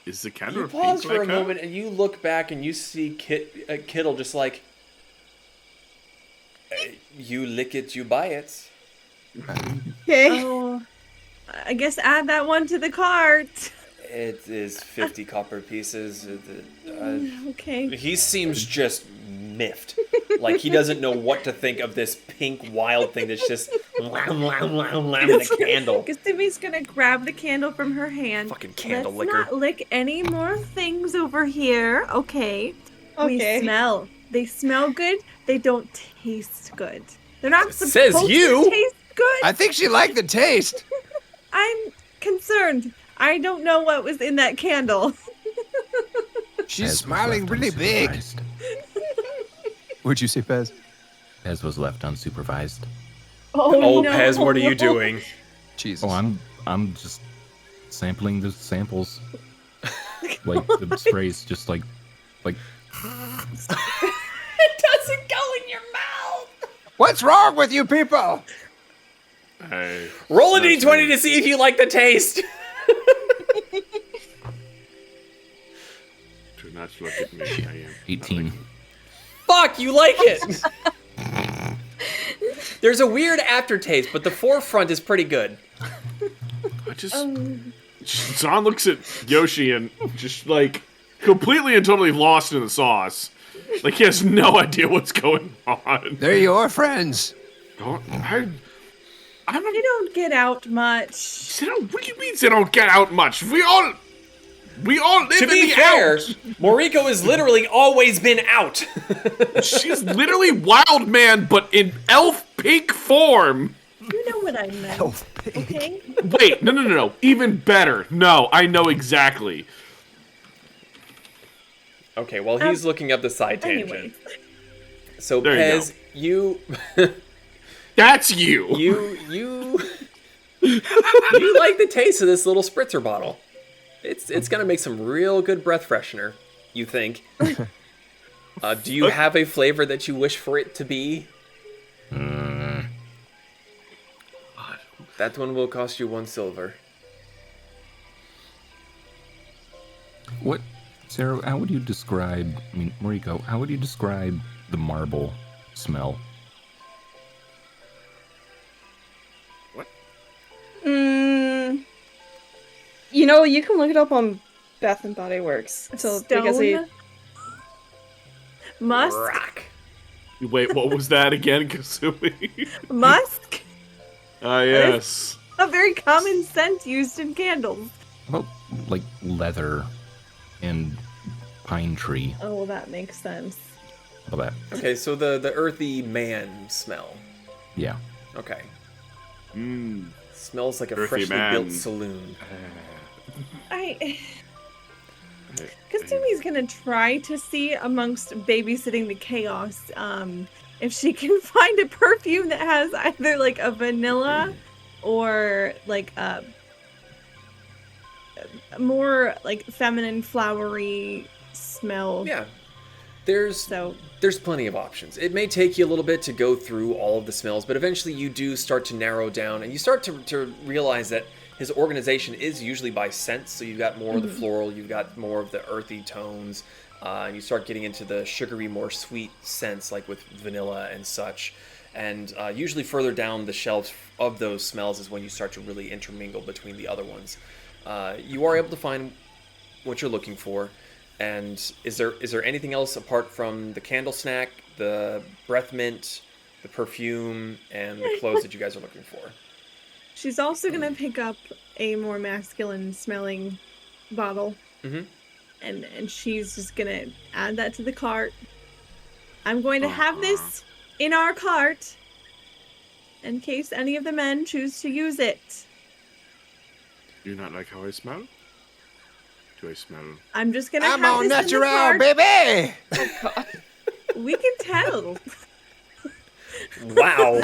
Is the candle You pink pause for like a her? moment and you look back and you see Kittle just like, you lick it, you buy it. okay. Oh. I guess add that one to the cart. It is 50 copper pieces. Okay. He seems just miffed. Like he doesn't know what to think of this pink wild thing that's just lam, lam, lam, lam in a candle. Kasumi's gonna grab the candle from her hand. Fucking candle Let's licker. not lick any more things over here, okay? Okay. We smell. They smell good. They don't taste good. They're not supposed Says you. to taste good. I think she liked the taste. I'm concerned. I don't know what was in that candle. She's Pez was smiling left really big. unsupervised. What'd you say, Pez? Pez was left unsupervised. Oh, no. Pez, what are you doing? Jesus. Oh, I'm just sampling the samples. Like the sprays, just like. It doesn't go in your mouth. What's wrong with you people? Hey, Roll a that's d20 me. to see if you like the taste. Do not look at me. I am 18. Fuck, you like it. There's a weird aftertaste, but the forefront is pretty good. I just. Zahn looks at Yoshi and just completely and totally lost in the sauce. Like he has no idea what's going on. They're your friends. I They don't. don't get out much. What do you mean they don't get out much? We all live To in be the fair, out. Moriko has literally always been out. She's literally Wild Man, but in elf pink form. You know what I meant. Elf pig. Okay? Wait, no. Even better. No, I know exactly. Okay, well, he's looking up the side tangent. Anyway. So, There you Pez, you That's you. you like the taste of this little spritzer bottle. It's gonna make some real good breath freshener, you think. Do you have a flavor that you wish for it to be? That one will cost you 1 silver. What, Sarah? How would you describe? I mean, Mariko, how would you describe the marble smell? You can look it up on Bath and Body Works. So because Stone. Musk. Rock. Wait, what was that again, Kasumi? Musk. Ah, yes. A very common scent used in candles. How about like leather and pine tree? Oh, that makes sense. All that. Okay, so the earthy man smell. Yeah. Okay. Mm. Smells like a Earthy freshly man. built saloon. Kasumi's gonna try to see amongst babysitting the chaos, if she can find a perfume that has either like a vanilla or like a more like feminine flowery smell. Yeah. There's plenty of options. It may take you a little bit to go through all of the smells, but eventually you do start to narrow down, and you start to realize that his organization is usually by scents. So you've got more of the floral, you've got more of the earthy tones, and you start getting into the sugary, more sweet scents, like with vanilla and such. And usually further down the shelves of those smells is when you start to really intermingle between the other ones. You are able to find what you're looking for. And is there anything else apart from the candle snack, the breath mint, the perfume, and the clothes that you guys are looking for? She's also gonna pick up a more masculine smelling bottle. Mm-hmm. And she's just gonna add that to the cart. I'm going to have this in our cart in case any of the men choose to use it. Do you not like how I smell? Do I smell? I'm just gonna I'm have all this in the natural, cart. baby. We can tell. Wow.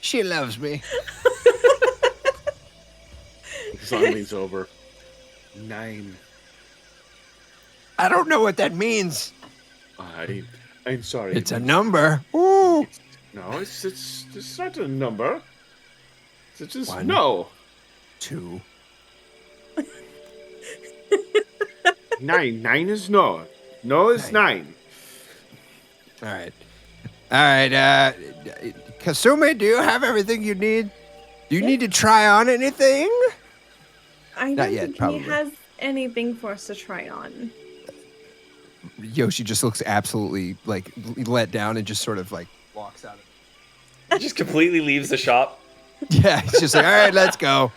She loves me. The song leans over. 9. I don't know what that means. I'm sorry. It's a number. Ooh. No, it's not a number. It's just 1, no. 2. 9. 9 is no. No is 9. All right. Kasumi, do you have everything you need? Do you need to try on anything? I Not don't yet, think probably. he has anything for us to try on. Yoshi just looks absolutely like let down and just sort of like walks out of Just completely leaves the shop. Yeah, he's just like, all right, let's go.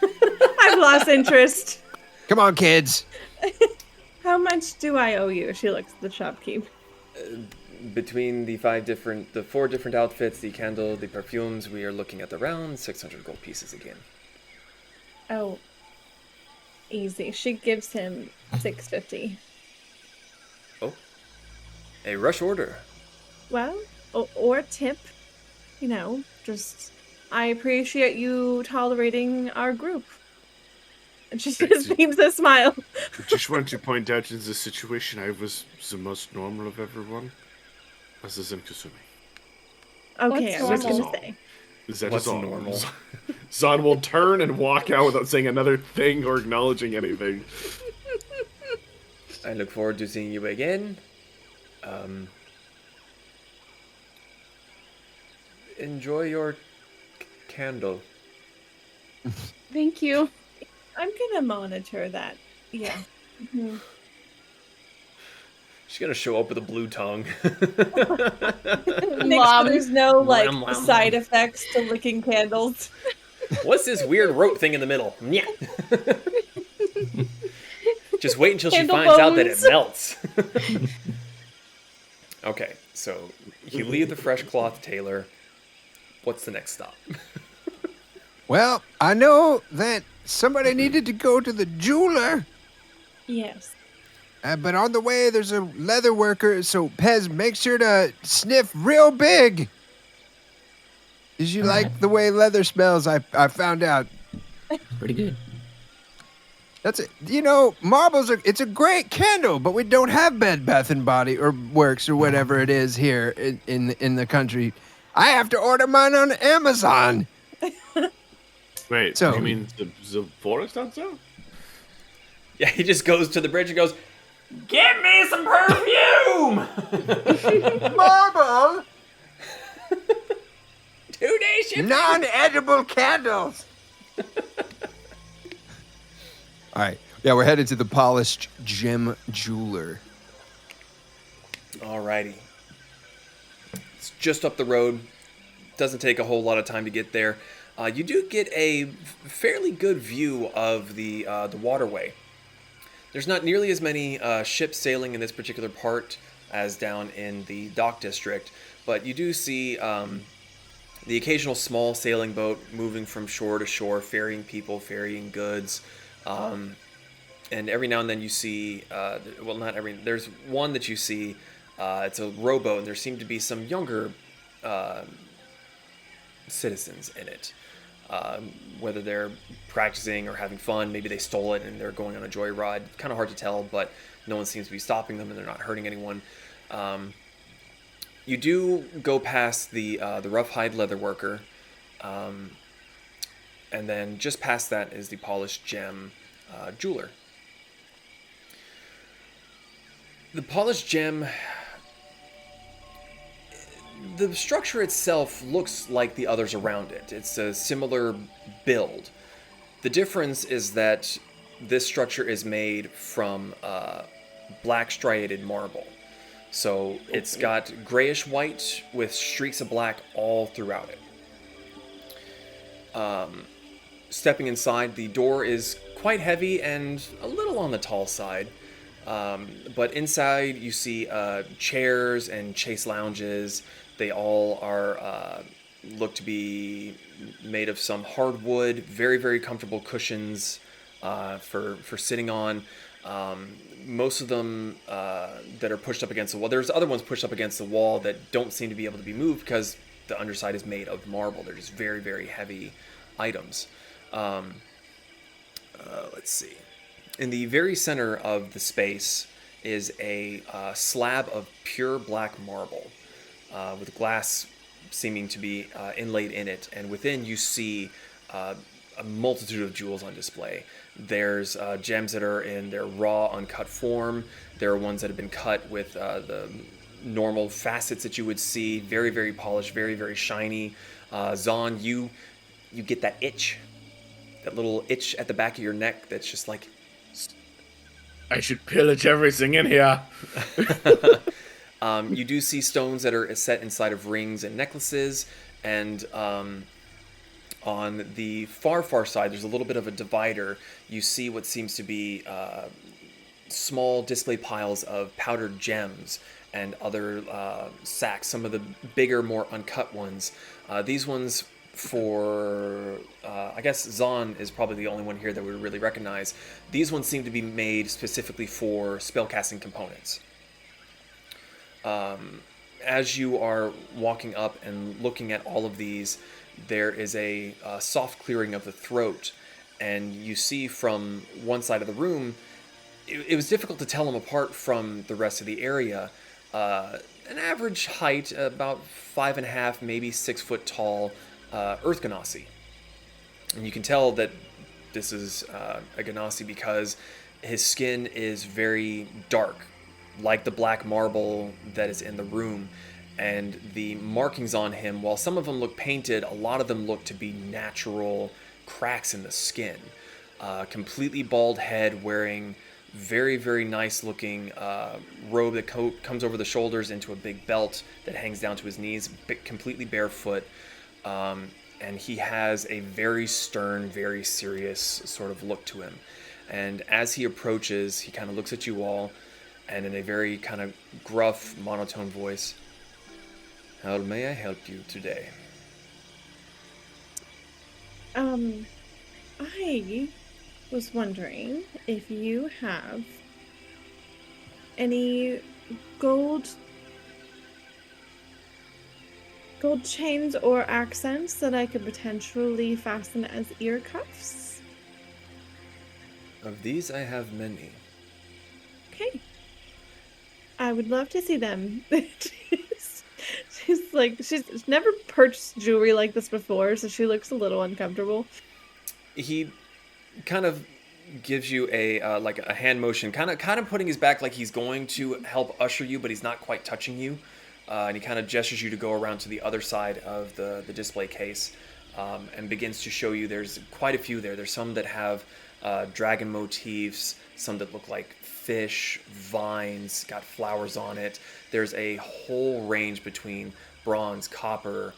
I've lost interest. Come on, kids. How much do I owe you? She looks at the shopkeep. Between the 4 different outfits, the candle, the perfumes, we are looking at around 600 gold pieces again. Oh, easy. She gives him 650. Oh, a rush order. Well, or tip. You know, just I appreciate you tolerating our group. And she just beams a smile. I just want to point out in this situation, I was the most normal of everyone, other than Kasumi. Okay, I was normal? gonna say. That What's is all. normal? Zahn will turn and walk out without saying another thing or acknowledging anything. I look forward to seeing you again. Enjoy your candle. Thank you. I'm gonna monitor that. Yeah. She's gonna show up with a blue tongue. Make sure there's no like Wham, wham, side effects to licking candles. What's this weird rope thing in the middle? Yeah. Just wait until Candle she finds out that it bones. melts. Okay, so you leave the fresh cloth tailor. What's the next stop? Well, I know that somebody needed to go to the jeweler, Yes. but on the way there's a leather worker, so Pez, make sure to sniff real big. Did you like the way leather smells? I found out. Pretty good. That's it. You know, marbles are, it's a great candle, but we don't have Bed Bath and Body or Works or whatever it is here in the country. I have to order mine on Amazon. Wait, So- you mean the forest outside? Yeah, he just goes to the bridge and goes, "Give me some perfume!" Marble! 2-day shipping. Non-edible candles. All right. Yeah, we're headed to the Polished Gem Jeweler. Alrighty. It's just up the road. Doesn't take a whole lot of time to get there. You do get a fairly good view of the waterway. There's not nearly as many ships sailing in this particular part as down in the dock district, but you do see the occasional small sailing boat moving from shore to shore, ferrying people, ferrying goods. And every now and then you see, well, not every, there's one that you see, it's a rowboat, and there seem to be some younger citizens in it. Whether they're practicing or having fun, maybe they stole it and they're going on a joyride. Kind of hard to tell, but no one seems to be stopping them and they're not hurting anyone. You do go past the rough-hide leatherworker, and then just past that is the polished gem jeweler. The polished gem, the structure itself looks like the others around it. It's a similar build. The difference is that this structure is made from black striated marble. So it's got grayish white with streaks of black all throughout it. Stepping inside, the door is quite heavy and a little on the tall side. But inside you see chairs and chase lounges. They all are look to be made of some hardwood, very, very comfortable cushions for sitting on. Most of them that are pushed up against the wall. There's other ones pushed up against the wall that don't seem to be able to be moved because the underside is made of marble. They're just very, very heavy items. Let's see. In the very center of the space is a slab of pure black marble with glass seeming to be inlaid in it. And within you see a multitude of jewels on display. There's gems that are in their raw, uncut form. There are ones that have been cut with the normal facets that you would see. Very, very polished, very, very shiny. Zahn, you get that itch. That little itch at the back of your neck that's just like... I should pillage everything in here. You do see stones that are set inside of rings and necklaces, and on the far side, there's a little bit of a divider. You see what seems to be small display piles of powdered gems and other sacks, some of the bigger, more uncut ones. These ones for, I guess Zahn is probably the only one here that we really recognize. These ones seem to be made specifically for spellcasting components. As you are walking up and looking at all of these, there is a soft clearing of the throat, and you see from one side of the room, it was difficult to tell them apart from the rest of the area. An average height, about 5.5, maybe 6 foot tall, Earth Ganassi. And you can tell that this is a Ganassi because his skin is very dark, like the black marble that is in the room. And the markings on him, while some of them look painted, a lot of them look to be natural cracks in the skin. Completely bald head, wearing very, very nice looking robe that comes over the shoulders into a big belt that hangs down to his knees, completely barefoot. And he has a very stern, very serious sort of look to him. And as he approaches, he kind of looks at you all, and in a very kind of gruff, monotone voice, "How may I help you today?" I was wondering if you have any gold chains or accents that I could potentially fasten as ear cuffs. Of these I have many. Okay. I would love to see them. She's never purchased jewelry like this before, so she looks a little uncomfortable. He kind of gives you a like a hand motion, kind of putting his back like he's going to help usher you, but he's not quite touching you. And he kind of gestures you to go around to the other side of the display case, and begins to show you there's quite a few there. There's some that have dragon motifs, some that look like fish, vines, got flowers on it. There's a whole range between bronze, copper,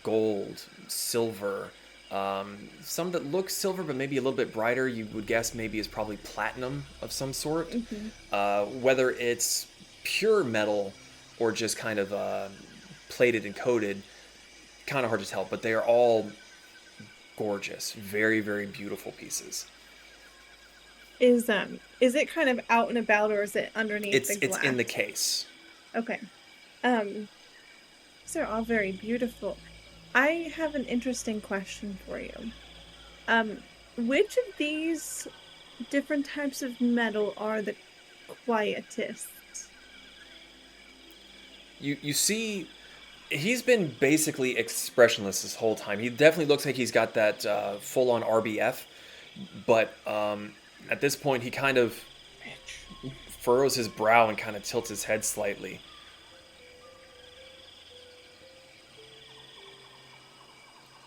gold, silver. Some that look silver but maybe a little bit brighter, you would guess maybe is probably platinum of some sort. Mm-hmm. Whether it's pure metal or just kind of plated and coated, kind of hard to tell, but they are all gorgeous, very, very beautiful pieces. Is it kind of out and about, or is it underneath the glass? It's in the case. Okay. These are all very beautiful. I have an interesting question for you. Which of these different types of metal are the quietest? You see, he's been basically expressionless this whole time. He definitely looks like he's got that full-on RBF, but at this point he kind of furrows his brow and kind of tilts his head slightly.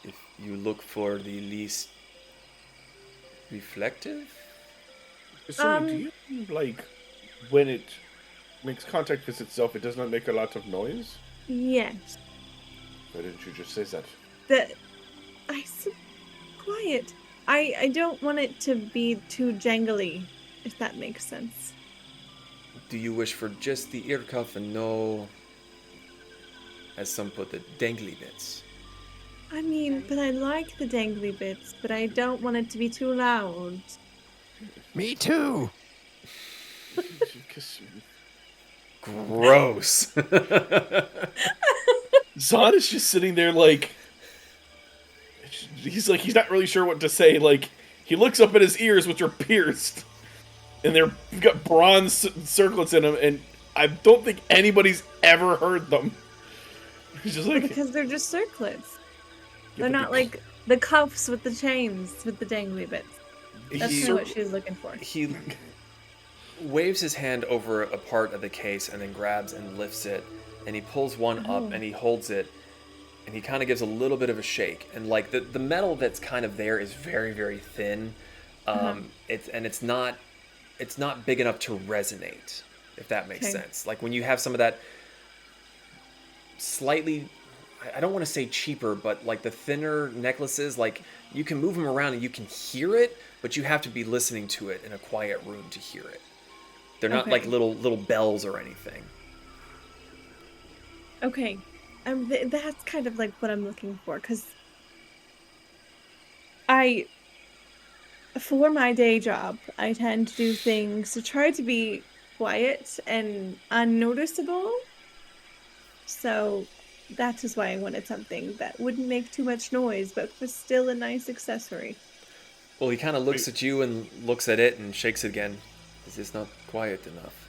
If you look for the least reflective? So do you, like, when it makes contact with itself, it does not make a lot of noise? Yes. Why didn't you just say that? I said quiet. I don't want it to be too jangly, if that makes sense. Do you wish for just the ear cuff and no, as some put it, dangly bits? I mean, but I like the dangly bits, but I don't want it to be too loud. Me too. Gross. Zahn is just sitting there like... He's not really sure what to say. Like, he looks up at his ears, which are pierced. And they've got bronze circlets in them, and I don't think anybody's ever heard them. He's just like... Because they're just circlets. Yeah, They're but not like the cuffs with the chains, with the dangly bits. That's kind of what she's looking for. He waves his hand over a part of the case and then grabs and lifts it, and he pulls one up and he holds it, and he kind of gives a little bit of a shake, and like the metal that's kind of there is very, very thin. It's not big enough to resonate, if that makes sense. Like when you have some of that slightly, I don't want to say cheaper, but like the thinner necklaces, like you can move them around and you can hear it, but you have to be listening to it in a quiet room to hear it. They're not like little bells or anything. Okay. That's kind of like what I'm looking for, because for my day job, I tend to do things to try to be quiet and unnoticeable. So that is why I wanted something that wouldn't make too much noise, but was still a nice accessory. Well, he kind of looks at you and looks at it and shakes it again. Is this not quiet enough?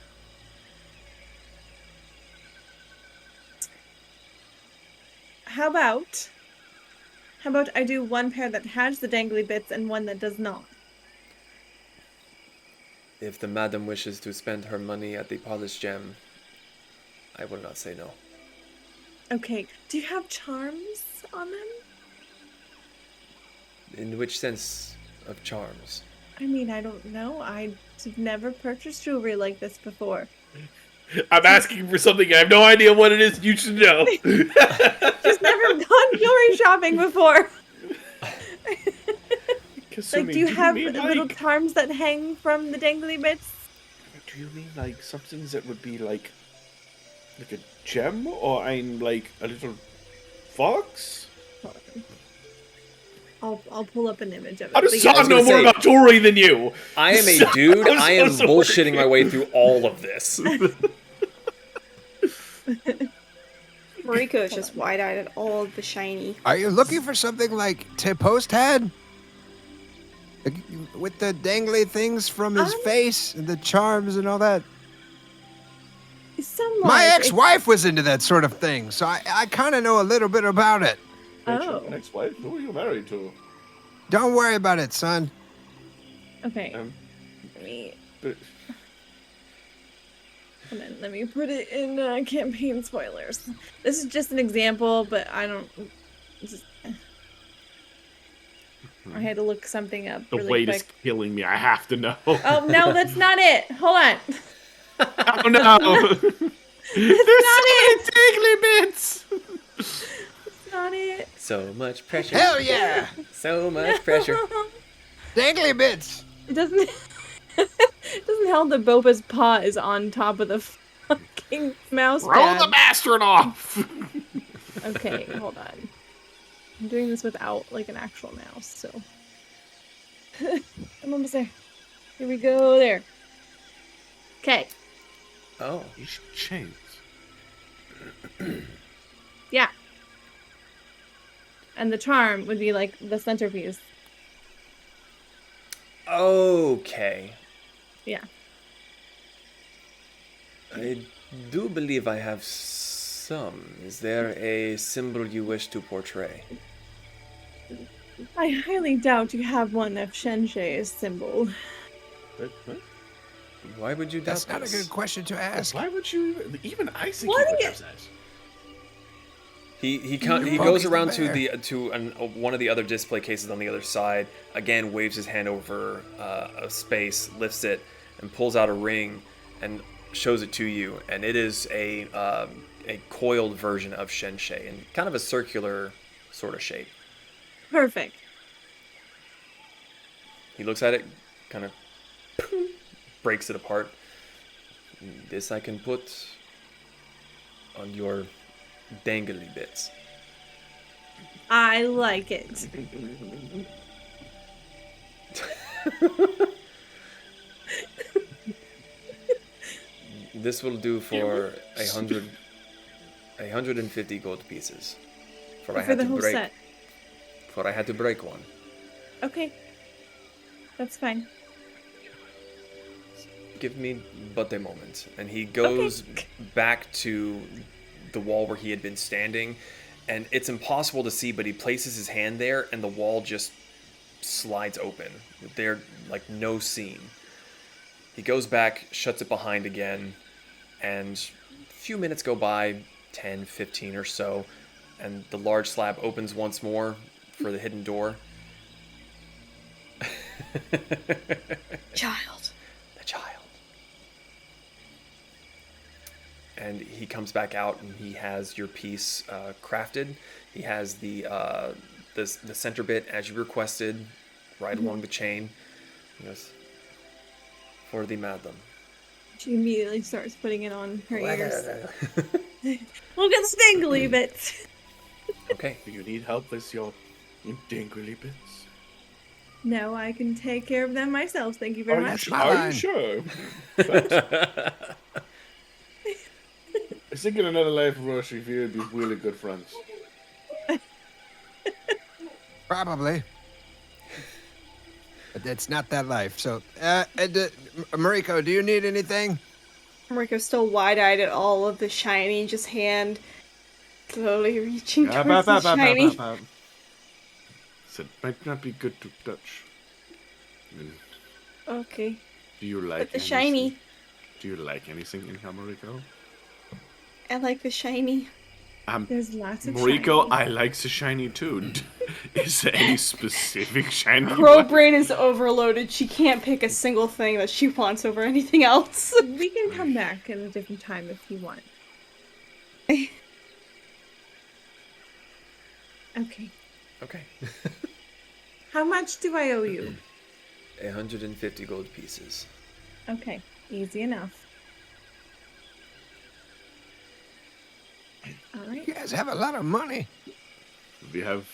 How about I do one pair that has the dangly bits and one that does not? If the madam wishes to spend her money at the polished gem, I will not say no. Okay. Do you have charms on them? In which sense of charms? I mean, I don't know. I've never purchased jewelry like this before. I'm asking for something. I have no idea what it is. You should know. Just never gone jewelry shopping before. Like, do you have little charms that hang from the dangly bits? Do you mean like something that would be like a gem, or I'm like a little fox? I'll pull up an image of it. How does Zahn know more about jewelry than you? I am a dude. I am bullshitting my way through all of this. Mariko is just wide-eyed at all of the shiny. Are you looking for something like Tempests had? Like, with the dangly things from his face and the charms and all that? Somewhat. My ex-wife was into that sort of thing, so I kind of know a little bit about it. Oh. Ex-wife? Who are you married to? Don't worry about it, son. Okay. Let me put it in campaign spoilers. This is just an example, but I don't... I had to look something up really weight quick. is killing me. I have to know. Oh, no, that's not it. Hold on. Oh, no. That's not it. Dangly bits. That's not it. So much pressure. Hell yeah! So much pressure. Dangly bits! It doesn't... It doesn't help that Boba's paw is on top of the fucking mouse Throw pad. the bastard off! Okay, hold on. I'm doing this without, like, an actual mouse, so... I'm almost there. Here we go, there. Okay. Oh. These chains. Yeah. And the charm would be, like, the centerpiece. Okay. Yeah. I do believe I have Some. Is there a symbol you wish to portray? I highly doubt you have one of Shenshei's symbol. What? Why would you doubt That's not a this? good question to ask. Why would you? Even I think What you would do have that. He Focus goes the around to bear. one of the other display cases on the other side. Again, waves his hand over a space, lifts it, and pulls out a ring and shows it to you. And it is a coiled version of Shenshei in kind of a circular sort of shape. Perfect. He looks at it, kind of breaks it apart. This I can put on your dangly bits. I like it. This will do for 150 gold pieces. For I For had the to whole break. set. For I had to break one. Okay. That's fine. Give me but a moment. And he goes back to the wall where he had been standing, and it's impossible to see, but he places his hand there, and the wall just slides open. There, like, no seam. He goes back, shuts it behind again, and a few minutes go by, 10, 15 or so, and the large slab opens once more for the hidden door. Child. The child. And he comes back out, and he has your piece crafted. He has the center bit as you requested, right along the chain. He goes, for the madam. She immediately starts putting it on her ears. Okay. Look at the dangly bits. Do you need help with your dangly bits? No, I can take care of them myself. Thank you very much. Are you sure? I think in another life, Roshi, we would be really good friends. Probably. But it's not that life. So, Mariko, do you need anything? Mariko's still wide-eyed at all of the shiny, just hand slowly reaching towards the shiny. Said might not be good to touch. Okay. Do you like But the anything? shiny. Do you like anything in here, Mariko? I like the shiny. There's lots of Mariko, shiny. I like the shiny too. Is there any specific shiny? Crow brain is overloaded. She can't pick a single thing that she wants over anything else. We can come back at a different time if you want. Okay. Okay. How much do I owe you? 150 gold pieces. Okay. Easy enough. All right. You guys have a lot of money. We have,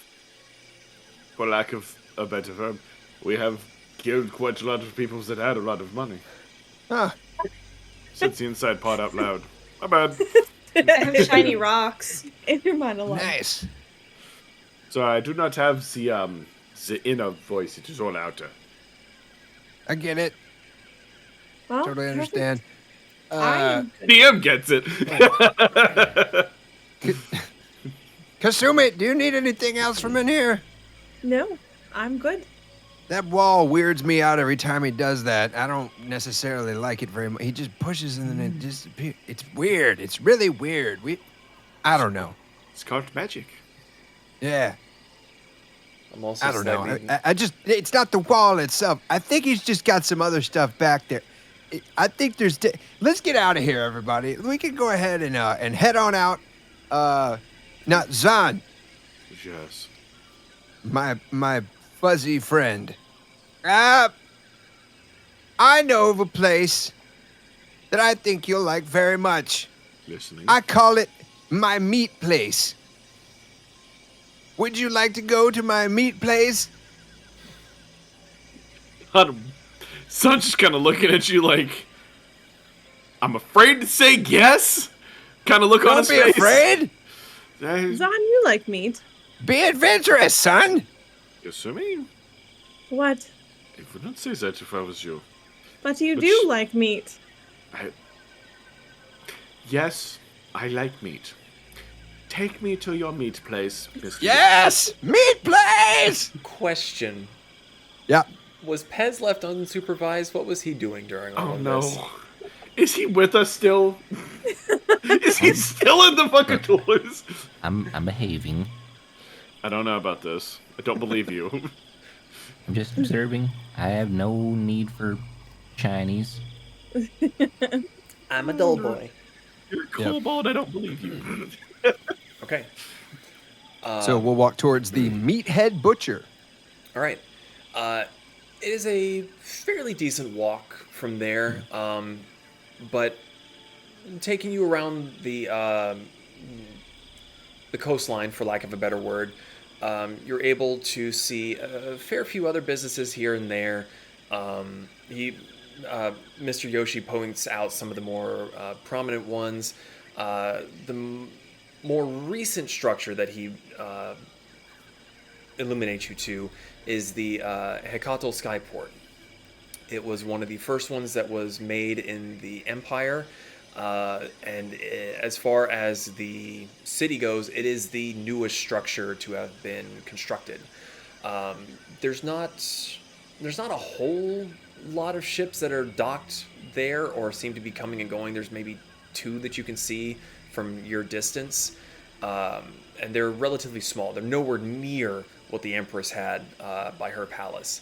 for lack of a better term, we have killed quite a lot of people that had a lot of money. Huh. Said the inside part out loud. My bad. I have shiny rocks. In your monologue. Nice. So I do not have the inner voice. It is all outer. I get it. Well, Totally understand. I'm DM gets it. Kasumi, do you need anything else from in here? No, I'm good. That wall weirds me out every time he does that. I don't necessarily like it very much. He just pushes and then it disappears. It's weird. It's really weird. I don't know. It's called magic. Yeah. I'm also I don't know. slightly- I just, it's not the wall itself. I think he's just got some other stuff back there. I think there's, let's get out of here, everybody. We can go ahead and head on out. Now, Zahn, Yes. my fuzzy friend. I know of a place that I think you'll like very much. Listening. I call it my meat place. Would you like to go to my meat place? Son's just kind of looking at you like, I'm afraid to say yes. Kind of look on his Don't be face. afraid. Zahn, you like meat. Be adventurous, son. Assuming What? I would not say that if I was you. But you But do like meat. Yes, I like meat. take me to your meat place, Mr. Yes! Meat place! Question. Yeah. Was Pez left unsupervised? What was he doing during all Oh of no. this? Is he with us still? Is he still in the fucking doors? I'm behaving. I don't know about this. I don't believe you. I'm just observing. I have no need for Chinese. I'm a dull boy. You're a kobold, I don't believe you. Okay. So we'll walk towards the meathead butcher. All right. It is a fairly decent walk from there, but taking you around the coastline, for lack of a better word, you're able to see a fair few other businesses here and there. Mr. Yoshi points out some of the more prominent ones. More recent structure that he illuminates you to is the Colatl Skyport. It was one of the first ones that was made in the Empire, and as far as the city goes, it is the newest structure to have been constructed. There's not a whole lot of ships that are docked there or seem to be coming and going. There's maybe 2 that you can see from your distance, and they're relatively small. They're nowhere near what the Empress had by her palace.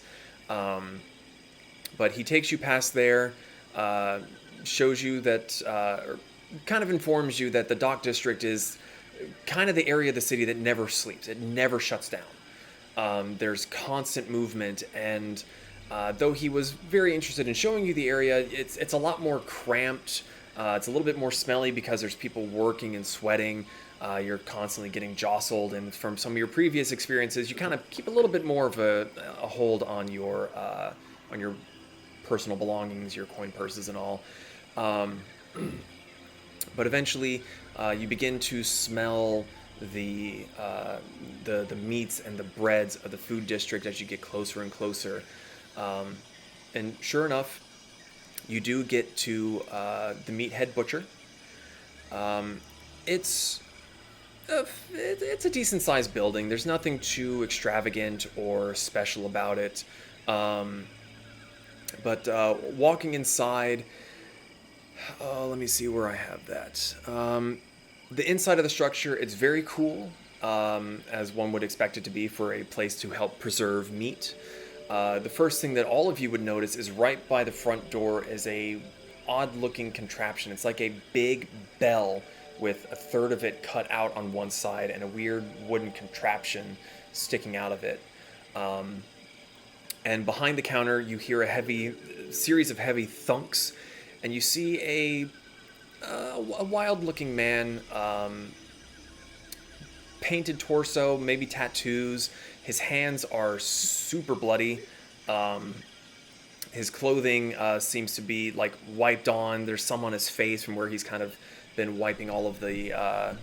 But he takes you past there, shows you that, or kind of informs you that the dock district is kind of the area of the city that never sleeps. It never shuts down. There's constant movement, and though he was very interested in showing you the area, it's a lot more cramped. It's a little bit more smelly because there's people working and sweating. You're constantly getting jostled, and from some of your previous experiences, you kind of keep a little bit more of a hold on your personal belongings, your coin purses and all. But eventually, you begin to smell the meats and the breads of the food district as you get closer and closer. And sure enough, you do get to the meathead butcher. It's a decent sized building. There's nothing too extravagant or special about it. But walking inside, let me see where I have that. The inside of the structure, it's very cool, as one would expect it to be for a place to help preserve meat. The first thing that all of you would notice is right by the front door is a odd-looking contraption. It's like a big bell with a third of it cut out on one side and a weird wooden contraption sticking out of it. And behind the counter, you hear a series of heavy thunks, and you see a wild-looking man, painted torso, maybe tattoos. His hands are super bloody. His clothing seems to be like wiped on. There's some on his face from where he's kind of been wiping all of the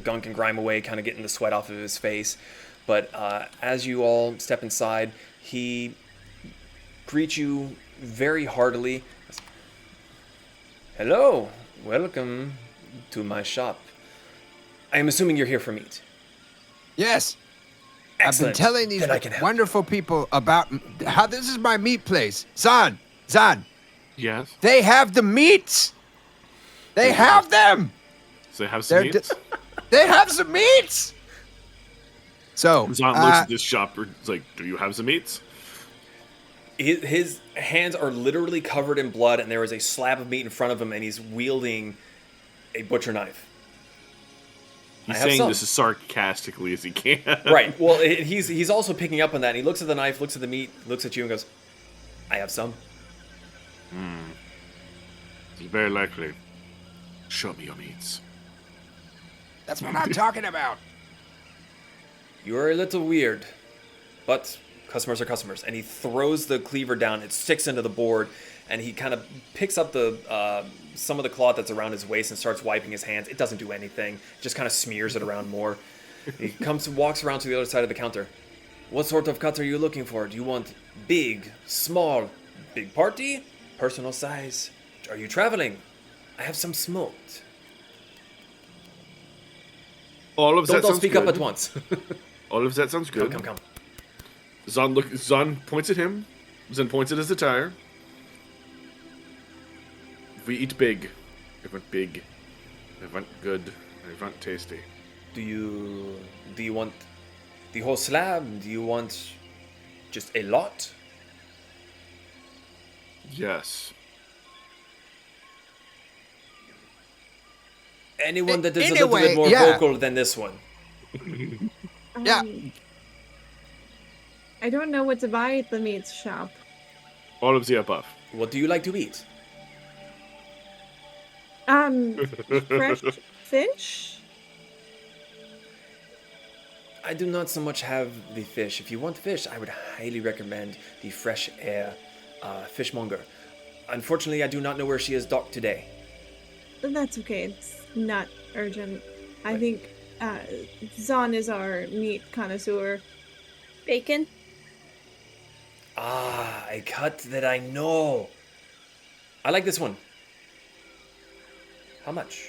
gunk and grime away, kind of getting the sweat off of his face. But as you all step inside, he greets you very heartily. Hello, welcome to my shop. I am assuming you're here for meat. Yes. Excellent. I've been telling these Then I can help. wonderful people about how this is my meat place. Zan, Yes. they have the meats. They have them. So they have some meats? They have some meats. So, Zan looks at this shop and is like, do you have some meats? His hands are literally covered in blood, and there is a slab of meat in front of him, and he's wielding a butcher knife. He's I have saying some. this as sarcastically as he can. Right. Well, he's also picking up on that. And he looks at the knife, looks at the meat, looks at you, and goes, "I have some." It's very likely. Show me your meats. that's what I'm talking about. You are a little weird, but customers are customers. And he throws the cleaver down. It sticks into the board, and he kind of picks up the some of the cloth that's around his waist and starts wiping his hands. It doesn't do anything. Just kind of smears it around more. He walks around to the other side of the counter. What sort of cut are you looking for? Do you want big, small, big party, personal size? Are you traveling? I have some smoked. All of that Don't all sounds speak good. up at once. All of that sounds good. Come. Zahn points at him. Zahn points at his attire. We eat big. I want big. I want good. I want tasty. Do you want the whole slab? Do you want just a lot? Yes. Anyone that is a little Anyway, bit more yeah. vocal than this one. Yeah. I don't know what to buy at the meat shop. All of the above. What do you like to eat? Fresh fish? I do not so much have the fish. If you want fish, I would highly recommend the Fresh Air fishmonger. Unfortunately, I do not know where she is docked today. That's okay. It's not urgent. I think Zahn is our meat connoisseur. Bacon? Ah, a cut that I know. I like this one. How much?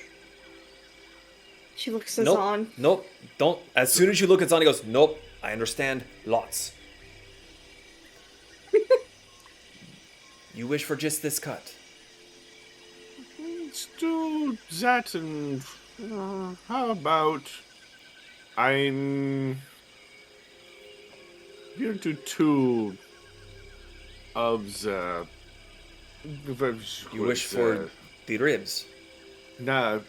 She looks at Nope. Zahn. Nope. Don't. As soon as you look at Zahn, he goes, nope. I understand. Lots. You wish for just this cut. Let's do that and how about I'm going to do 2 of the You wish for the ribs. Nah.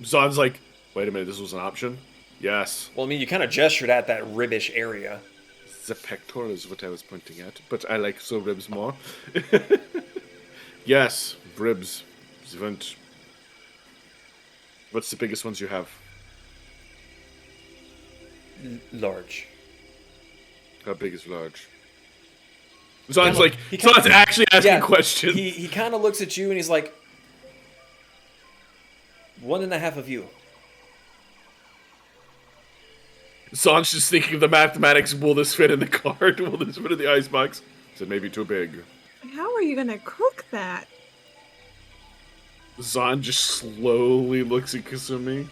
Zahn's like, wait a minute, this was an option? Yes. Well, I mean, you kind of gestured at that ribbish area. The pectoral is what I was pointing at, but I like the ribs more. Yes, ribs. What's the biggest ones you have? Large. How big is large? Zahn's Kinda- like, he kinda- Zahn's actually asking questions. He kind of looks at you and he's like, 1.5 of you. Zahn's just thinking of the mathematics. Will this fit in the card? Will this fit in the icebox? Said maybe too big. How are you gonna cook that? Zahn just slowly looks at Kasumi.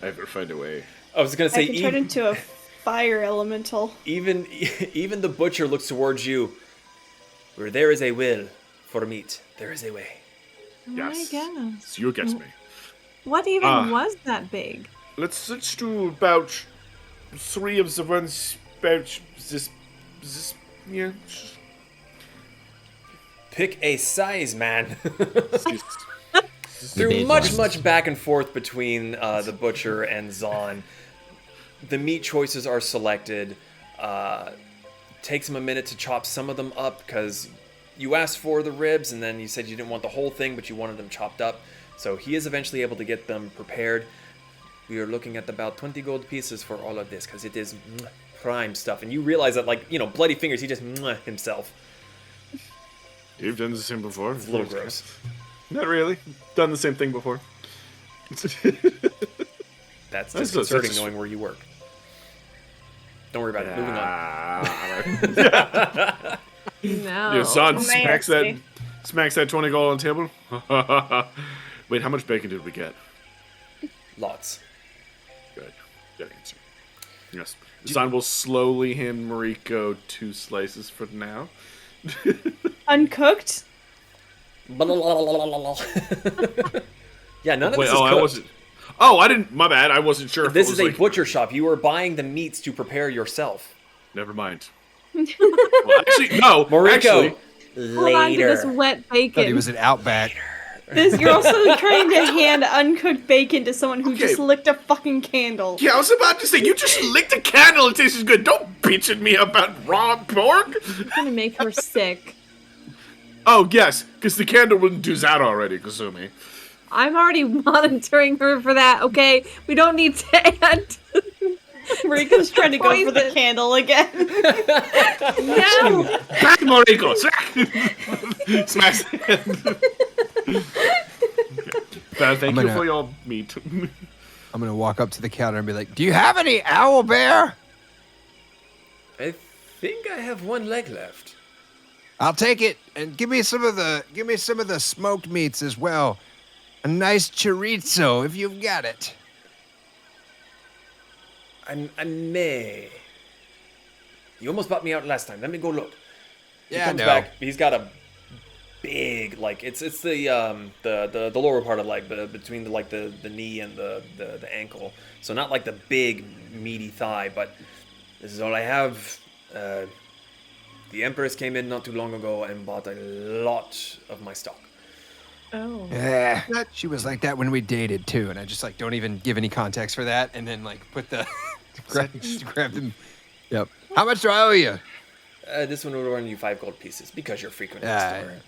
I better find a way. I was gonna say, I can turn into a fire elemental. even the butcher looks towards you. Where there is a will for meat, there is a way. Yes. My gosh. You gets me. What even was that big? Let's do about 3 of the ones about this yeah. Pick a size, man. this- Through big much ones. back and forth between the butcher and Zahn, the meat choices are selected. Takes him a minute to chop some of them up because you asked for the ribs and then you said you didn't want the whole thing, but you wanted them chopped up. So he is eventually able to get them prepared. We are looking at about 20 gold pieces for all of this because it is prime stuff. And you realize that, like, bloody fingers, he just himself. You've done the same before. It's a little gross. Not really. Done the same thing before. That's That's disconcerting just- knowing where you work. Don't worry about it. Moving on. No. Yeah, Zahn Nasty. smacks that 20 gold on the table. Wait, how much bacon did we get? Lots. Good. Good answer. Yes. Zahn will slowly hand Mariko 2 slices for now. Uncooked? Yeah, none of Wait, this is I cooked. wasn't. Oh, I didn't. My bad. I wasn't sure if This it is was a like, butcher shop. You are buying the meats to prepare yourself. Never mind. Well, actually, no. Mariko, Actually, Hold on to this later. wet Thought he bacon. was an Outback. You're also trying to hand uncooked bacon to someone who Okay. just licked a fucking candle. yeah, I was about to say, you just licked a candle. It tastes good. Don't bitch at me about raw pork. You're gonna make her sick. Oh, yes, because the candle wouldn't do that already, Kasumi. I'm already monitoring her for that, okay? We don't need to add. Mariko's trying to go for the Poison. candle again. No! Back, Mariko. Smash. Thank you gonna- for your meat. I'm gonna walk up to the counter and be like, "Do you have any owl bear?" I think I have one leg left. I'll take it, and give me some of the smoked meats as well. A nice chorizo if you've got it. I may. You almost bought me out last time. Let me go look. He Yeah, comes no. back. He's got a big, like, it's the lower part of leg, between the knee and the ankle. So not like the big meaty thigh, but this is all I have. The Empress came in not too long ago and bought a lot of my stock. Oh. Yeah, she was like that when we dated too, and I just like don't even give any context for that, and then like put the grab them. Yep. How much do I owe you? This one will run you 5 gold pieces because you're a frequent Yeah. customer.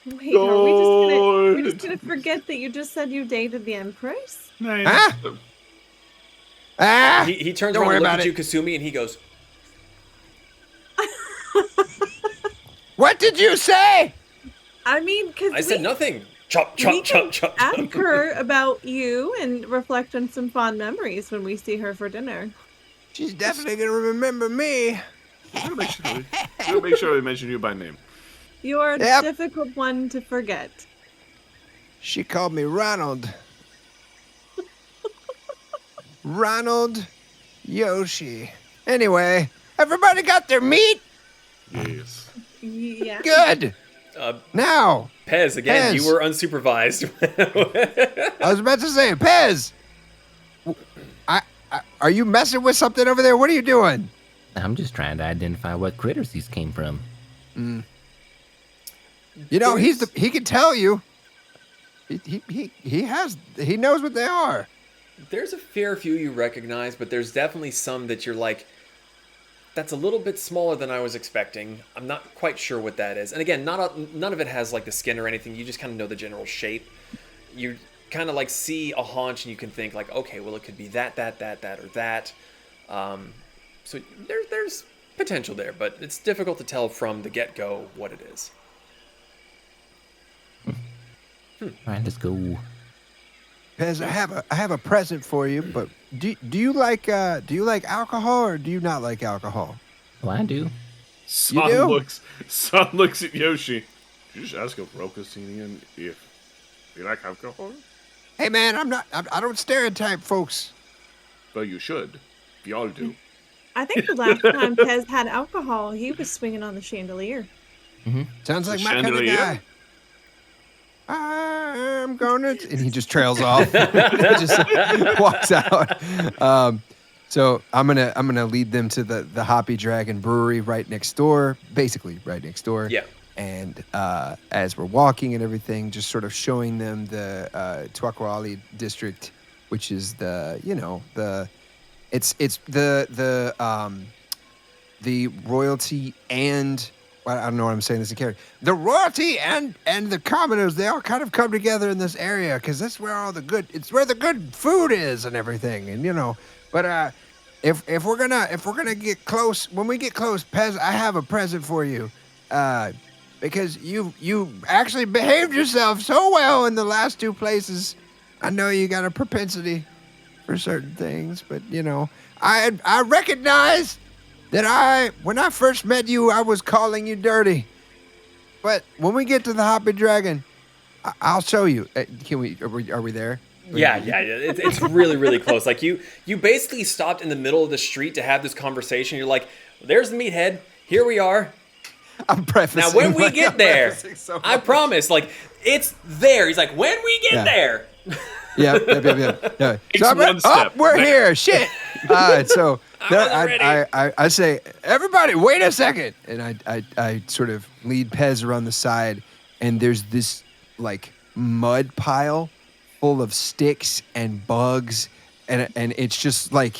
Wait, are we just gonna forget that you just said you dated the Empress? Nice. Huh? Ah! He turns Don't around worry and looks about at you, it. Kasumi, and he goes, What did you say? I mean, because I said nothing. Chop, we chop, can chop, chop. ask her about you and reflect on some fond memories when we see her for dinner. She's definitely gonna remember me. We'll make sure we mention you by name. You're a Yep. difficult one to forget. She called me Ronald. Ronald Yoshi. Anyway, everybody got their meat? Yes. Yeah. Good. Now, Pez, again, Pez. you were unsupervised. I was about to say, Pez, are you messing with something over there? What are you doing? I'm just trying to identify what critters these came from. You know, he can tell you. He knows what they are. There's a fair few you recognize, but there's definitely some that you're like, that's a little bit smaller than I was expecting. I'm not quite sure what that is. And again, none of it has like the skin or anything. You just kind of know the general shape. You kind of like see a haunch and you can think like, okay, well, it could be that, or that. So there's potential there, but it's difficult to tell from the get-go what it is. All right, let's go. Pez, I have a present for you, but do you like alcohol or do you not like alcohol? Well, I do. Son do? looks at Yoshi. Did you just ask a Rokasinian if you like alcohol? Hey man, I don't stereotype folks. Well, you should. We all do. I think the last time Pez had alcohol, he was swinging on the chandelier. Sounds like The my kind of chandelier? guy. I'm gonna, and he just trails off. He just walks out. So I'm gonna lead them to the Hoppy Dragon Brewery right next door, basically right next door. Yeah. And as we're walking and everything, just sort of showing them the Tuakwali district, which is the royalty and I don't know what I'm saying this in character. The royalty and the commoners, they all kind of come together in this area because that's where it's where the good food is and everything. And but if we're gonna get close, when we get close, Pez, I have a present for you. Because you actually behaved yourself so well in the last 2 places. I know you got a propensity for certain things, but I recognize that when I first met you, I was calling you dirty. But when we get to the Hoppy Dragon, I'll show you. Are we there? Yeah. It's really, really close. Like you basically stopped in the middle of the street to have this conversation. You're like, there's the meathead. Here we are. I'm prefacing. Now, when we get I'm there, prefacing so I much. promise, like, it's there. He's like, when we get there. Yeah. It's So one step. we're There. here. Shit. So wasn't ready. I say, everybody, wait a second, and I sort of lead Pez around the side, and there's this like mud pile full of sticks and bugs, and it's just like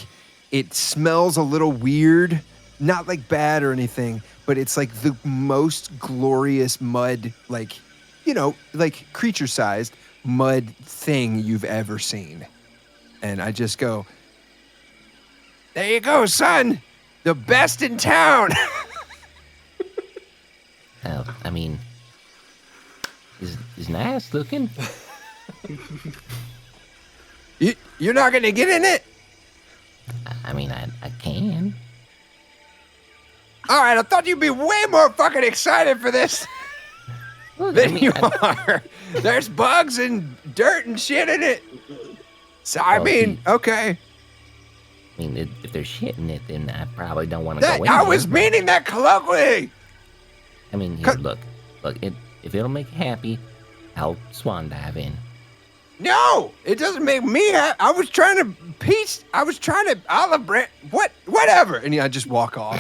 it smells a little weird, not like bad or anything, but it's like the most glorious mud, like creature-sized mud thing you've ever seen. And I just go, there you go, son. The best in town. I mean, is nice looking. You're not going to get in it? I mean, I can. All right, I thought you'd be way more fucking excited for this Well, than you are. There's bugs and dirt and shit in it. So I Well, mean, see- okay. I mean, if they're shitting it, then I probably don't want to That go in I there, was but- meaning that colloquially. I mean, here, Cut- look. If it'll make you happy, I'll swan dive in. No, it doesn't make me happy. I was trying to olive branch. Whatever. And I just walk off.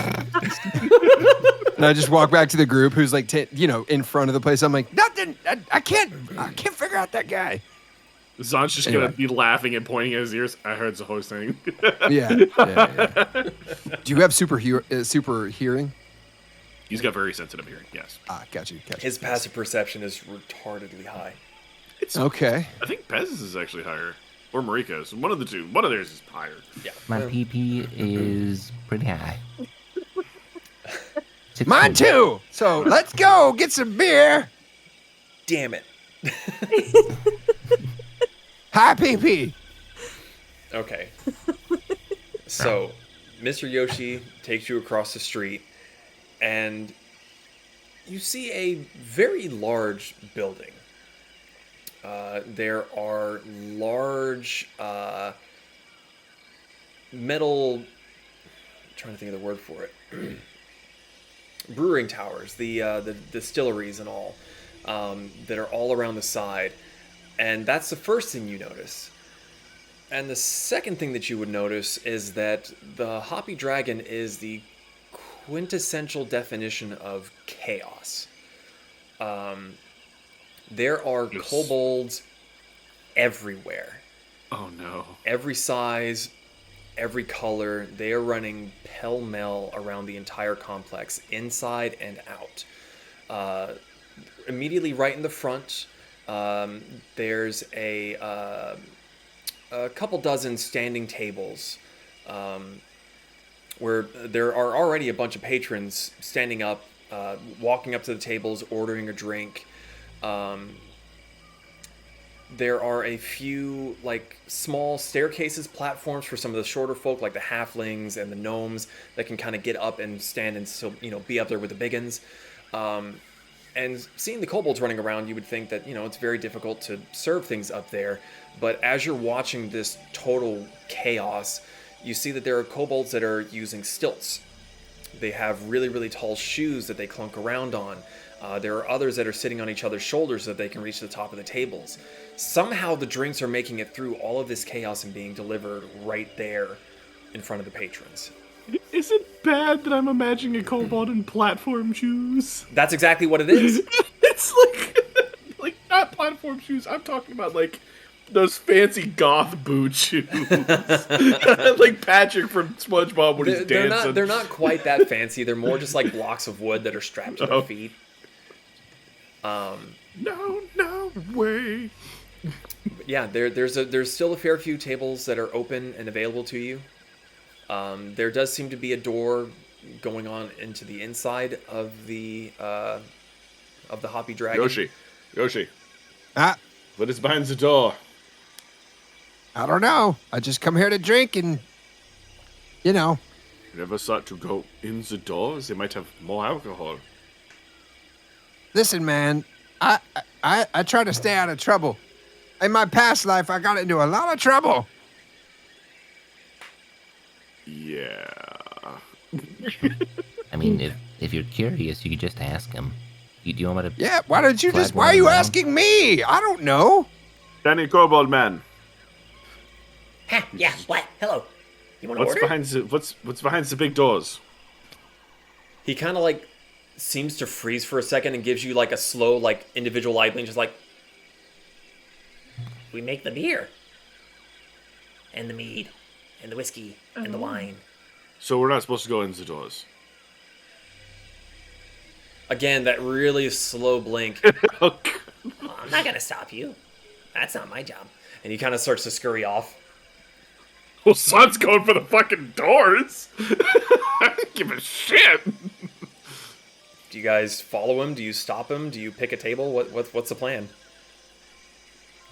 And I just walk back to the group who's like, in front of the place. I'm like, nothing. I can't figure out that guy. Zon's just Anyway. gonna be laughing and pointing at his ears. I heard the whole thing. Yeah. Do you have super hearing? He's got very sensitive hearing. Yes. Got you. His passive perception is retardedly high. Okay. I think Pez's is actually higher, or Marika's. One of the two. One of theirs is higher. Yeah. My PP is pretty high. Mine too. So let's go get some beer. Damn it. Hi, PP. Okay. So, Mr. Yoshi takes you across the street, and you see a very large building. There are large metal. I'm trying to think of the word for it. Brewing towers, the distilleries and all, that are all around the side, and that's the first thing you notice. And the second thing that you would notice is that the Hoppy Dragon is the quintessential definition of chaos. There are Yes. kobolds everywhere. Oh no. Every size, every color. They are running pell-mell around the entire complex, inside and out. Immediately right in the front, there's a couple dozen standing tables, where there are already a bunch of patrons standing up, walking up to the tables, ordering a drink. There are a few small staircases, platforms for some of the shorter folk, like the halflings and the gnomes, that can kind of get up and stand and still, be up there with the biggins. And seeing the kobolds running around, you would think that, it's very difficult to serve things up there. But as you're watching this total chaos, you see that there are kobolds that are using stilts. They have really, really tall shoes that they clunk around on. There are others that are sitting on each other's shoulders so that they can reach the top of the tables. Somehow the drinks are making it through all of this chaos and being delivered right there in front of the patrons. Is it bad that I'm imagining a kobold in platform shoes? That's exactly what it is. It's like not platform shoes. I'm talking about those fancy goth boot shoes, like Patrick from SpongeBob when he's dancing. They're not quite that fancy. They're more just like blocks of wood that are strapped to their feet. No way. Yeah, there's still a fair few tables that are open and available to you. There does seem to be a door going on into the inside of the Hoppy Dragon. Yoshi, Ah, what is behind the door? I don't know. I just come here to drink and, You never thought to go in the doors? They might have more alcohol. listen, man. I try to stay out of trouble. In my past life, I got into a lot of trouble. Yeah. I mean, if you're curious, you could just ask him. Do you want me to? Yeah, why don't you flag just? Why are you one down? asking me? I don't know. Danny Kobold Man, Ha, yeah, what? Hello. You want to what's order? behind the big doors? He kind of seems to freeze for a second and gives you a slow individual eye blink, just We make the beer. And the mead. And the whiskey. And the wine. So we're not supposed to go in the doors. again that really slow blink. Oh, Oh, I'm not gonna stop you. That's not my job. And he kind of starts to scurry off. well, Son's going for the fucking doors. I don't give a shit. Do you guys follow him? Do you stop him? Do you pick a table? What's the plan?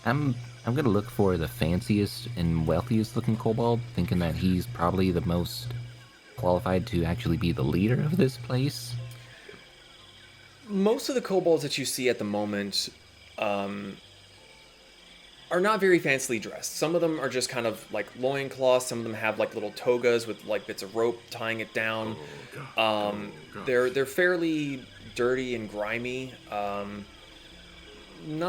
I'm gonna look for the fanciest and wealthiest looking kobold, thinking that he's probably the most qualified to actually be the leader of this place. Most of the kobolds that you see at the moment are are not very fancily dressed. Some of them are just kind of like loincloths. Some of them have like little togas with like bits of rope tying it down. They're fairly dirty and grimy. None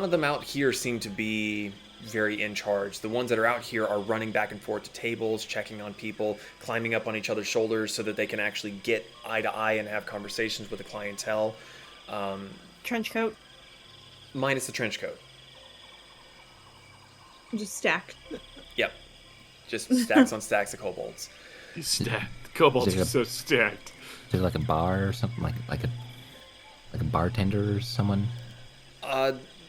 of them out here seem to be very in charge. The ones that are out here are running back and forth to tables, checking on people, climbing up on each other's shoulders so that they can actually get eye to eye and have conversations with the clientele. Trench coat. Minus the trench coat. Just stacked. Yep. Just stacks on stacks of kobolds. He's stacked. The kobolds are so stacked. Is there like a bar or something, like a bartender or someone?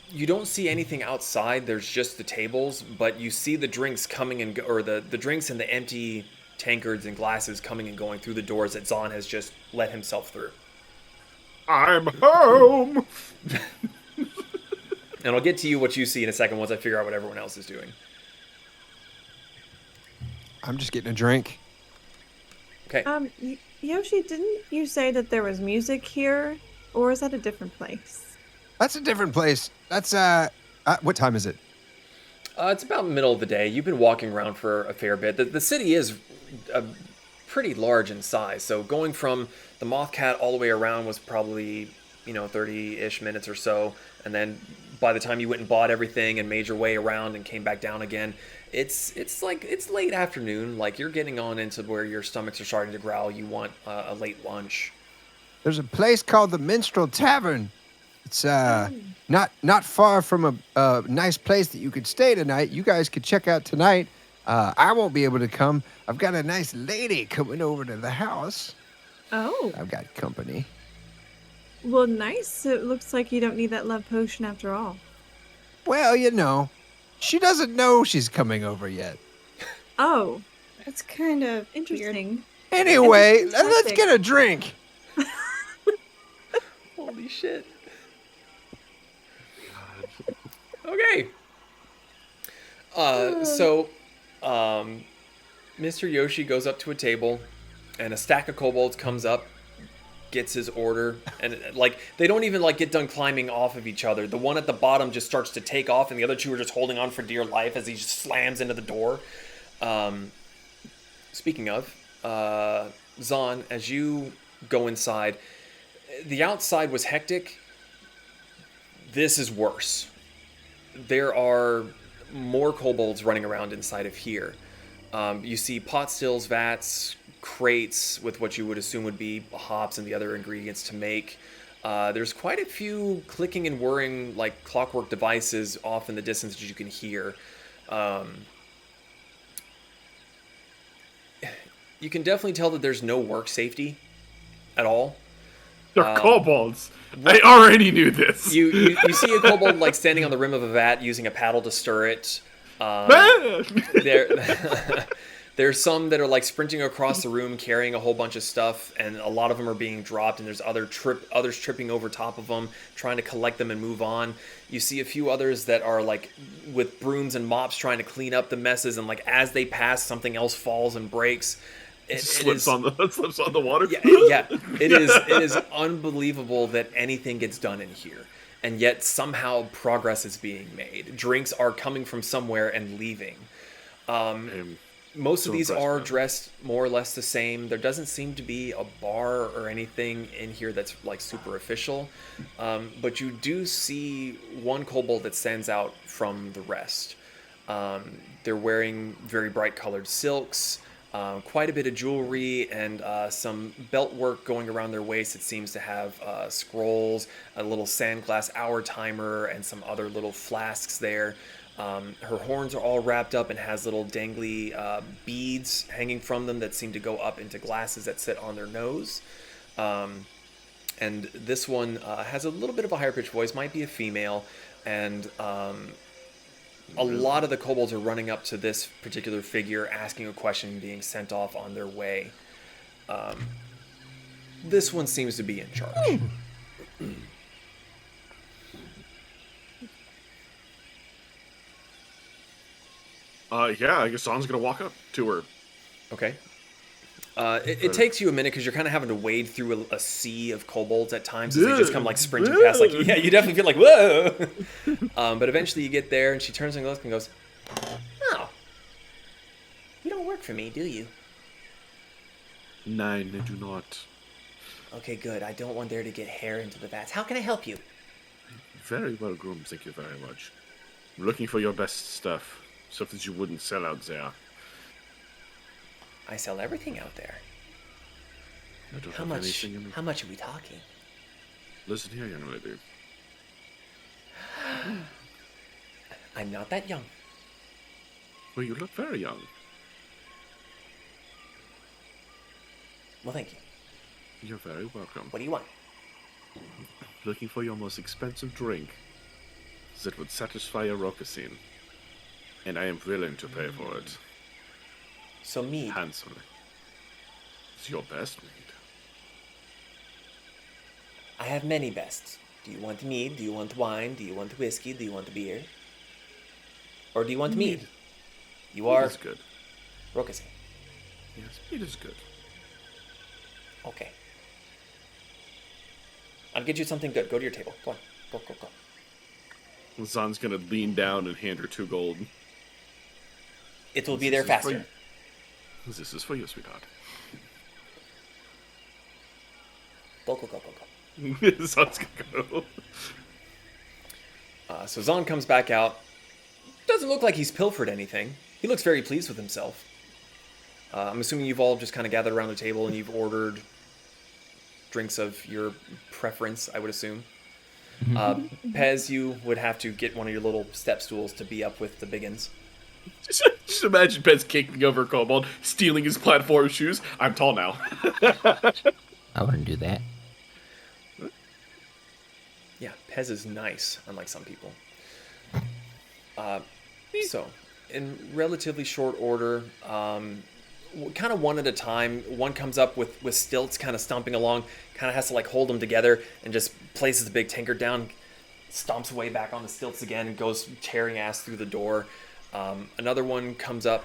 You don't see anything outside. There's just the tables, but you see the drinks coming and or the drinks and the empty tankards and glasses coming and going through the doors that Zahn has just let himself through. I'm home. And I'll get to you what you see in a second once I figure out what everyone else is doing. I'm just getting a drink. Okay. Yoshi, didn't you say that there was music here, or is that a different place? That's a different place. That's what time is it? It's about middle of the day. You've been walking around for a fair bit. The city is pretty large in size, so going from the Moth Cat all the way around was probably 30-ish minutes or so, and then by the time you went and bought everything and made your way around and came back down again, it's late afternoon. Like, you're getting on into where your stomachs are starting to growl. You want a late lunch. There's a place called the Minstrel Tavern. It's not far from a nice place that you could stay tonight. You guys could check out tonight. I won't be able to come. I've got a nice lady coming over to the house. Oh. I've got company. Well, nice. It looks like you don't need that love potion after all. Well, she doesn't know she's coming over yet. Oh. That's kind of Interesting. Anyway, let's get a drink. Holy shit. Okay. So, Mr. Yoshi goes up to a table, and a stack of kobolds comes up, gets his order, and they don't even get done climbing off of each other. The one at the bottom just starts to take off, and the other two are just holding on for dear life as he just slams into the door. Speaking of, Zahn, as you go inside, the outside was hectic. This is worse. There are more kobolds running around inside of here. You see pot stills, vats, crates with what you would assume would be hops and the other ingredients to make. There's quite a few clicking and whirring like clockwork devices off in the distance that you can hear. You can definitely tell that there's no work safety at all. They're kobolds. I already knew this. You see a kobold standing on the rim of a vat using a paddle to stir it. There's some that are sprinting across the room carrying a whole bunch of stuff, and a lot of them are being dropped, and there's others tripping over top of them, trying to collect them and move on. You see a few others that are with brooms and mops trying to clean up the messes, and as they pass, something else falls and breaks. It slips on the water. Yeah. It is unbelievable that anything gets done in here, and yet somehow progress is being made. Drinks are coming from somewhere and leaving. Most of these are dressed more or less the same. There doesn't seem to be a bar or anything in here that's super official, but you do see one kobold that stands out from the rest. They're wearing very bright colored silks. Quite a bit of jewelry and some belt work going around their waist. It seems to have scrolls, a little sandglass hour timer, and some other little flasks there. Her horns are all wrapped up and has little dangly beads hanging from them that seem to go up into glasses that sit on their nose. And this one has a little bit of a higher pitched voice, might be a female, and a lot of the kobolds are running up to this particular figure, asking a question, and being sent off on their way. This one seems to be in charge. Yeah, I guess Zahn's gonna walk up to her. Okay. It takes you a minute because you're kind of having to wade through a sea of kobolds at times as they just come like sprinting past. Like, yeah, you definitely feel like, whoa. But eventually you get there and she turns and looks and goes, Oh. You don't work for me, do you? Nine, I do not. Okay, good. I don't want there to get hair into the vats. How can I help you? Very well groomed, thank you very much. I'm looking for your best stuff. Stuff that you wouldn't sell out there. I sell everything out there. I don't How have much? anything in... How much are we talking? Listen here, young lady. I'm not that young. Well, you look very young. Well, thank you. You're very welcome. What do you want? Looking for your most expensive drink that would satisfy a rococine. And I am willing to pay for it. So mead. Handsomely. It's your best mead. I have many bests. Do you want mead? Do you want wine? Do you want whiskey? Do you want beer? Or do you want mead? You Mead are is good. Rokasin. Yes, mead is good. Okay. I'll get you something good. Go to your table. Go on. Go, go, go. Zan's gonna lean down and hand her 2 gold. It will be there faster. This is for you, sweetheart. Go, go, go, go, go. Zan's gonna go. So Zahn comes back out. Doesn't look like he's pilfered anything. He looks very pleased with himself. I'm assuming you've all just kind of gathered around the table and you've ordered drinks of your preference, I would assume. Pez, you would have to get one of your little step stools to be up with the biggins. Just imagine Pez kicking over a kobold, stealing his platform shoes. I'm tall now. I wouldn't do that. Yeah, Pez is nice, unlike some people. So, in relatively short order, kind of one at a time, one comes up with stilts kind of stomping along, kind of has to like hold them together and just places the big tankard down, stomps way back on the stilts again and goes tearing ass through the door. Another one comes up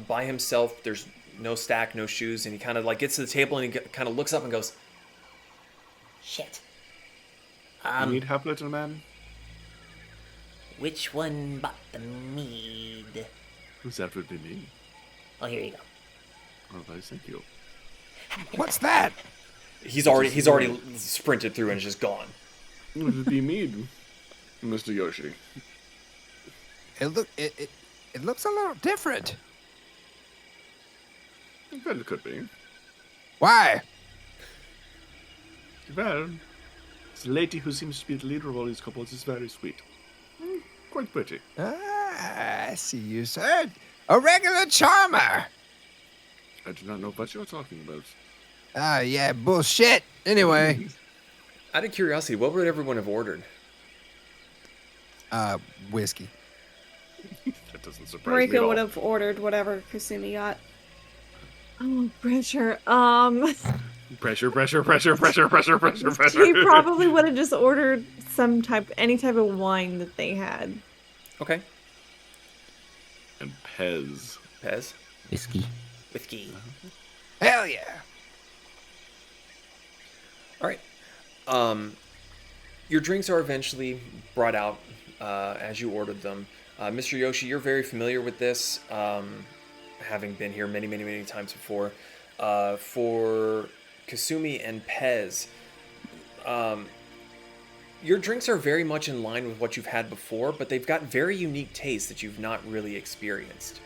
by himself. There's no stack, no shoes, and he kind of like gets to the table and he kind of looks up and goes, Shit. You need help, little man? Which one bought the mead? That would be me. Oh, here you go. Oh, nice, thank you. What's that? he's already sprinted through and is just gone. It would be me, Mr. Yoshi. It looks a little different. Well, it could be. Why? Well, the lady who seems to be the leader of all these couples is very sweet. Quite pretty. Ah, I see you, sir. A regular charmer. I do not know what you're talking about. Ah, yeah, bullshit. Anyway, Out of curiosity, what would everyone have ordered? whiskey. That doesn't surprise me at Marika all. would have ordered whatever Kasumi got. Oh, pressure. Pressure, pressure, pressure, pressure, pressure, pressure, He pressure. probably would have just ordered any type of wine that they had. Okay. And Pez. Pez? Whiskey. Whiskey. Hell yeah. All right. Your drinks are eventually brought out as you ordered them. Mr. Yoshi, you're very familiar with this, having been here many, many, many times before. For Kasumi and Pez, your drinks are very much in line with what you've had before, but they've got very unique tastes that you've not really experienced.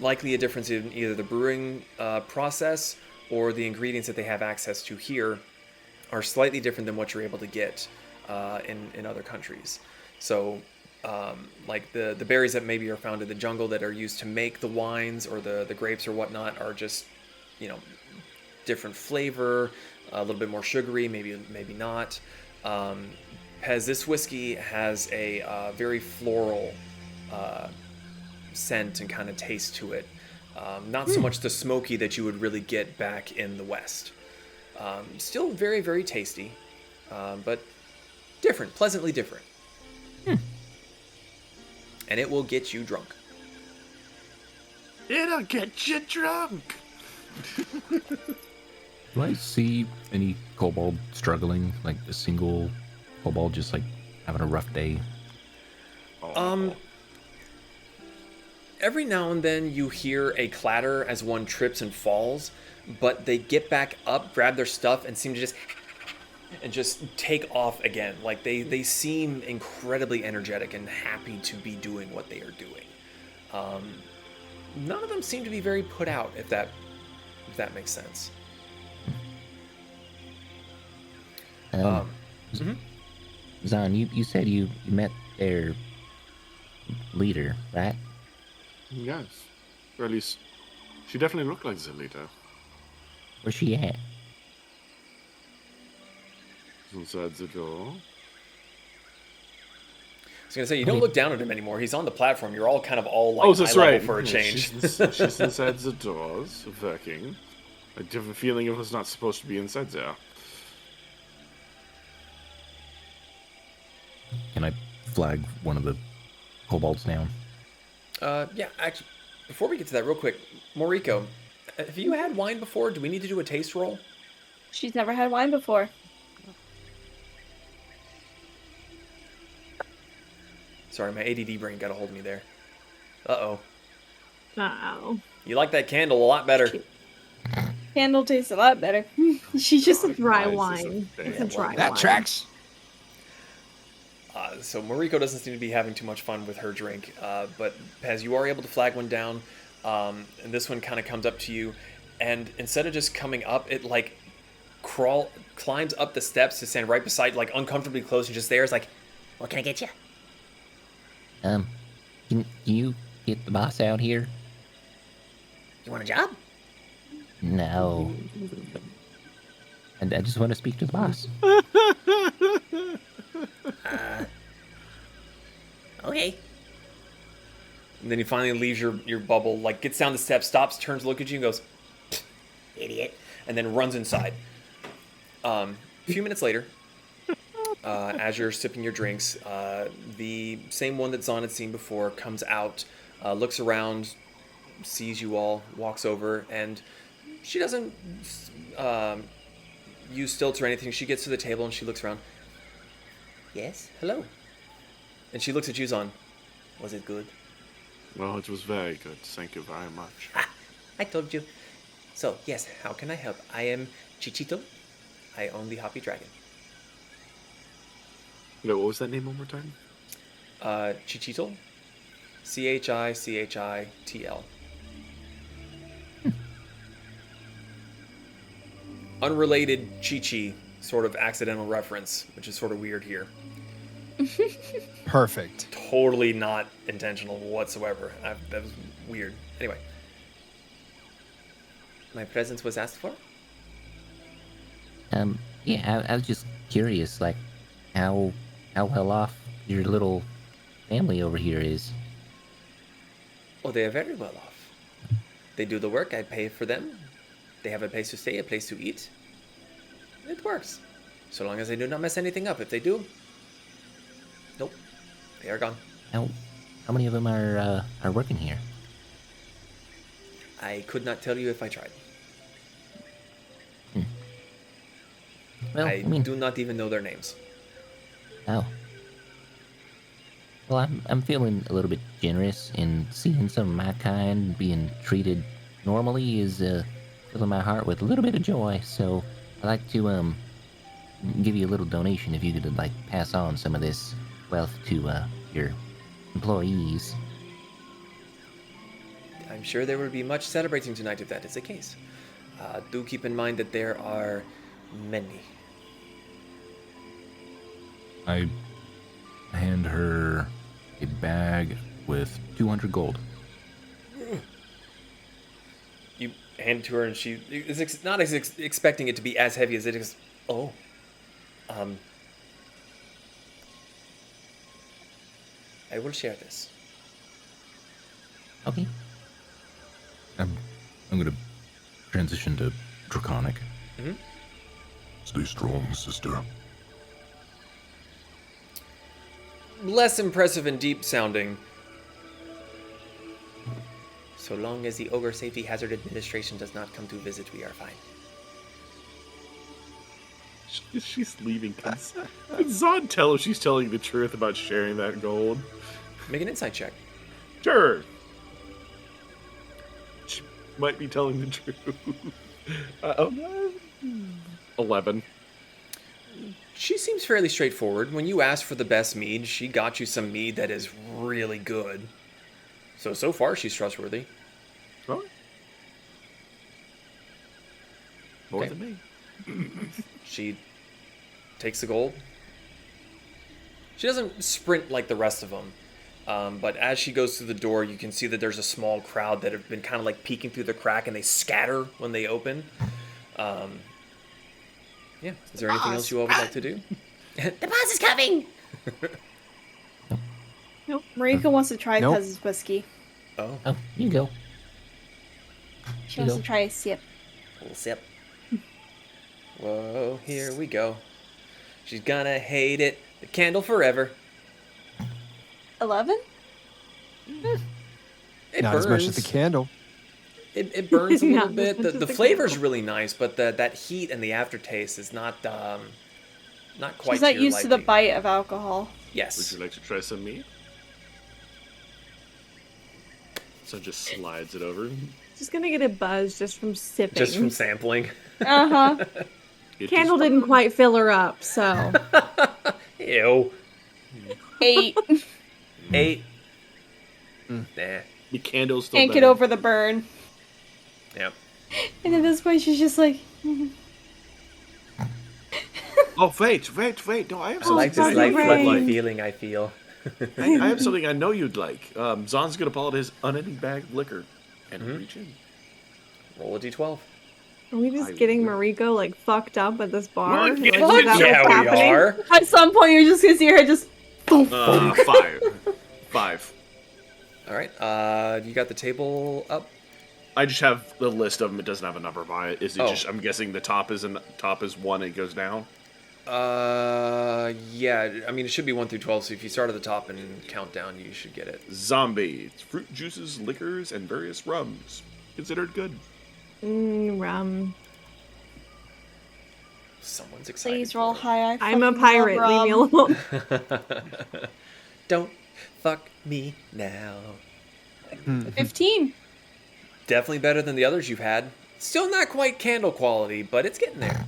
Likely a difference in either the brewing process or the ingredients that they have access to here are slightly different than what you're able to get in other countries. So, like the berries that maybe are found in the jungle that are used to make the wines or the grapes or whatnot are just, different flavor, a little bit more sugary, maybe not. Pez, this whiskey has a very floral scent and kind of taste to it. Not so much the smoky that you would really get back in the West. Still very, very tasty, but different, pleasantly different. And it will get you drunk. It'll get you drunk. Do I see any kobold struggling? Like a single kobold just like having a rough day? Every now and then you hear a clatter as one trips and falls, but they get back up, grab their stuff, and seem to just take off again. Like they seem incredibly energetic and happy to be doing what they are doing. None of them seem to be very put out, if that makes sense. Zahn, you said you met their leader, right? Yes. Or at least, she definitely looked like Zelita. Where's she at? Inside the door. I was gonna say, you don't look down at him anymore. He's on the platform. You're all kind of like that's eye level right. for a Yeah, change. She's inside the doors, working. I have a feeling it was not supposed to be inside there. Can I flag one of the kobolds down? Yeah, actually, before we get to that, real quick, Moriko, have you had wine before? Do we need to do a taste roll? She's never had wine before. Sorry, my ADD brain got a hold of me there. Uh-oh. Uh-oh. You like that candle a lot better. Candle tastes a lot better. She's just a dry Nice, wine. this is It's a dry That wine. tracks. So Moriko doesn't seem to be having too much fun with her drink, but Pez, you are able to flag one down, and this one kind of comes up to you, and instead of just coming up, it like climbs up the steps to stand right beside, like uncomfortably close, and just there is like, What can I get you? Can you get the boss out here? You want a job? No. And I just want to speak to the boss. Okay. and then he finally leaves your bubble, like gets down the steps, stops, turns to look at you, and goes, Idiot. and then runs inside. A few minutes later, as you're sipping your drinks, the same one that Zahn had seen before comes out, looks around, sees you all, walks over, and she doesn't use stilts or anything. She gets to the table and she looks around. Yes, hello. And she looks at you, Zahn. Was it good? Well, it was very good. Thank you very much. I told you. So, yes, how can I help? I am Chichito. I own the Hoppy Dragon. No, what was that name one more time? Chichitl? Chichitl. Unrelated Chi-Chi sort of accidental reference, which is sort of weird here. Perfect. Totally not intentional whatsoever. That was weird. Anyway. My presence was asked for? Yeah, I was just curious, like, how well off your little family over here is. Oh, they are very well off. They do the work, I pay for them. They have a place to stay, a place to eat. It works. So long as they do not mess anything up. If they do, nope. They are gone. How many of them are working here? I could not tell you if I tried. Well, I do not even know their names. Oh. Well, I'm feeling a little bit generous, and seeing some of my kind being treated normally is filling my heart with a little bit of joy. So I'd like to give you a little donation if you could like pass on some of this wealth to your employees. I'm sure there will be much celebrating tonight if that is the case. Do keep in mind that there are many. I hand her a bag with 200 gold. You hand it to her, and she is not expecting it to be as heavy as it is. Oh. I will share this. Okay. I'm gonna transition to Draconic. Mm-hmm. Stay strong, sister. Less impressive and deep sounding. So long as the Ogre Safety Hazard Administration does not come to visit, we are fine. She's leaving. Can Zod tell if she's telling the truth about sharing that gold? Make an insight check. Sure. She might be telling the truth. 11. She seems fairly straightforward. When you asked for the best mead, she got you some mead that is really good. So far, she's trustworthy. Oh. More Okay. than me. She takes the gold. She doesn't sprint like the rest of them. But as she goes through the door, you can see that there's a small crowd that have been kind of like peeking through the crack, and they scatter when they open. Yeah. Is there anything else you all would like to do? The boss is coming! Nope. Marika wants to try Nope. Pez's whiskey. Oh, Oh, you go. She wants to try a sip. A little sip. whoa, here we go. She's gonna hate it. The candle forever. 11? It Not burns. as much as the candle. It burns a little Not as bit. much The as the flavor's candle. really nice, but that heat and the aftertaste is not quite. She's not to your used to the liking. bite of alcohol. Would Yes. you like to try some meat? So just slides it over. Just gonna get a buzz just from sipping. Just from sampling. Uh-huh. It Candle just- didn't quite fill her up, so Ew. 8. 8. Nah. The candle's still Can't get better. over the burn. Yep. And at this point, she's just like, Oh, wait. No, I have I something. like this Fucking like right. fluffy feeling I feel. I have something I know you'd like. Zon's gonna pull out his unending bag of liquor and reach in. Roll a d12. are we just getting Mariko like fucked up at this bar? Look, Like, yeah, is that what's Yeah, we happening? are. at some point, you're just gonna see her just. 5. All right. You got the table up. I just have the list of them. It doesn't have a number by it. Is it Oh. just? I'm guessing the top is 1 and it goes down. Yeah. I mean, it should be 1 through 12. So if you start at the top and count down, you should get it. Zombie, fruit juices, liquors, and various rums. Considered good. Rum. Someone's excited. Please roll high. I'm a fucking love pirate. Leave me rum. alone. Don't fuck me now. 15. Definitely better than the others you've had. Still not quite candle quality, but it's getting there.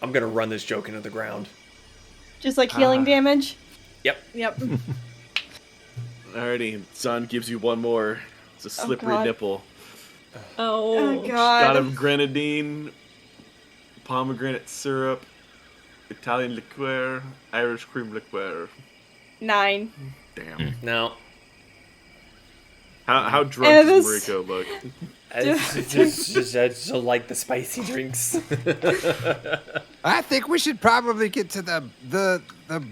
I'm gonna run this joke into the ground. Just like healing damage. Yep. Yep. Alrighty, Zon gives you one more. It's a slippery God. nipple. Oh. Oh, Got God. him grenadine, pomegranate syrup, Italian liqueur, Irish cream liqueur. 9. Damn. Now, How drunk And does this- Mariko look? I just like the spicy drinks. I think we should probably get to the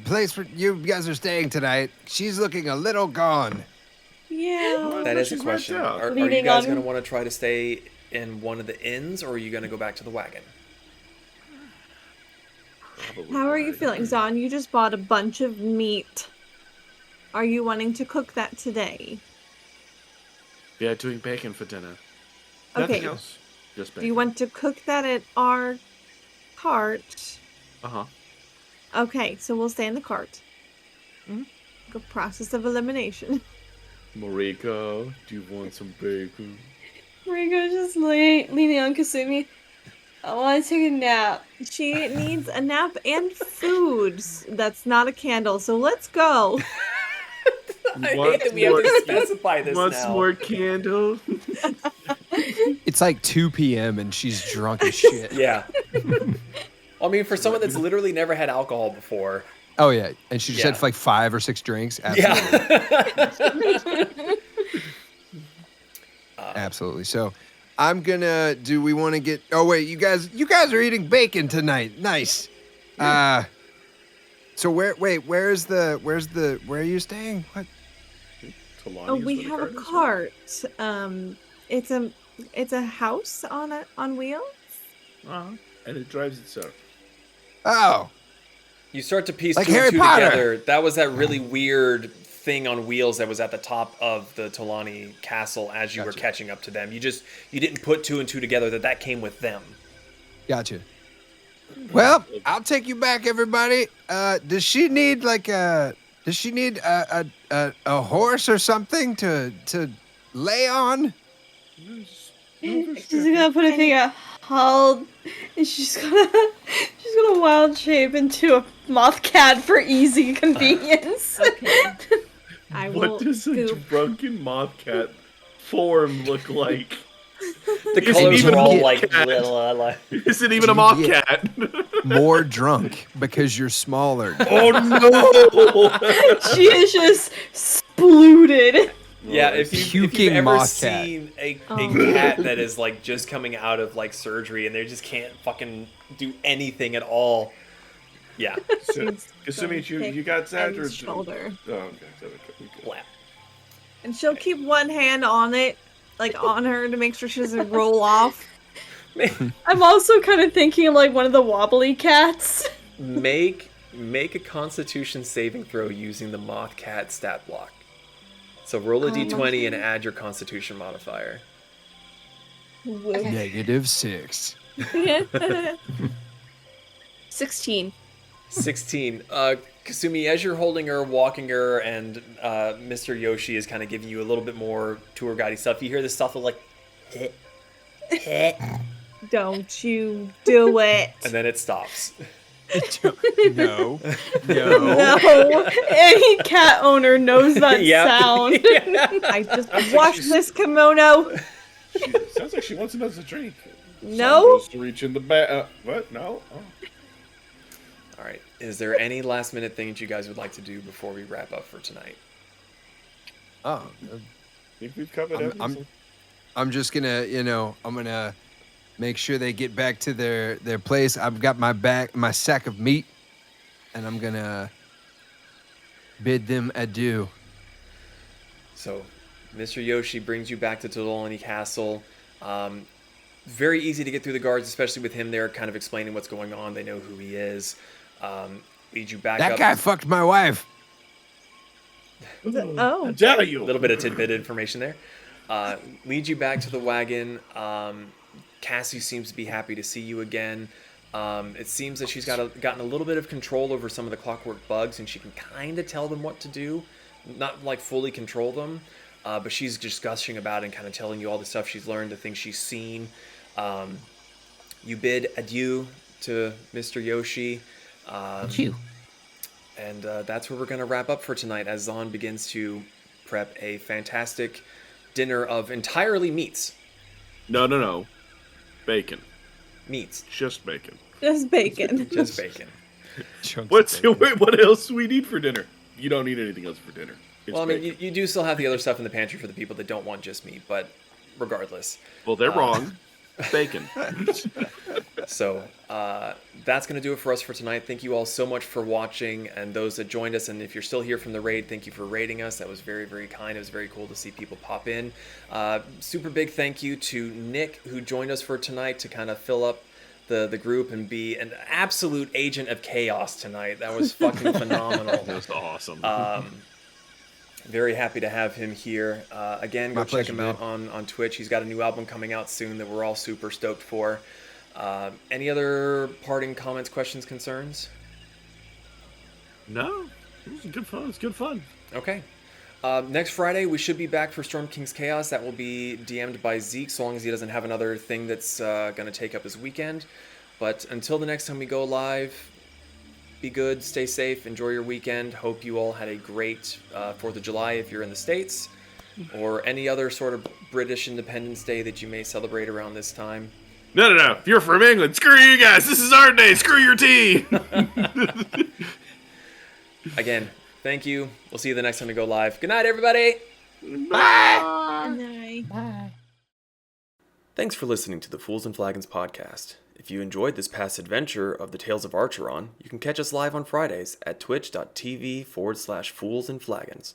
place where you guys are staying tonight. She's looking a little gone. Yeah. That is a she's question. wiped out. Are you Leaving guys on- going to want to try to stay in one of the inns, or are you going to go back to the wagon? How are you feeling, Zon? You just bought a bunch of meat. Are you wanting to cook that today? Yeah, doing bacon for dinner. Okay. Nothing else. Just bacon. Do you want to cook that at our cart? Uh-huh. Okay, so we'll stay in the cart. Go process of elimination. Mariko, do you want some bacon? Mariko just leaning on Kasumi. I want to take a nap. She needs a nap and food. That's not a candle, so let's go. I hate that we have to specify this Want now. some more candle? It's like 2 p.m. and she's drunk as shit. Yeah. I mean, for someone that's literally never had alcohol before. Oh yeah, and she just Yeah. had like 5 or 6 drinks. Absolutely. Yeah. Absolutely. So I'm gonna. Do we want to get? Oh wait, you guys are eating bacon tonight. Nice. So where are you staying? What? Oh, we have a cart. It's a house on wheels. Uh-huh. And it drives itself. Oh, You start to piece Like two and Harry two Potter. together. That was that really weird thing on wheels that was at the top of the Tolani castle as you were Gotcha. catching up to them. You didn't put two and two together that came with them. Gotcha. Well, I'll take you back, everybody. Does she need a horse or something to lay on? She's gonna put a thing out. Hold, and she's gonna wild shape into a moth cat for easy convenience. Okay. I will What does a scoop. drunken moth cat form look like? The Is it colors even are all a like cat? little. Is it even a moth Yeah. cat? More drunk because you're smaller. Oh no! She is just splooted. Yeah, if you've Puking ever moth cat. seen a Oh. cat that is like just coming out of like surgery and they just can't fucking do anything at all. Yeah. Kasumi, you got that or And shoulder. Oh, okay. Okay. Blap. And she'll keep one hand on it, like on her, to make sure she doesn't roll off. I'm also kind of thinking of like one of the wobbly cats. Make a Constitution saving throw using the moth cat stat block. So roll a d20 and add your Constitution modifier. -6. 16. 16. Kasumi, as you're holding her, walking her, and Mr. Yoshi is kind of giving you a little bit more tour guidey stuff, you hear this stuff of like, hit, hit, Don't you do it. and then it stops. No. No, any cat owner knows that sound. I just washed this kimono. Sounds like she wants another drink. No. Supposed to reach in the back. What? No. Oh. All right. Is there any last minute things you guys would like to do before we wrap up for tonight? Oh, I think we've covered everything. I'm just gonna, I'm gonna make sure they get back to their place. I've got my sack of meat, and I'm gonna bid them adieu. So, Mr. Yoshi brings you back to Tolani Castle. Very easy to get through the guards, especially with him there kind of explaining what's going on. They know who he is. Leads you back That up. guy fucked my wife. Oh. Dare A you? little bit of tidbit information there. Leads you back to the wagon. Cassie seems to be happy to see you again. It seems that she's gotten a little bit of control over some of the clockwork bugs, and she can kind of tell them what to do. Not like fully control them, but she's just gushing about it and kind of telling you all the stuff she's learned, the things she's seen. You bid adieu to Mr. Yoshi. Chew. And that's where we're going to wrap up for tonight as Zahn begins to prep a fantastic dinner of entirely meats. No. Bacon. Meats. Just bacon. Just bacon. Just bacon. What else do we need for dinner? You don't need anything else for dinner. It's Well, I mean, bacon. you do still have the other stuff in the pantry for the people that don't want just meat, but regardless. Well, they're wrong. Bacon. So that's going to do it for us for tonight. Thank you all so much for watching, and those that joined us. And if you're still here from the raid, thank you for raiding us. That was very, very kind. It was very cool to see people pop in. Super big thank you to Nick, who joined us for tonight to kind of fill up the group and be an absolute agent of chaos tonight. That was fucking phenomenal. That was awesome. Very happy to have him here. Again, go My check pleasure, him out on Twitch. He's got a new album coming out soon that we're all super stoked for. Any other parting comments, questions, concerns? No. It was good fun. It's good fun. Okay. Next Friday, we should be back for Storm King's Chaos. That will be DM'd by Zeke, so long as he doesn't have another thing that's going to take up his weekend. But until the next time we go live, be good, stay safe, enjoy your weekend. Hope you all had a great 4th of July if you're in the States, or any other sort of British Independence Day that you may celebrate around this time. No. If you're from England, screw you guys. This is our day. Screw your tea. Again, thank you. We'll see you the next time we go live. Good night, everybody. Bye. Thanks for listening to the Fools and Flagons podcast. If you enjoyed this past adventure of the Tales of Archeron, you can catch us live on Fridays at twitch.tv/Fools and Flagons.